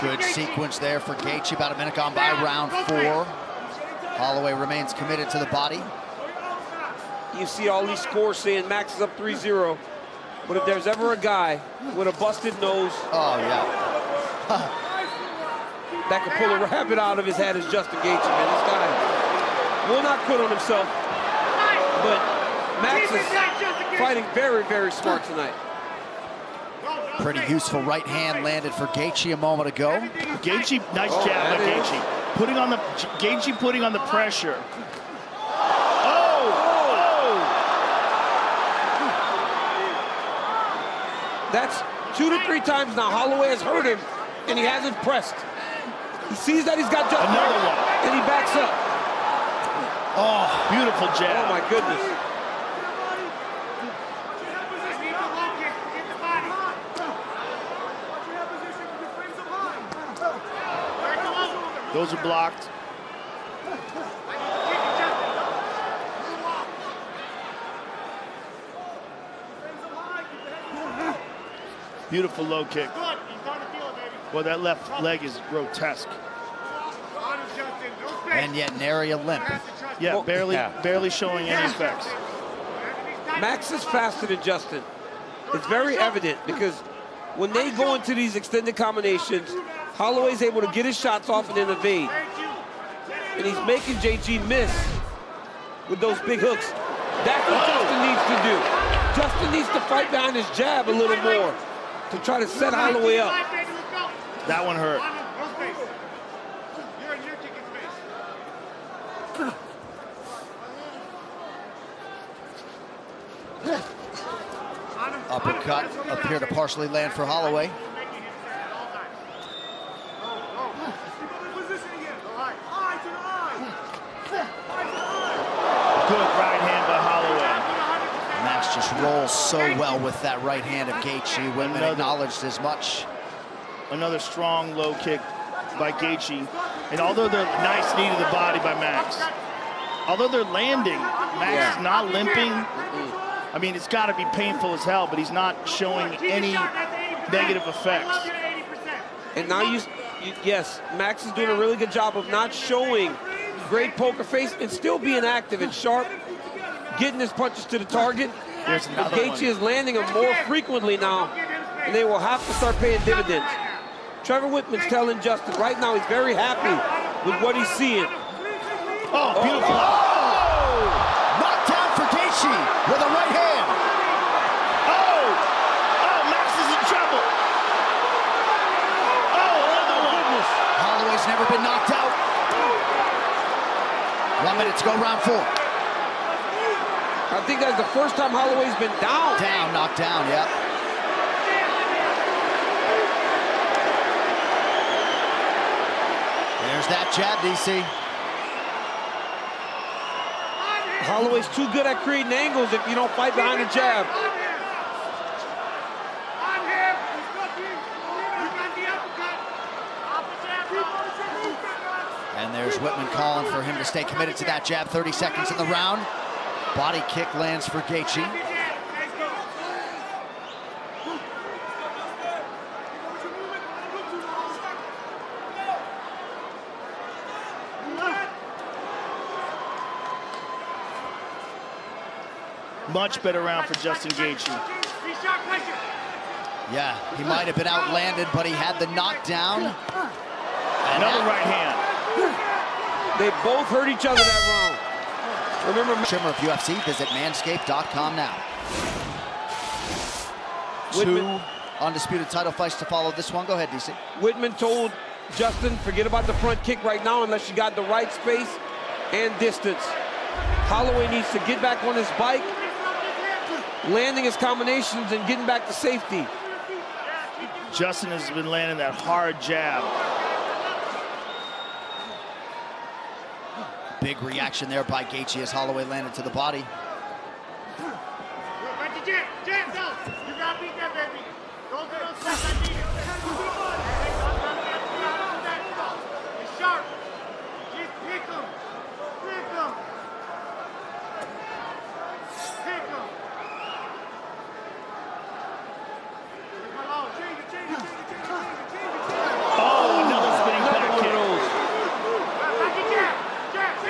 Good sequence there for Gaethje. About a minute gone by, round 4. Holloway remains committed to the body. You see all these scores saying Max is up 3-0. But if there's ever a guy with a busted nose, oh yeah, that could pull a rabbit out of his head is Justin Gaethje, man. This guy will not quit on himself. But Max is fighting very, very smart tonight. Pretty useful right hand landed for Gaethje a moment ago. Gaethje, nice jab by Gaethje. Gaethje putting on the pressure. That's 2 to 3 times now Holloway has hurt him, and he hasn't pressed. He sees that he's got Justin. Another one. And he backs up. Oh, beautiful jab. Oh, my goodness. Those are blocked. Beautiful low kick. Well, that left leg is grotesque. And yet nary a limp. Yeah, barely showing any effects. Max is faster than Justin. It's very evident because when they go into these extended combinations, Holloway's able to get his shots off and then evade. And he's making JG miss with those big hooks. That's what Justin needs to do. Justin needs to fight behind his jab a little more to try to set Holloway up. That one hurt. Uppercut appeared to partially land for Holloway. Good right hand by Holloway. Max just rolls so well with that right hand of Gaethje. Women acknowledged as much. Another strong low kick by Gaethje. And although they're nice knee to the body by Max, although they're landing, Max is not limping. I mean, it's got to be painful as hell, but he's not showing any negative effects. And now yes, Max is doing a really good job of not showing great poker face and still being active and sharp, getting his punches to the target. There's another Gaethje is landing them more frequently now, and they will have to start paying dividends. Trevor Whitman's telling Justin right now he's very happy with what he's seeing. Oh, beautiful. Knocked down for Gaethje with a right hand. Oh, Max is in trouble. Oh, another one. Holloway's never been knocked out. 1 minute to go, round 4. I think that's the first time Holloway's been down. Knocked down, yeah. There's that jab, DC. Holloway's too good at creating angles if you don't fight behind the jab. And there's Whitman calling for him to stay committed to that jab. 30 seconds in the round. Body kick lands for Gaethje. Much better round for Justin Gaethje. Yeah, he might have been outlanded, but he had the knockdown. Another right hand. They both hurt each other that round. Remember, Shimmer of UFC, visit manscaped.com now. Whitman. 2 undisputed title fights to follow this one. Go ahead, DC. Whitman told Justin, forget about the front kick right now unless you got the right space and distance. Holloway needs to get back on his bike, landing his combinations and getting back to safety. Justin has been landing that hard jab. Big reaction there by Gaethje as Holloway landed to the body.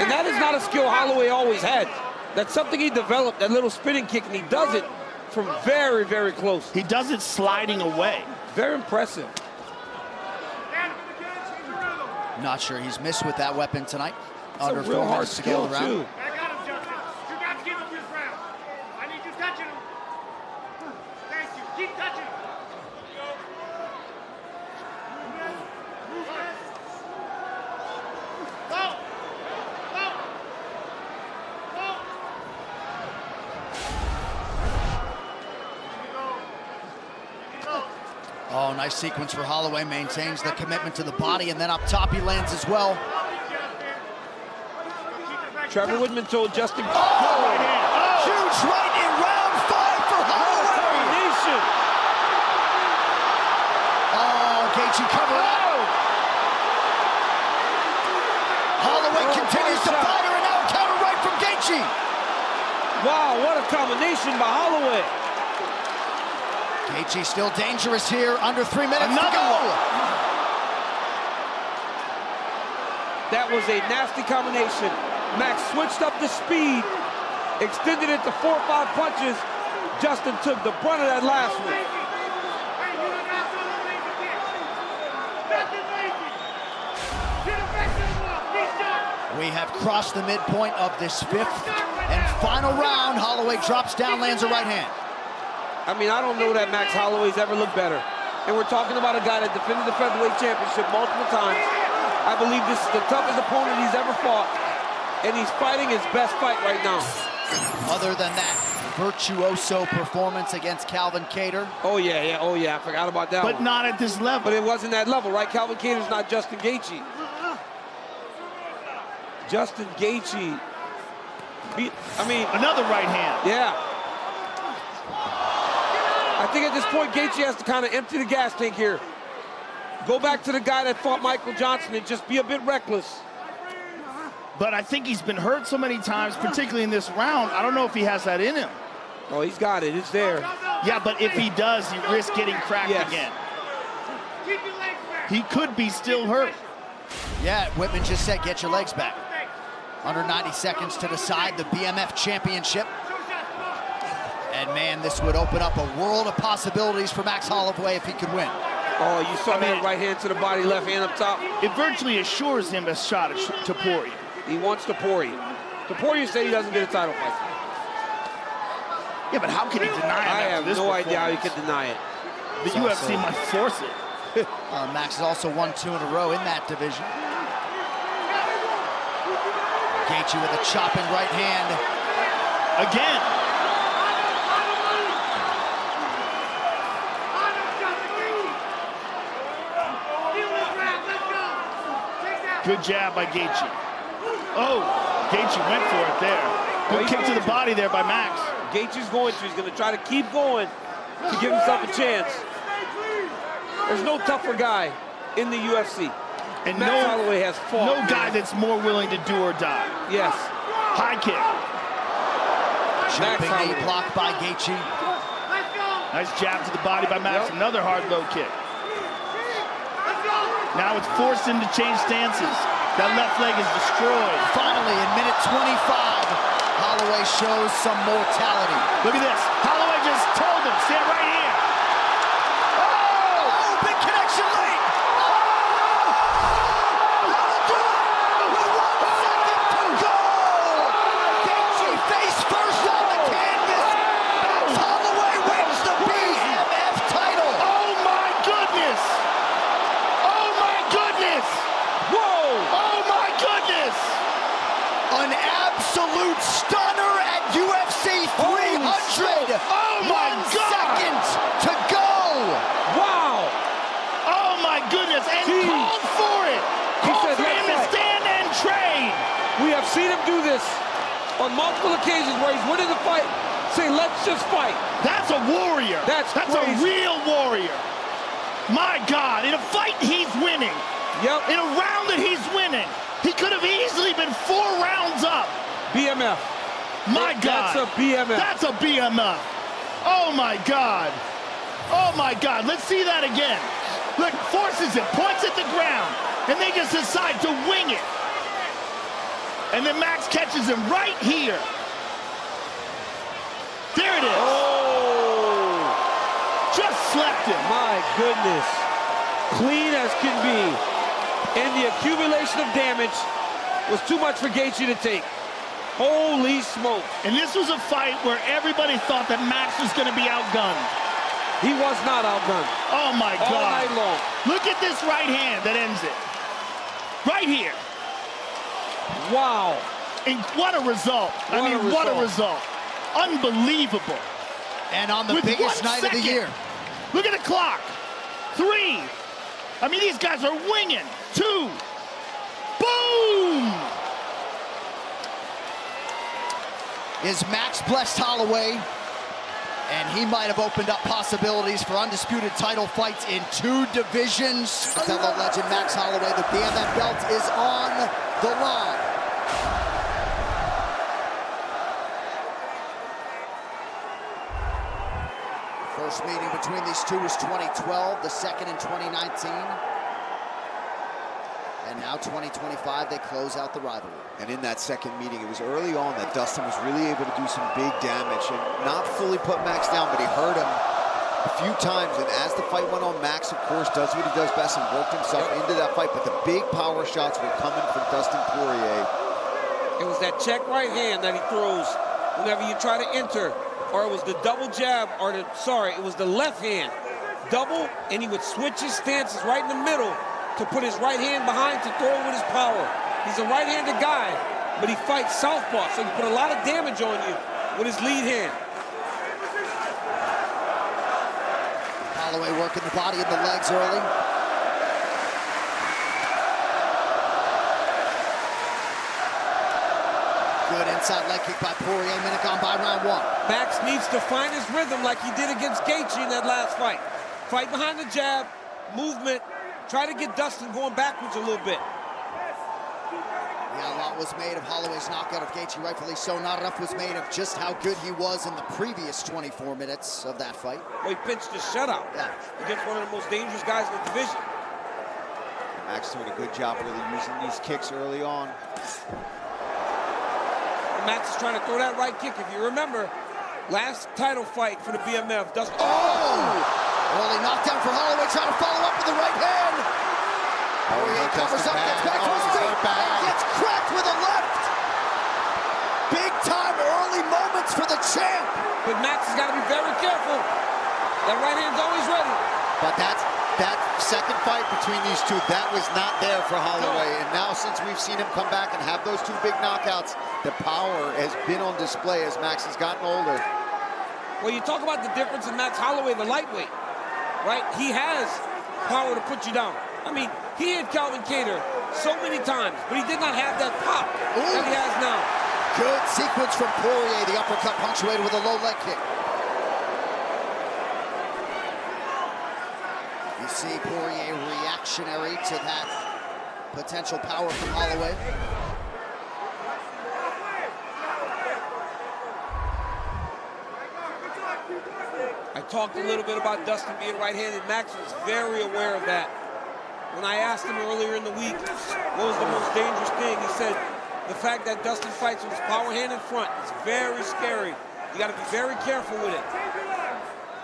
And that is not a skill Holloway always had. That's something he developed, that little spinning kick, and he does it from very, very close. He does it sliding away. Very impressive. Not sure he's missed with that weapon tonight. It's Under a real 4 hard minutes to go skill, around. too. Keep touching him. Oh, nice sequence for Holloway. Maintains the commitment to the body, and then up top he lands as well. Trevor Whitman told Justin. Oh! Huge right in round 5 for Holloway. Oh, Gaethje cover out. Holloway continues to fire, and now a counter right from Gaethje. Wow, what a combination by Holloway. Gaethje still dangerous here. Under 3 minutes to go. That was a nasty combination. Max switched up the speed, extended it to 4 or 5 punches. Justin took the brunt of that last one. We have crossed the midpoint of this 5th and final round. Holloway drops down, lands a right hand. I mean, I don't know that Max Holloway's ever looked better. And we're talking about a guy that defended the featherweight championship multiple times. I believe this is the toughest opponent he's ever fought. And he's fighting his best fight right now. Other than that, virtuoso performance against Calvin Kattar. Oh, yeah, I forgot about that But one. not at this level. But it wasn't that level, right? Calvin Kattar's not Justin Gaethje. Justin Gaethje another right hand. Yeah. I think at this point, Gaethje has to kind of empty the gas tank here. Go back to the guy that fought Michael Johnson and just be a bit reckless. But I think he's been hurt so many times, particularly in this round. I don't know if he has that in him. Oh, he's got it. It's there. Yeah, but if he does, he risks getting cracked again. He could be still hurt. Yeah, Whitman just said, get your legs back. Under 90 seconds to decide the BMF championship. And man, this would open up a world of possibilities for Max Holloway if he could win. Oh, you saw that right hand to the body, left hand up top. It virtually assures him a shot at Topuria. He wants Topuria. Topuria said he doesn't get a title fight. Yeah, but how can he deny it? I have no idea how he can deny it. The UFC might force it. Max has also won 2 in a row in that division. Gaethje with a chopping right hand. Again. Good jab by Gaethje. Oh, Gaethje went for it there. Good kick to the body there by Max. Gaethje's going to. He's going to try to keep going to give himself a chance. There's no tougher guy in the UFC. And Max Holloway has fought. No guy that's more willing to do or die. Yes. High kick. Jumping knee blocked by Gaethje. Nice jab to the body by Max. Yep. Another hard low kick. Now it's forced him to change stances. That left leg is destroyed. Finally, in minute 25, Holloway shows some mortality. Look at this. Holloway just told him, stand right here. Oh, big connection late. That'll do it. With 1 second to go. Gaethje face first on the canvas. Max Holloway wins the BMF title. Oh my goodness. Oh my goodness. Whoa. Oh my goodness. An absolute stunner at UFC 300. Oh my 1 God. second to go. Wow. Oh my goodness. And called for it. Called for him to stand and trade. We have seen him do this on multiple occasions where he's winning the fight. Say, let's just fight. That's a warrior. That's crazy. A real warrior. My God, in a fight he's winning. Yep. In a round that he's winning. He could have easily been 4 rounds up. BMF. My God. That's a BMF. That's a BMF. Oh my God. Oh my God. Let's see that again. Look, forces it, points at the ground, and they just decide to wing it. And then Max catches him right here. There it is. Oh. Just slept him. My goodness. Clean as can be. And the accumulation of damage was too much for Gaethje to take. Holy smoke. And this was a fight where everybody thought that Max was going to be outgunned. He was not outgunned. Oh my God. All night long. Look at this right hand that ends it. Right here. Wow. And what a result. What a result. Unbelievable. And on the biggest night of the year. Look at the clock. 3. I mean, these guys are winging. 2. Boom! Is Max blessed Holloway? And he might have opened up possibilities for undisputed title fights in 2 divisions. Fellow legend Max Holloway, the BMF belt is on the line. First meeting between these two was 2012, the second in 2019. And now 2025, they close out the rivalry. And in that second meeting, it was early on that Dustin was really able to do some big damage and not fully put Max down, but he hurt him a few times. And as the fight went on, Max, of course, does what he does best and worked himself into that fight. But the big power shots were coming from Dustin Poirier. It was that check right hand that he throws whenever you try to enter, or it was the double jab, or it was the left hand. Double, and he would switch his stances right in the middle to put his right hand behind to throw with his power. He's a right-handed guy, but he fights southpaw, so he put a lot of damage on you with his lead hand. Holloway working the body and the legs early. Good inside leg kick by Poirier, minute gone by round 1. Max needs to find his rhythm like he did against Gaethje in that last fight. Fight behind the jab, movement, try to get Dustin going backwards a little bit. Yeah, a lot was made of Holloway's knockout of Gaethje, rightfully so. Not enough was made of just how good he was in the previous 24 minutes of that fight. Well, he pinched his shutout against one of the most dangerous guys in the division. Max doing a good job really using these kicks early on. Max is trying to throw that right kick. If you remember, last title fight for the BMF, Dustin. Early knockdown for Holloway, trying to follow up with the right hand. Poirier covers up, gets back to his feet, and gets cracked with a left. Big time early moments for the champ. But Max has got to be very careful. That right hand's always ready. But that second fight between these two, that was not there for Holloway. And now since we've seen him come back and have those 2 big knockouts, the power has been on display as Max has gotten older. Well, you talk about the difference in Max Holloway, the lightweight, right? He has power to put you down. I mean, he hit Calvin Kattar so many times, but he did not have that pop that he has now. Good sequence from Poirier, the uppercut punctuated with a low leg kick. You see Poirier reactionary to that potential power from Holloway. I talked a little bit about Dustin being right-handed. Max was very aware of that. When I asked him earlier in the week what was the most dangerous thing, he said the fact that Dustin fights with his power hand in front is very scary. You got to be very careful with it.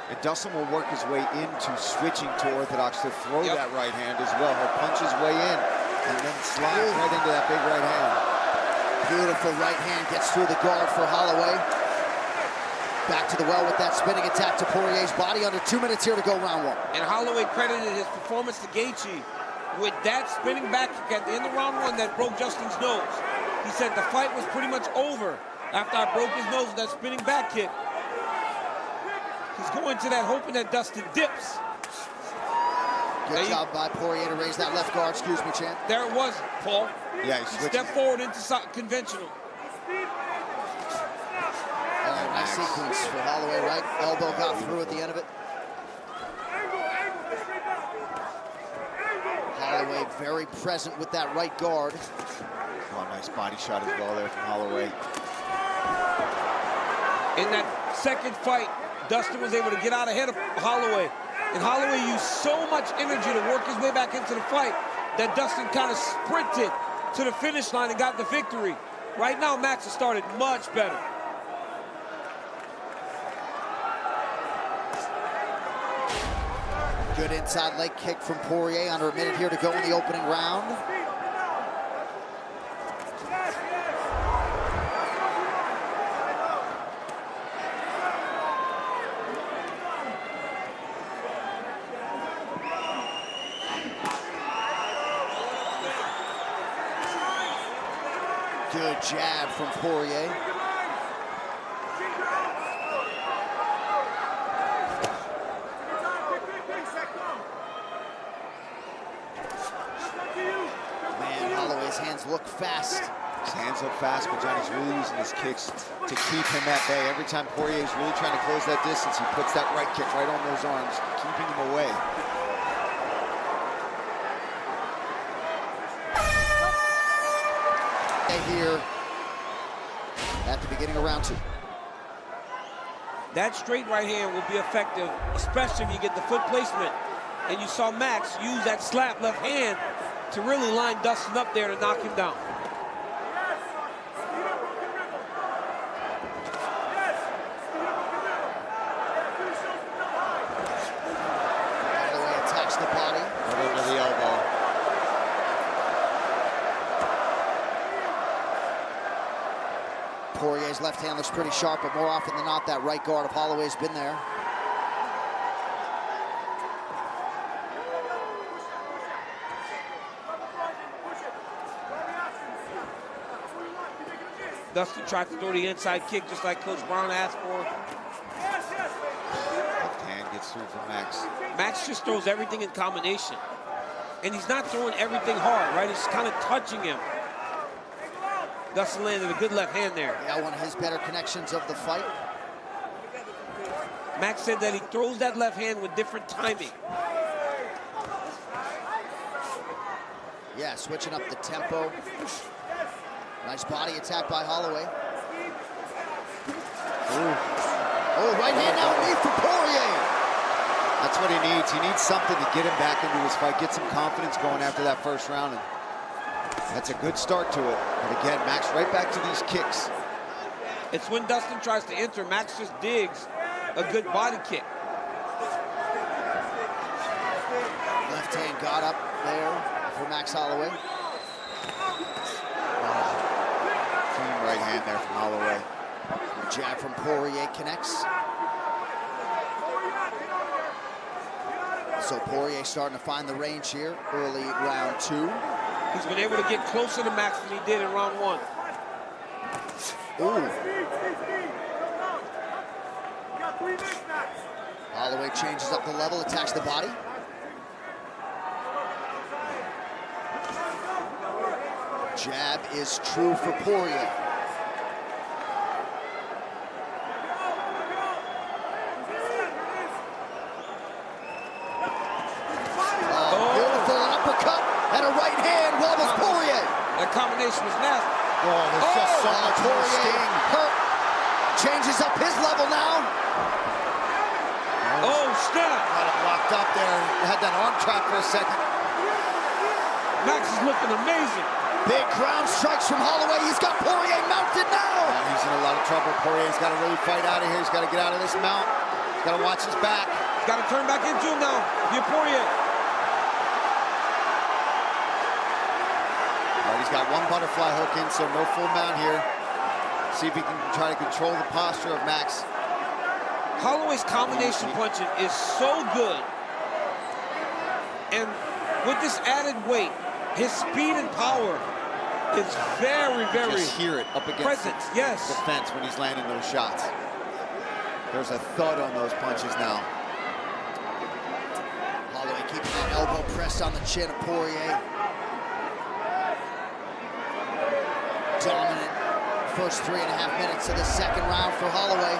And Dustin will work his way into switching to orthodox to throw that right hand as well. He'll punch his way in and then slide right into that big right hand. Beautiful right hand gets through the guard for Holloway. Back to the well with that spinning attack to Poirier's body. Under 2 minutes here to go round 1. And Holloway credited his performance to Gaethje with that spinning back kick at the end of round 1 that broke Justin's nose. He said the fight was pretty much over after I broke his nose with that spinning back kick. He's going to that hoping that Dustin dips. Good job by Poirier to raise that left guard. Excuse me, champ. There it was, Paul. Yeah, he stepped forward into conventional. Oh, nice sequence for Holloway, right? Elbow got through at the end of it. Holloway very present with that right guard. Oh, nice body shot as well there from Holloway. In that second fight, Dustin was able to get out ahead of Holloway. And Holloway used so much energy to work his way back into the fight that Dustin kind of sprinted to the finish line and got the victory. Right now, Max has started much better. Good inside leg kick from Poirier. Under a minute here to go in the opening round. Good jab from Poirier. hands look fast. His hands look fast, but Johnny's really using his kicks to keep him at bay. Every time Poirier's really trying to close that distance, he puts that right kick right on those arms, keeping him away. Here at the beginning of round 2. That straight right hand will be effective, especially if you get the foot placement. And you saw Max use that slap left hand to really line Dustin up there to knock him down. Holloway attacks the body. Right over the elbow. Poirier's left hand looks pretty sharp, but more often than not, that right guard of Holloway's been there. Dustin tried to throw the inside kick just like Coach Brown asked for. Left hand gets through for Max. Max just throws everything in combination. And he's not throwing everything hard, right? He's kind of touching him. Dustin landed a good left hand there. Yeah, one of his better connections of the fight. Max said that he throws that left hand with different timing. Yeah, switching up the tempo. Nice body attack by Holloway. Ooh. Oh, right hand now knee for Poirier. That's what he needs. He needs something to get him back into his fight, get some confidence going after that first round. And that's a good start to it. But again, Max right back to these kicks. It's when Dustin tries to enter, Max just digs a good body kick. Left hand got up there for Max Holloway. Clean right hand there from Holloway. Jab from Poirier connects. So Poirier starting to find the range here early round 2. He's been able to get closer to Max than he did in round 1. Ooh. Holloway changes up the level, attacks the body. Jab is true for Poirier. Beautiful, an uppercut and a right hand wobbles Poirier. That combination was nasty. Oh, there's just so much more sting. Hurt. Changes up his level now. Oh, snap. Got him locked up there. Had that arm trap for a second. Max is looking amazing. Big ground strikes from Holloway. He's got Poirier mounted now. He's in a lot of trouble. Poirier's got to really fight out of here. He's got to get out of this mount. He's got to watch his back. He's got to turn back into him now. Get Poirier. All right, he's got one butterfly hook in, so no full mount here. See if he can try to control the posture of Max. Holloway's combination punching is so good. And with this added weight, his speed and power is very, very Just hear it up against present. Yes. the fence when he's landing those shots. There's a thud on those punches now. Holloway keeping that elbow pressed on the chin of Poirier. Dominant first 3.5 minutes of the second round for Holloway.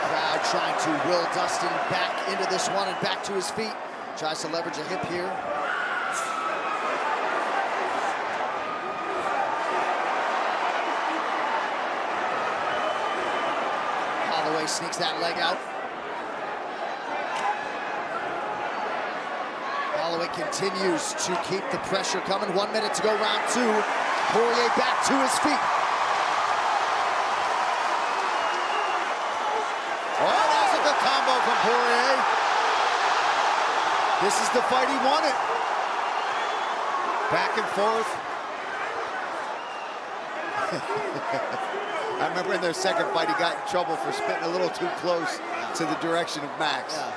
Crowd trying to will Dustin back into this one and back to his feet. Tries to leverage a hip here. Holloway sneaks that leg out. Holloway continues to keep the pressure coming. 1 minute to go, round 2. Poirier back to his feet. Oh, that's a good combo from Poirier. This is the fight he wanted. Back and forth. I remember in their second fight, he got in trouble for spitting a little too close to the direction of Max. Yeah.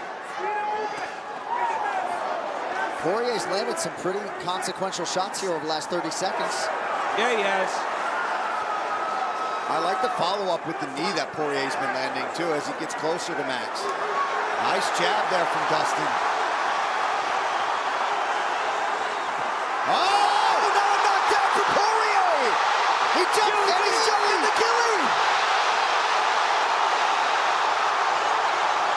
Poirier's landed some pretty consequential shots here over the last 30 seconds. Yeah, he has. I like the follow-up with the knee that Poirier's been landing, too, as he gets closer to Max. Nice jab there from Dustin. Oh, no, knockdown for Poirier. He jumped and he's jumping the Gilly.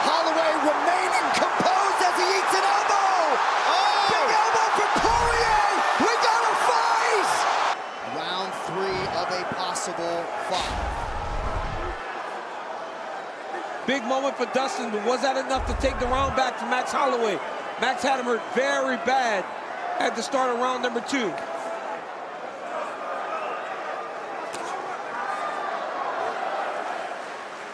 Holloway remaining composed as he eats an elbow. Oh. Big elbow for Poirier. We got a fight. Round 3 of a possible fight. Big moment for Dustin, but was that enough to take the round back to Max Holloway? Max had him hurt very bad at the start of round number 2.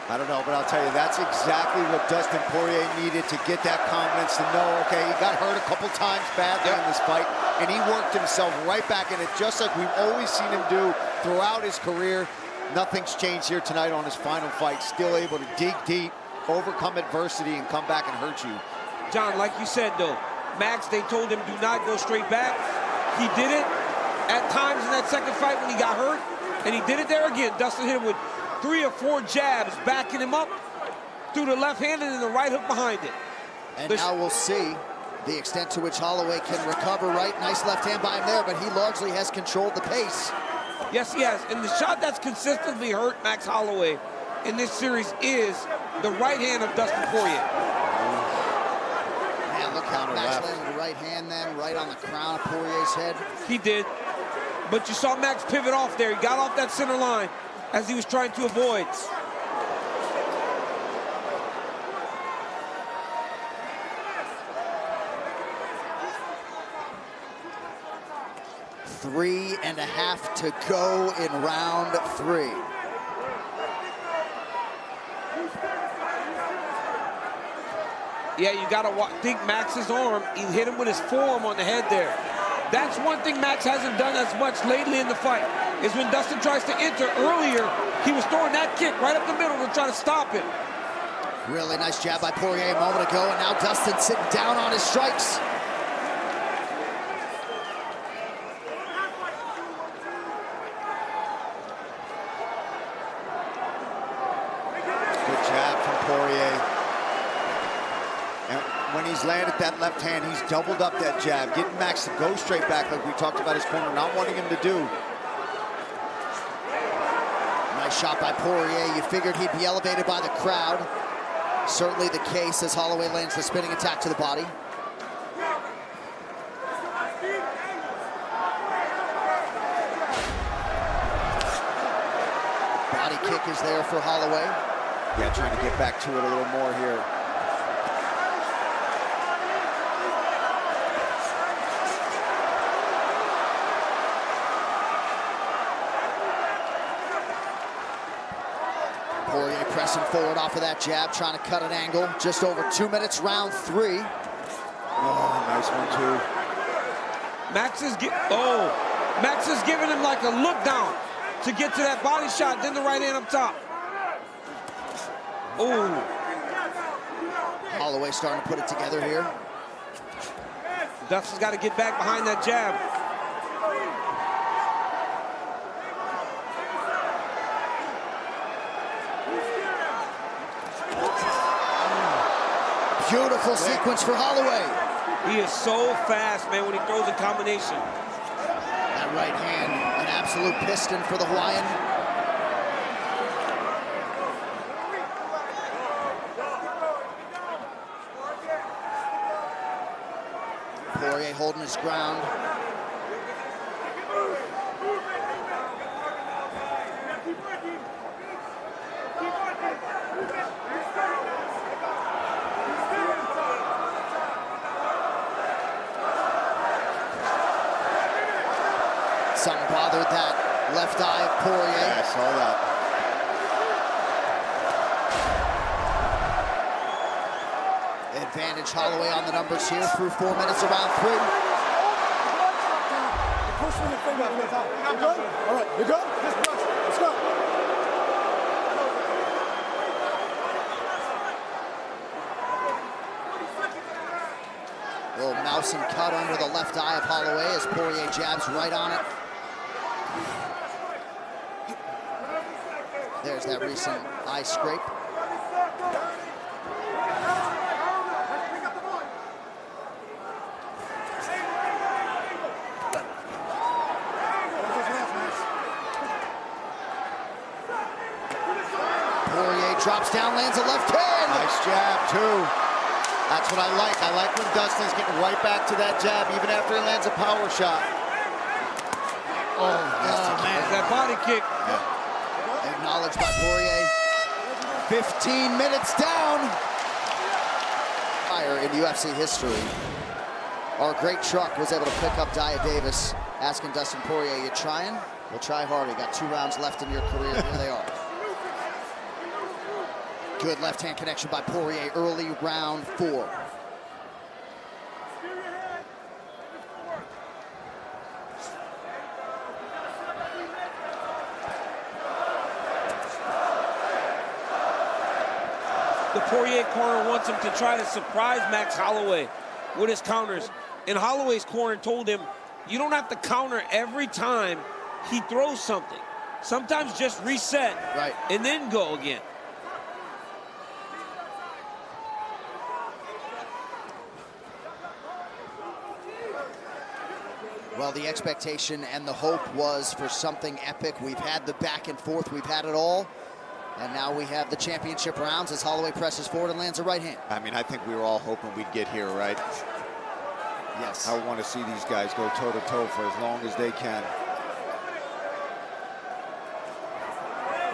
I don't know, but I'll tell you, that's exactly what Dustin Poirier needed to get that confidence to know, okay, he got hurt a couple times badly in this fight, and he worked himself right back in it, just like we've always seen him do throughout his career. Nothing's changed here tonight on his final fight. Still able to dig deep, overcome adversity, and come back and hurt you. John, like you said, though, Max, they told him do not go straight back. He did it at times in that second fight when he got hurt, and he did it there again. Dustin hit him with 3 or 4 jabs, backing him up through the left hand and then the right hook behind it. And now we'll see the extent to which Holloway can recover. Right, nice left hand by him there, but he largely has controlled the pace. Yes, he has. And the shot that's consistently hurt Max Holloway in this series is the right hand of Dustin Poirier. Man, look how Max landed the right hand then, right on the crown of Poirier's head. He did. But you saw Max pivot off there. He got off that center line as he was trying to avoid. Three and a half to go in round 3. Yeah, you gotta think Max's arm. He hit him with his forearm on the head there. That's one thing Max hasn't done as much lately in the fight, is when Dustin tries to enter earlier, he was throwing that kick right up the middle to try to stop him. Really nice jab by Poirier a moment ago, and now Dustin sitting down on his strikes. Good jab from Poirier. And when he's landed that left hand, he's doubled up that jab, getting Max to go straight back like we talked about his corner not wanting him to do. Nice shot by Poirier. You figured he'd be elevated by the crowd. Certainly the case as Holloway lands the spinning attack to the body. Body kick is there for Holloway. Yeah, trying to get back to it a little more here. Poirier pressing forward off of that jab, trying to cut an angle. Just over 2 minutes, round 3. Oh, nice one too. Max is giving him like a look down to get to that body shot, then the right hand up top. Oh. Holloway starting to put it together here. Dustin's got to get back behind that jab. Beautiful sequence for Holloway. He is so fast, man, when he throws a combination. That right hand, an absolute piston for the Hawaiian. Poirier holding his ground. Something bothered that left eye of Poirier. Yeah, I saw that. Advantage Holloway on the numbers here through 4 minutes of round 3. Push with your finger. You good? All right, you good? Let's go. Little mouse and cut under the left eye of Holloway as Poirier jabs right on it. There's that recent eye scrape. drops down, lands a left hand. Nice jab, too. That's what I like. I like when Dustin's getting right back to that jab, even after he lands a power shot. Oh man, that body kick. Yeah. Acknowledged by Poirier. 15 minutes down. Higher in UFC history. Our great truck was able to pick up Dia Davis, asking Dustin Poirier, you trying? We'll try harder. You got 2 rounds left in your career. Here they are. Good left-hand connection by Poirier, early round 4. The Poirier corner wants him to try to surprise Max Holloway with his counters. And Holloway's corner told him, you don't have to counter every time he throws something. Sometimes just reset and then go again. Well, the expectation and the hope was for something epic. We've had the back and forth, we've had it all. And now we have the championship rounds as Holloway presses forward and lands a right hand. I mean, I think we were all hoping we'd get here, right? Yes. I want to see these guys go toe-to-toe for as long as they can.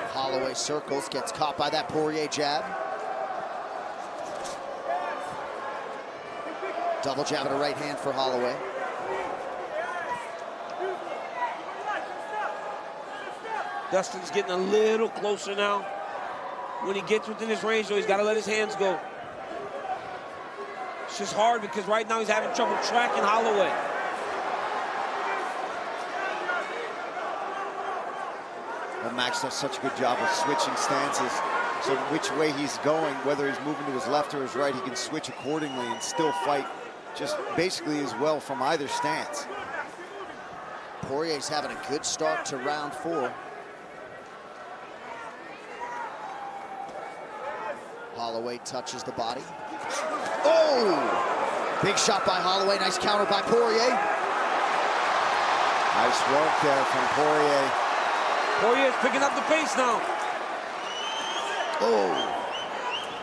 Holloway circles, gets caught by that Poirier jab. Double jab and a right hand for Holloway. Dustin's getting a little closer now. When he gets within his range, though, he's got to let his hands go. It's just hard because right now he's having trouble tracking Holloway. Well, Max does such a good job of switching stances. So which way he's going, whether he's moving to his left or his right, he can switch accordingly and still fight just basically as well from either stance. Poirier's having a good start to round 4. Holloway touches the body. Oh! Big shot by Holloway, nice counter by Poirier. Nice work there from Poirier. Poirier's picking up the pace now. Oh!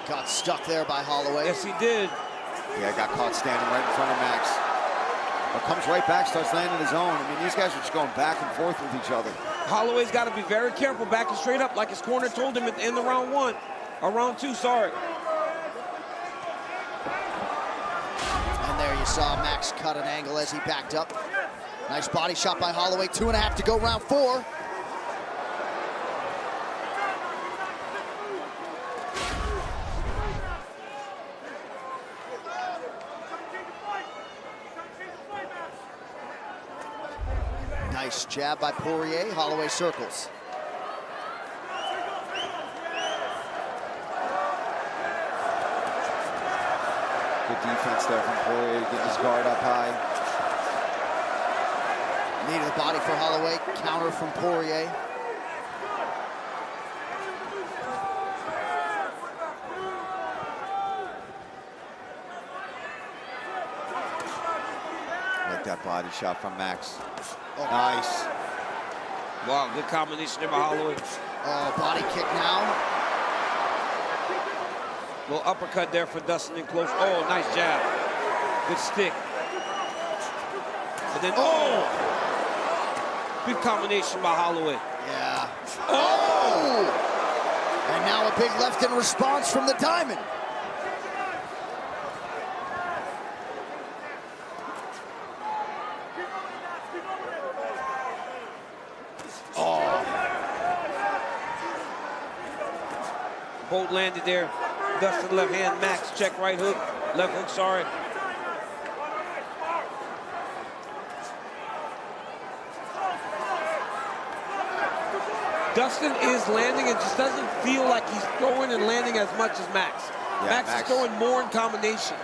Got stuck there by Holloway. Yes, he did. Yeah, got caught standing right in front of Max. But comes right back, starts landing his own. I mean, these guys are just going back and forth with each other. Holloway's got to be very careful, backing straight up like his corner told him at the end of round 1. Or round 2, sorry. And there you saw Max cut an angle as he backed up. Nice body shot by Holloway. 2.5 to go, round 4. Nice jab by Poirier. Holloway circles. Good defense there from Poirier, getting his guard up high. Knee to the body for Holloway. Counter from Poirier. Like that body shot from Max. Oh. Nice. Wow, good combination there by Holloway. Oh, body kick now. Little uppercut there for Dustin in close. Oh, nice jab. Good stick. And then, oh! Good combination by Holloway. Yeah. Oh! And now a big left in response from the Diamond. Oh. Both landed there. Dustin left hand, Max check right hook, left hook, sorry. Dustin is landing, it just doesn't feel like he's throwing and landing as much as Max. Yeah, Max is throwing more in combination.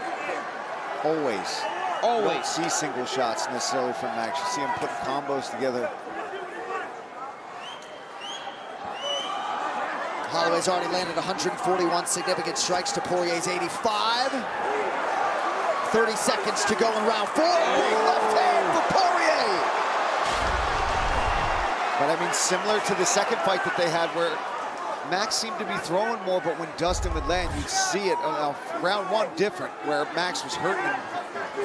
Always. Always. You don't see single shots necessarily from Max. You see him putting combos together. Holloway's already landed 141 significant strikes to Poirier's 85. 30 seconds to go in round 4. Big left hand for Poirier. But I mean, similar to the second fight that they had where Max seemed to be throwing more, but when Dustin would land, you'd see it. Round one different, where Max was hurting him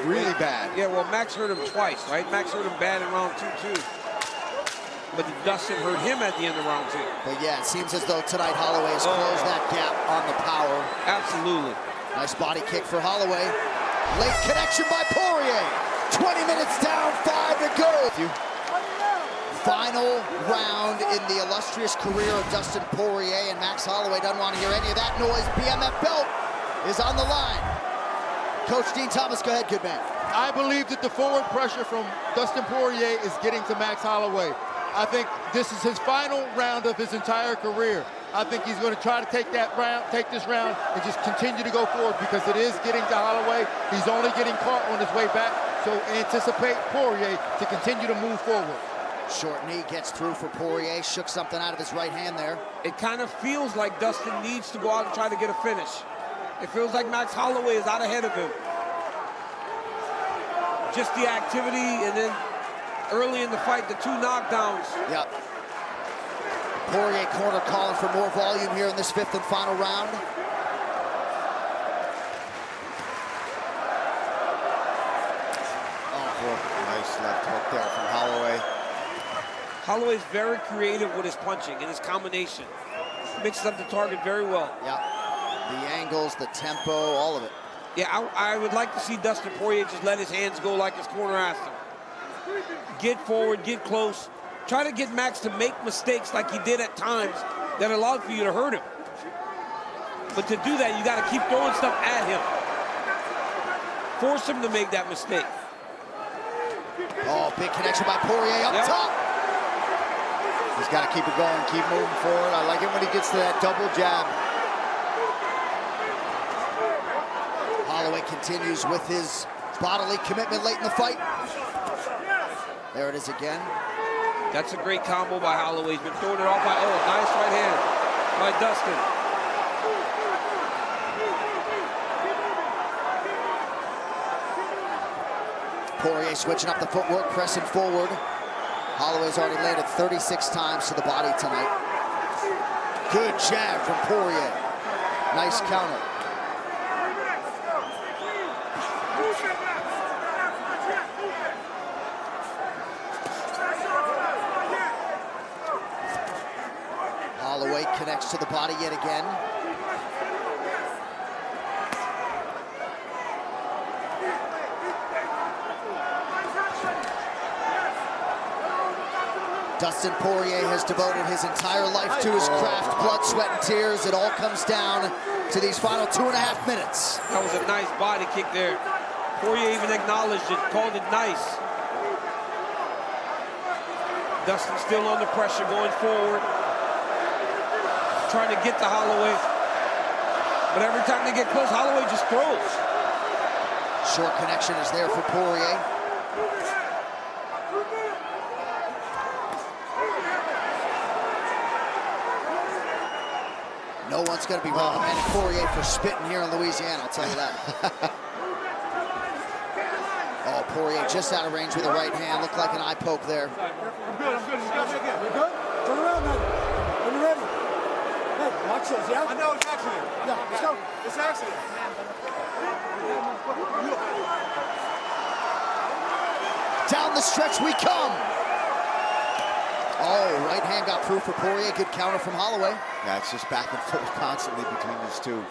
really bad. Yeah, well, Max hurt him twice, right? Max hurt him bad in round 2, too. But Dustin hurt him at the end of round 2. But yeah, it seems as though tonight Holloway has closed that gap on the power. Absolutely. Nice body kick for Holloway. Late connection by Poirier. 20 minutes down, 5 to go. Final round in the illustrious career of Dustin Poirier, and Max Holloway doesn't want to hear any of that noise. BMF belt is on the line. Coach Dean Thomas, go ahead, good man. I believe that the forward pressure from Dustin Poirier is getting to Max Holloway. I think this is his final round of his entire career. I think he's going to try to take this round and just continue to go forward, because it is getting to Holloway. He's only getting caught on his way back, so anticipate Poirier to continue to move forward. Short knee gets through for Poirier, shook something out of his right hand there. It kind of feels like Dustin needs to go out and try to get a finish. It feels like Max Holloway is out ahead of him. Just the activity, and then early in the fight, the 2 knockdowns. Yep. Poirier corner calling for more volume here in this 5th and final round. Oh, nice left hook there from Holloway. Holloway's very creative with his punching and his combination. Mixes up the target very well. Yep. The angles, the tempo, all of it. Yeah, I would like to see Dustin Poirier just let his hands go like his corner asked him. Get forward, get close. Try to get Max to make mistakes like he did at times that allowed for you to hurt him. But to do that, you got to keep throwing stuff at him. Force him to make that mistake. Oh, big connection by Poirier up top. He's got to keep it going, keep moving forward. I like it when he gets to that double jab. Holloway continues with his bodily commitment late in the fight. There it is again. That's a great combo by Holloway. He's been throwing it off by, oh, nice right hand by Dustin. Poirier switching up the footwork, pressing forward. Holloway's already landed 36 times to the body tonight. Good jab from Poirier. Nice counter. Holloway connects to the body yet again. Dustin Poirier has devoted his entire life to his craft, blood, sweat, and tears. It all comes down to these final 2.5 minutes. That was a nice body kick there. Poirier even acknowledged it, called it nice. Dustin still under pressure going forward. Trying to get to Holloway. But every time they get close, Holloway just throws. Short connection is there for Poirier. No one's going to be recommending Poirier for spitting here in Louisiana, I'll tell you that. Oh, Poirier just out of range with the right hand. Looked like an eye poke there. I'm good. You're good? Turn around, man. Are you ready? Hey, watch this, yeah? I know it's accident. Yeah, let's go. It's accident. Down the stretch we come. Oh, right hand got through for Poirier. Good counter from Holloway. Yeah, it's just back and forth constantly between these two.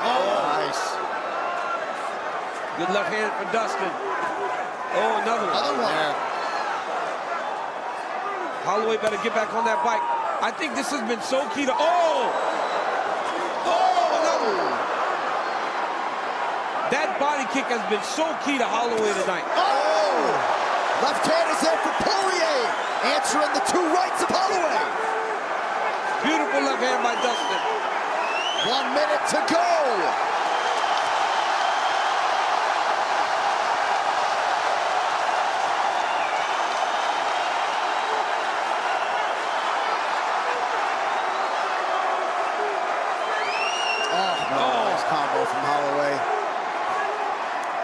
Oh, nice. Good left hand for Dustin. Oh, another one. Yeah. Holloway better get back on that bike. I think this has been so key to, oh, another one. That body kick has been so key to Holloway tonight. Oh! Left hand is there for Poirier, answering the 2 rights of Holloway. Beautiful left hand by Dustin. 1 minute to go. Nice combo from Holloway.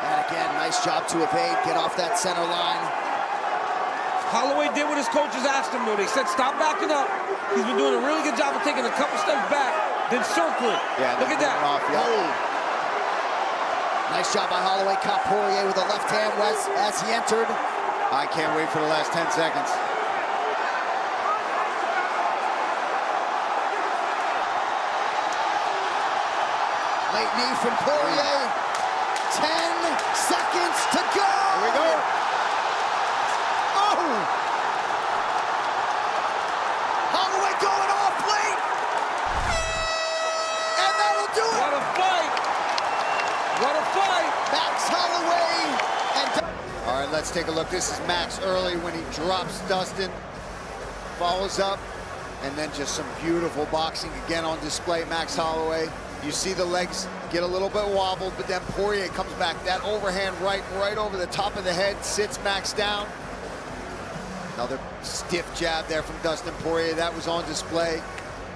And again, nice job to evade, get off that center line. Holloway did what his coaches asked him to. They said, stop backing up. He's been doing a really good job of taking a couple steps back, then circling. Yeah, look at that. Nice job by Holloway. Caught Poirier with a left hand as he entered. I can't wait for the last 10 seconds. Late knee from Poirier. 10 seconds to go. Here we go. Oh! Holloway going off late. And that'll do it. What a fight. What a fight. Max Holloway and... All right, let's take a look. This is Max early when he drops Dustin. Follows up. And then just some beautiful boxing again on display. Max Holloway. You see the legs get a little bit wobbled, but then Poirier comes back. That overhand right over the top of the head, sits Max down. Another stiff jab there from Dustin Poirier. That was on display.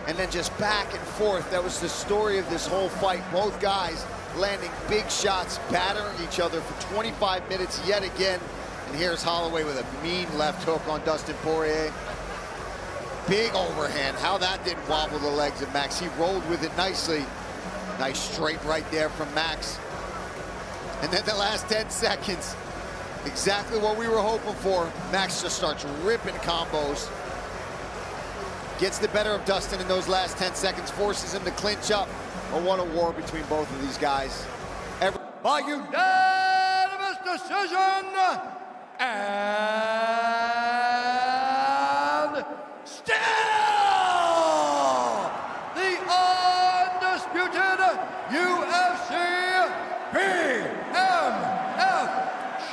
And then just back and forth. That was the story of this whole fight. Both guys landing big shots, battering each other for 25 minutes yet again. And here's Holloway with a mean left hook on Dustin Poirier. Big overhand. How that didn't wobble the legs of Max. He rolled with it nicely. Nice straight right there from Max. And then the last 10 seconds, exactly what we were hoping for. Max just starts ripping combos. Gets the better of Dustin in those last 10 seconds, forces him to clinch up. But what a war between both of these guys. By unanimous decision, and still the undisputed UFC BMF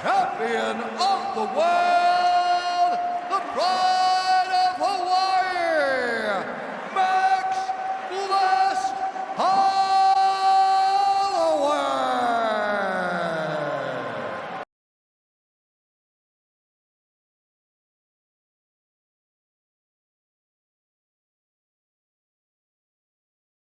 champion of the world.